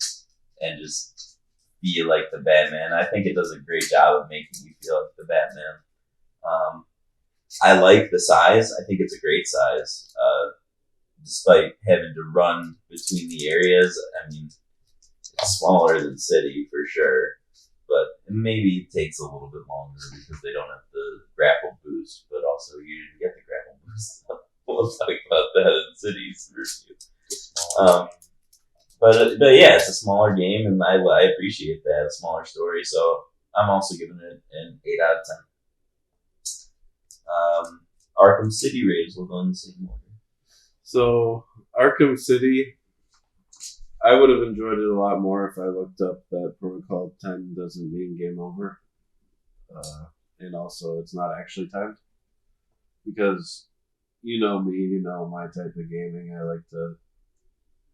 [SPEAKER 1] and just feel like the Batman. I think it does a great job of making you feel like the Batman. I like the size. I think it's a great size. Despite having to run between the areas, I mean, it's smaller than City for sure, but maybe it takes a little bit longer because they don't have the grapple boost, but also you didn't get the grapple boost. We'll talk about that in City's review. But yeah, it's a smaller game, and I appreciate that, a smaller story, so I'm also giving it an 8 out of 10. Arkham City Raves will go in the same order.
[SPEAKER 3] So Arkham City, I would have enjoyed it a lot more if I looked up that Protocol 10 doesn't mean game over. And also it's not actually timed. Because you know me, you know my type of gaming. I like to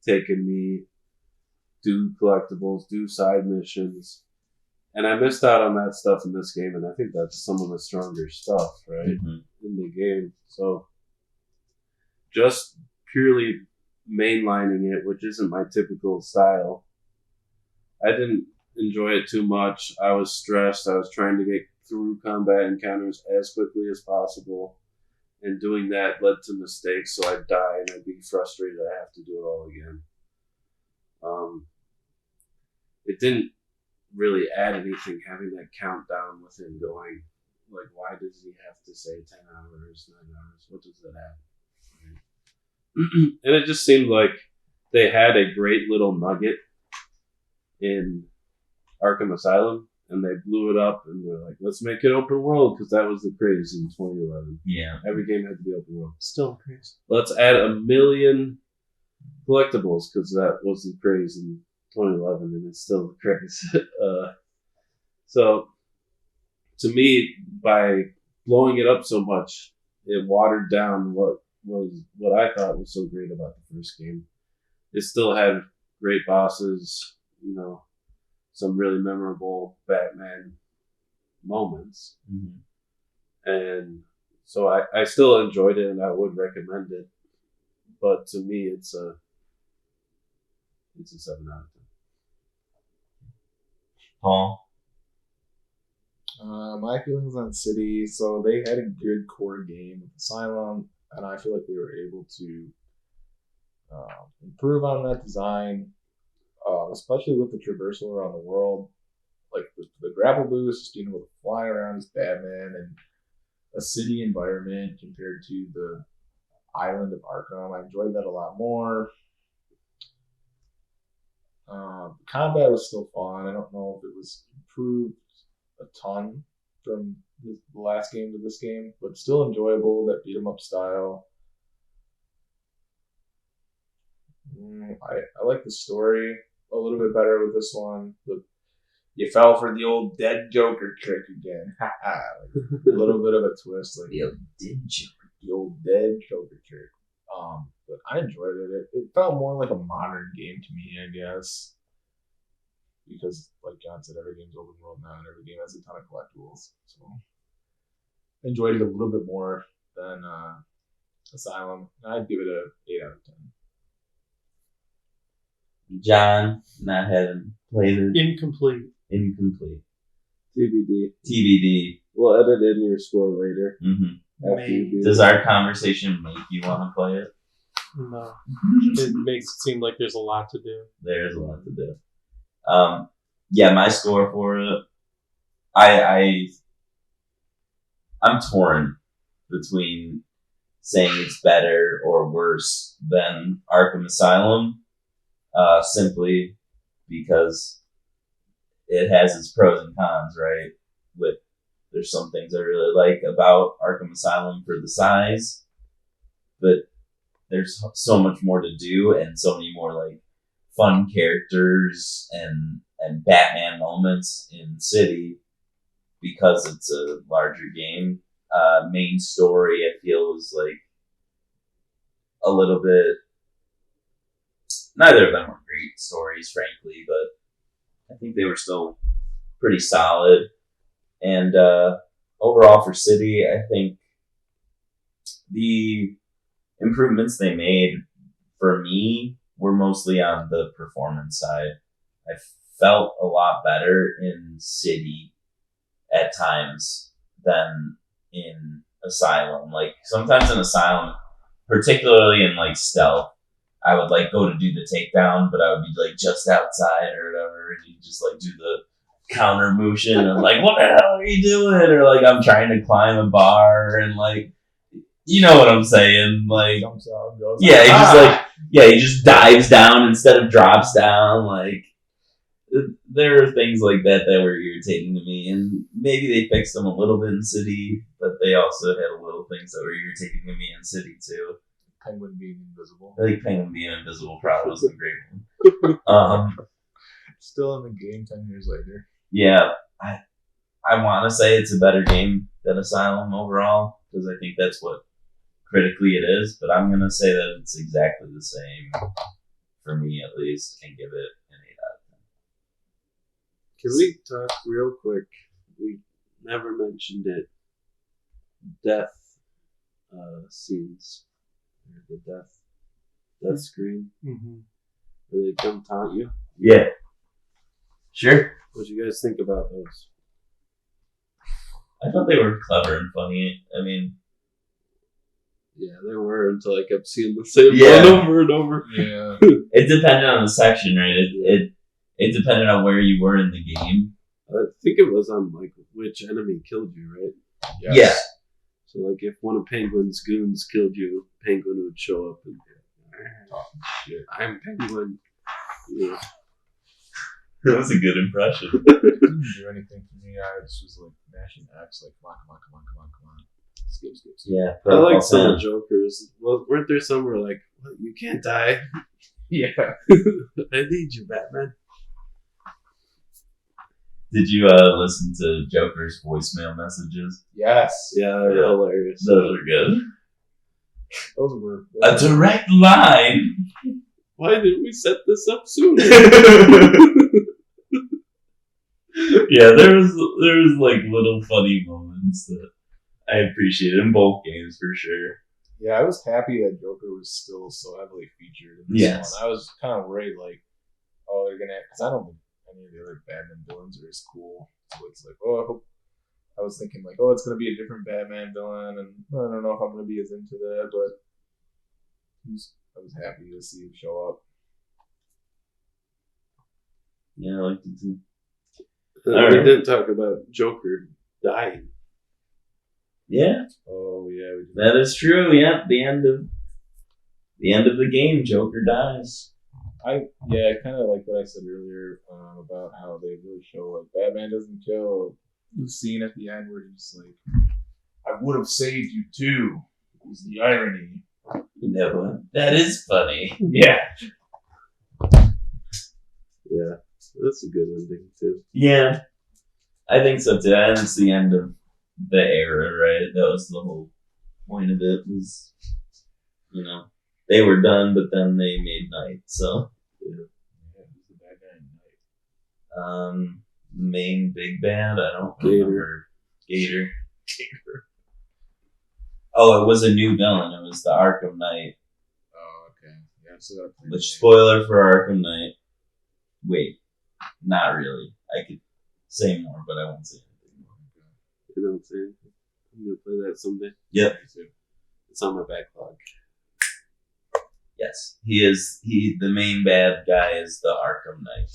[SPEAKER 3] take a knee, do collectibles, do side missions. And I missed out on that stuff in this game, and I think that's some of the stronger stuff, right, in the game. So just purely mainlining it, which isn't my typical style, I didn't enjoy it too much. I was stressed. I was trying to get through combat encounters as quickly as possible, and doing that led to mistakes, so I'd die and I'd be frustrated I have to do it all again. It didn't really add anything having that countdown with him going, like, why does he have to say 10 hours, 9 hours? What does that add? Right? And it just seemed like they had a great little nugget in Arkham Asylum, and they blew it up, and they're like, let's make it open world, because that was the craze in 2011.
[SPEAKER 1] Yeah.
[SPEAKER 3] Every game had to be open world.
[SPEAKER 5] Still crazy.
[SPEAKER 3] Let's add 1 million collectibles, because that was the craze in 2011, and it's still the craze. So, to me, by blowing it up so much, it watered down what I thought was so great about the first game. It still had great bosses, you know, some really memorable Batman moments.
[SPEAKER 1] Mm-hmm.
[SPEAKER 3] And so I still enjoyed it, and I would recommend it. But to me, it's a 7 out of 10.
[SPEAKER 1] Paul?
[SPEAKER 4] My feelings on City, so they had a good core game with Asylum, and I feel like they were able to improve on that design, especially with the traversal around the world. Like the grapple boost, just being able to fly around as Batman, and a city environment compared to the island of Arkham. I enjoyed that a lot more. Combat was still fun. I don't know if it was improved a ton from the last game to this game, but still enjoyable. That beat 'em up style. I like the story a little bit better with this one. You fell for the old dead Joker trick again. A little bit of a twist, like
[SPEAKER 1] The old dead Joker.
[SPEAKER 4] the old dead Joker trick. But I enjoyed it. It felt more like a modern game to me, I guess. Because, like John said, every game's open world now, and every game has a ton of collectibles. So, I enjoyed it a little bit more than Asylum. I'd give it a 8 out of 10.
[SPEAKER 1] John, not having played it.
[SPEAKER 5] Incomplete.
[SPEAKER 1] Incomplete.
[SPEAKER 3] TBD.
[SPEAKER 1] TBD.
[SPEAKER 3] We'll edit in your score later.
[SPEAKER 1] Mm-hmm.
[SPEAKER 3] After you do
[SPEAKER 1] Does
[SPEAKER 3] it.
[SPEAKER 1] our conversation make you want to play it?
[SPEAKER 5] No. It makes it seem like there's a lot to do.
[SPEAKER 1] There's a lot to do. Yeah, my score for it, I'm torn between saying it's better or worse than Arkham Asylum, simply because it has its pros and cons, right? There's some things I really like about Arkham Asylum for the size, but there's so much more to do and so many more like fun characters and Batman moments in City because it's a larger game. Main story I feel is like a little bit. Neither of them were great stories, frankly, but I think they were still pretty solid. And overall for City, I think the improvements they made for me were mostly on the performance side. I felt a lot better in City at times than in Asylum. Like sometimes in Asylum, particularly in like stealth, I would like go to do the takedown, but I would be like just outside or whatever, and you just like do the counter motion and like, what the hell are you doing? Or like I'm trying to climb a bar and like, you know what I'm saying? Like,
[SPEAKER 4] Jumps out, goes
[SPEAKER 1] yeah, he just like, yeah, he just dives down instead of drops down. Like, there are things like that that were irritating to me, and maybe they fixed them a little bit in City, but they also had little things that were irritating to me in City too.
[SPEAKER 4] Penguin being invisible.
[SPEAKER 1] I think Penguin being invisible probably was a great one.
[SPEAKER 4] Still in the game 10 years later.
[SPEAKER 1] Yeah, I want to say it's a better game than Asylum overall, because I think that's what critically it is, but I'm going to say that it's exactly the same, for me at least, and give it an 8 out of 10.
[SPEAKER 3] Can we talk real quick? We never mentioned it. Death scenes. The death screen.
[SPEAKER 5] Mm-hmm.
[SPEAKER 3] Where they come taunt you.
[SPEAKER 1] Yeah. Sure.
[SPEAKER 3] What do you guys think about those?
[SPEAKER 1] I thought they were clever and funny. I mean,
[SPEAKER 3] Yeah, they were until I kept seeing the same
[SPEAKER 1] Yeah.
[SPEAKER 3] one over and over.
[SPEAKER 4] Yeah.
[SPEAKER 1] it depended on the section, right? It depended on where you were in the game.
[SPEAKER 3] I think it was on like which enemy killed you, right?
[SPEAKER 4] Yes.
[SPEAKER 1] Yeah.
[SPEAKER 3] So like if one of Penguin's goons killed you, Penguin would show up and
[SPEAKER 4] Talking shit.
[SPEAKER 3] I'm Penguin. Yeah.
[SPEAKER 1] That was a good impression.
[SPEAKER 4] It didn't do anything for me. I just was like mashing X, like, come on. Skip.
[SPEAKER 1] Yeah,
[SPEAKER 3] I like some
[SPEAKER 1] Protocol
[SPEAKER 3] of the Jokers. Well, weren't there some where like, "What, you can't die?
[SPEAKER 4] Yeah.
[SPEAKER 3] I need you, Batman."
[SPEAKER 1] Did you listen to Joker's voicemail messages?
[SPEAKER 4] Yes.
[SPEAKER 3] Yeah, they're
[SPEAKER 1] Yeah.
[SPEAKER 3] hilarious.
[SPEAKER 1] Those are good.
[SPEAKER 4] Those were.
[SPEAKER 1] A direct line.
[SPEAKER 3] Why didn't we set this up sooner?
[SPEAKER 1] Yeah, there was like little funny moments that I appreciated in both games for sure.
[SPEAKER 4] Yeah, I was happy that Joker was still so heavily featured in this
[SPEAKER 1] Yes.
[SPEAKER 4] one. I was kind of worried, like, oh, they're gonna, because I don't think any of the other Batman villains are as cool. So it's like, oh, I was thinking like, oh, it's gonna be a different Batman villain, and I don't know if I'm gonna be as into that, but I was happy to see him show up.
[SPEAKER 1] Yeah, I liked it too.
[SPEAKER 3] We
[SPEAKER 1] Alright.
[SPEAKER 3] didn't talk about Joker dying.
[SPEAKER 1] Yeah,
[SPEAKER 4] Oh yeah, we did.
[SPEAKER 1] that is true. Yeah, the end of the game, Joker dies.
[SPEAKER 4] I kind of like what I said earlier about how they really show like Batman doesn't kill. The scene at the end where he's like, "I would have saved you too." Is the irony.
[SPEAKER 1] You know, that is funny.
[SPEAKER 4] Yeah.
[SPEAKER 3] Yeah, that's a good ending too.
[SPEAKER 1] Yeah, I think so too. And it's the end of the era, right? That was the whole point of it. Was, you know, they were done, but then they made Night. So,
[SPEAKER 4] Who's the bad guy in Night?
[SPEAKER 1] main big bad. I don't
[SPEAKER 3] Gator.
[SPEAKER 1] remember. Gator. Oh, it was a new villain. It was the Arkham Knight.
[SPEAKER 4] Oh, okay. Yeah, so that.
[SPEAKER 1] Which, spoiler for Arkham Knight. Wait, not really. I could say more, but I won't say anything more.
[SPEAKER 3] You know what I'm saying? I'm gonna play that someday.
[SPEAKER 1] Yep.
[SPEAKER 3] It's on my backlog.
[SPEAKER 1] Yes, the main bad guy is the Arkham Knight.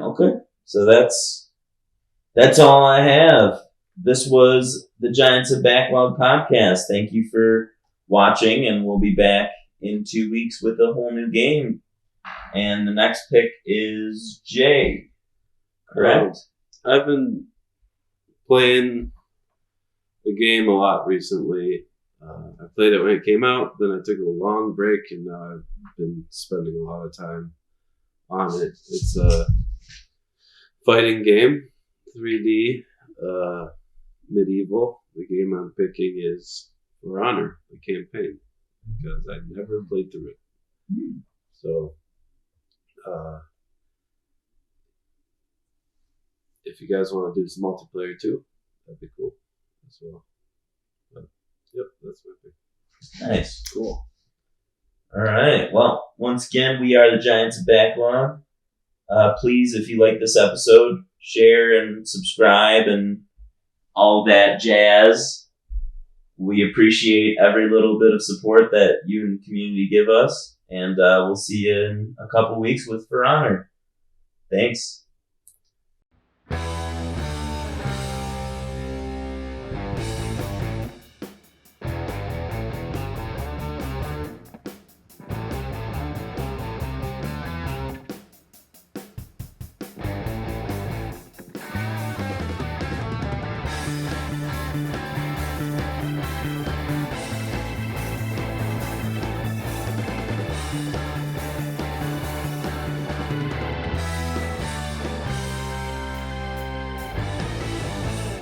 [SPEAKER 1] Okay, so that's all I have. This was the Giants of Backlog podcast. Thank you for watching, and we'll be back in 2 weeks with a whole new game. And the next pick is Jay. Correct?
[SPEAKER 3] I've been playing the game a lot recently. I played it when it came out, then I took a long break, and now I've been spending a lot of time on it. It's a fighting game, 3D, medieval. The game I'm picking is For Honor, the campaign, because I never played through it. So, if you guys want to do some multiplayer too, that'd be cool as well. But, yep, that's my pick.
[SPEAKER 1] Nice. Cool. All right. Well, once again, we are the Giants of Backlog. Please, if you like this episode, share and subscribe and all that jazz. We appreciate every little bit of support that you and the community give us. And we'll see you in a couple weeks with For Honor. Thanks.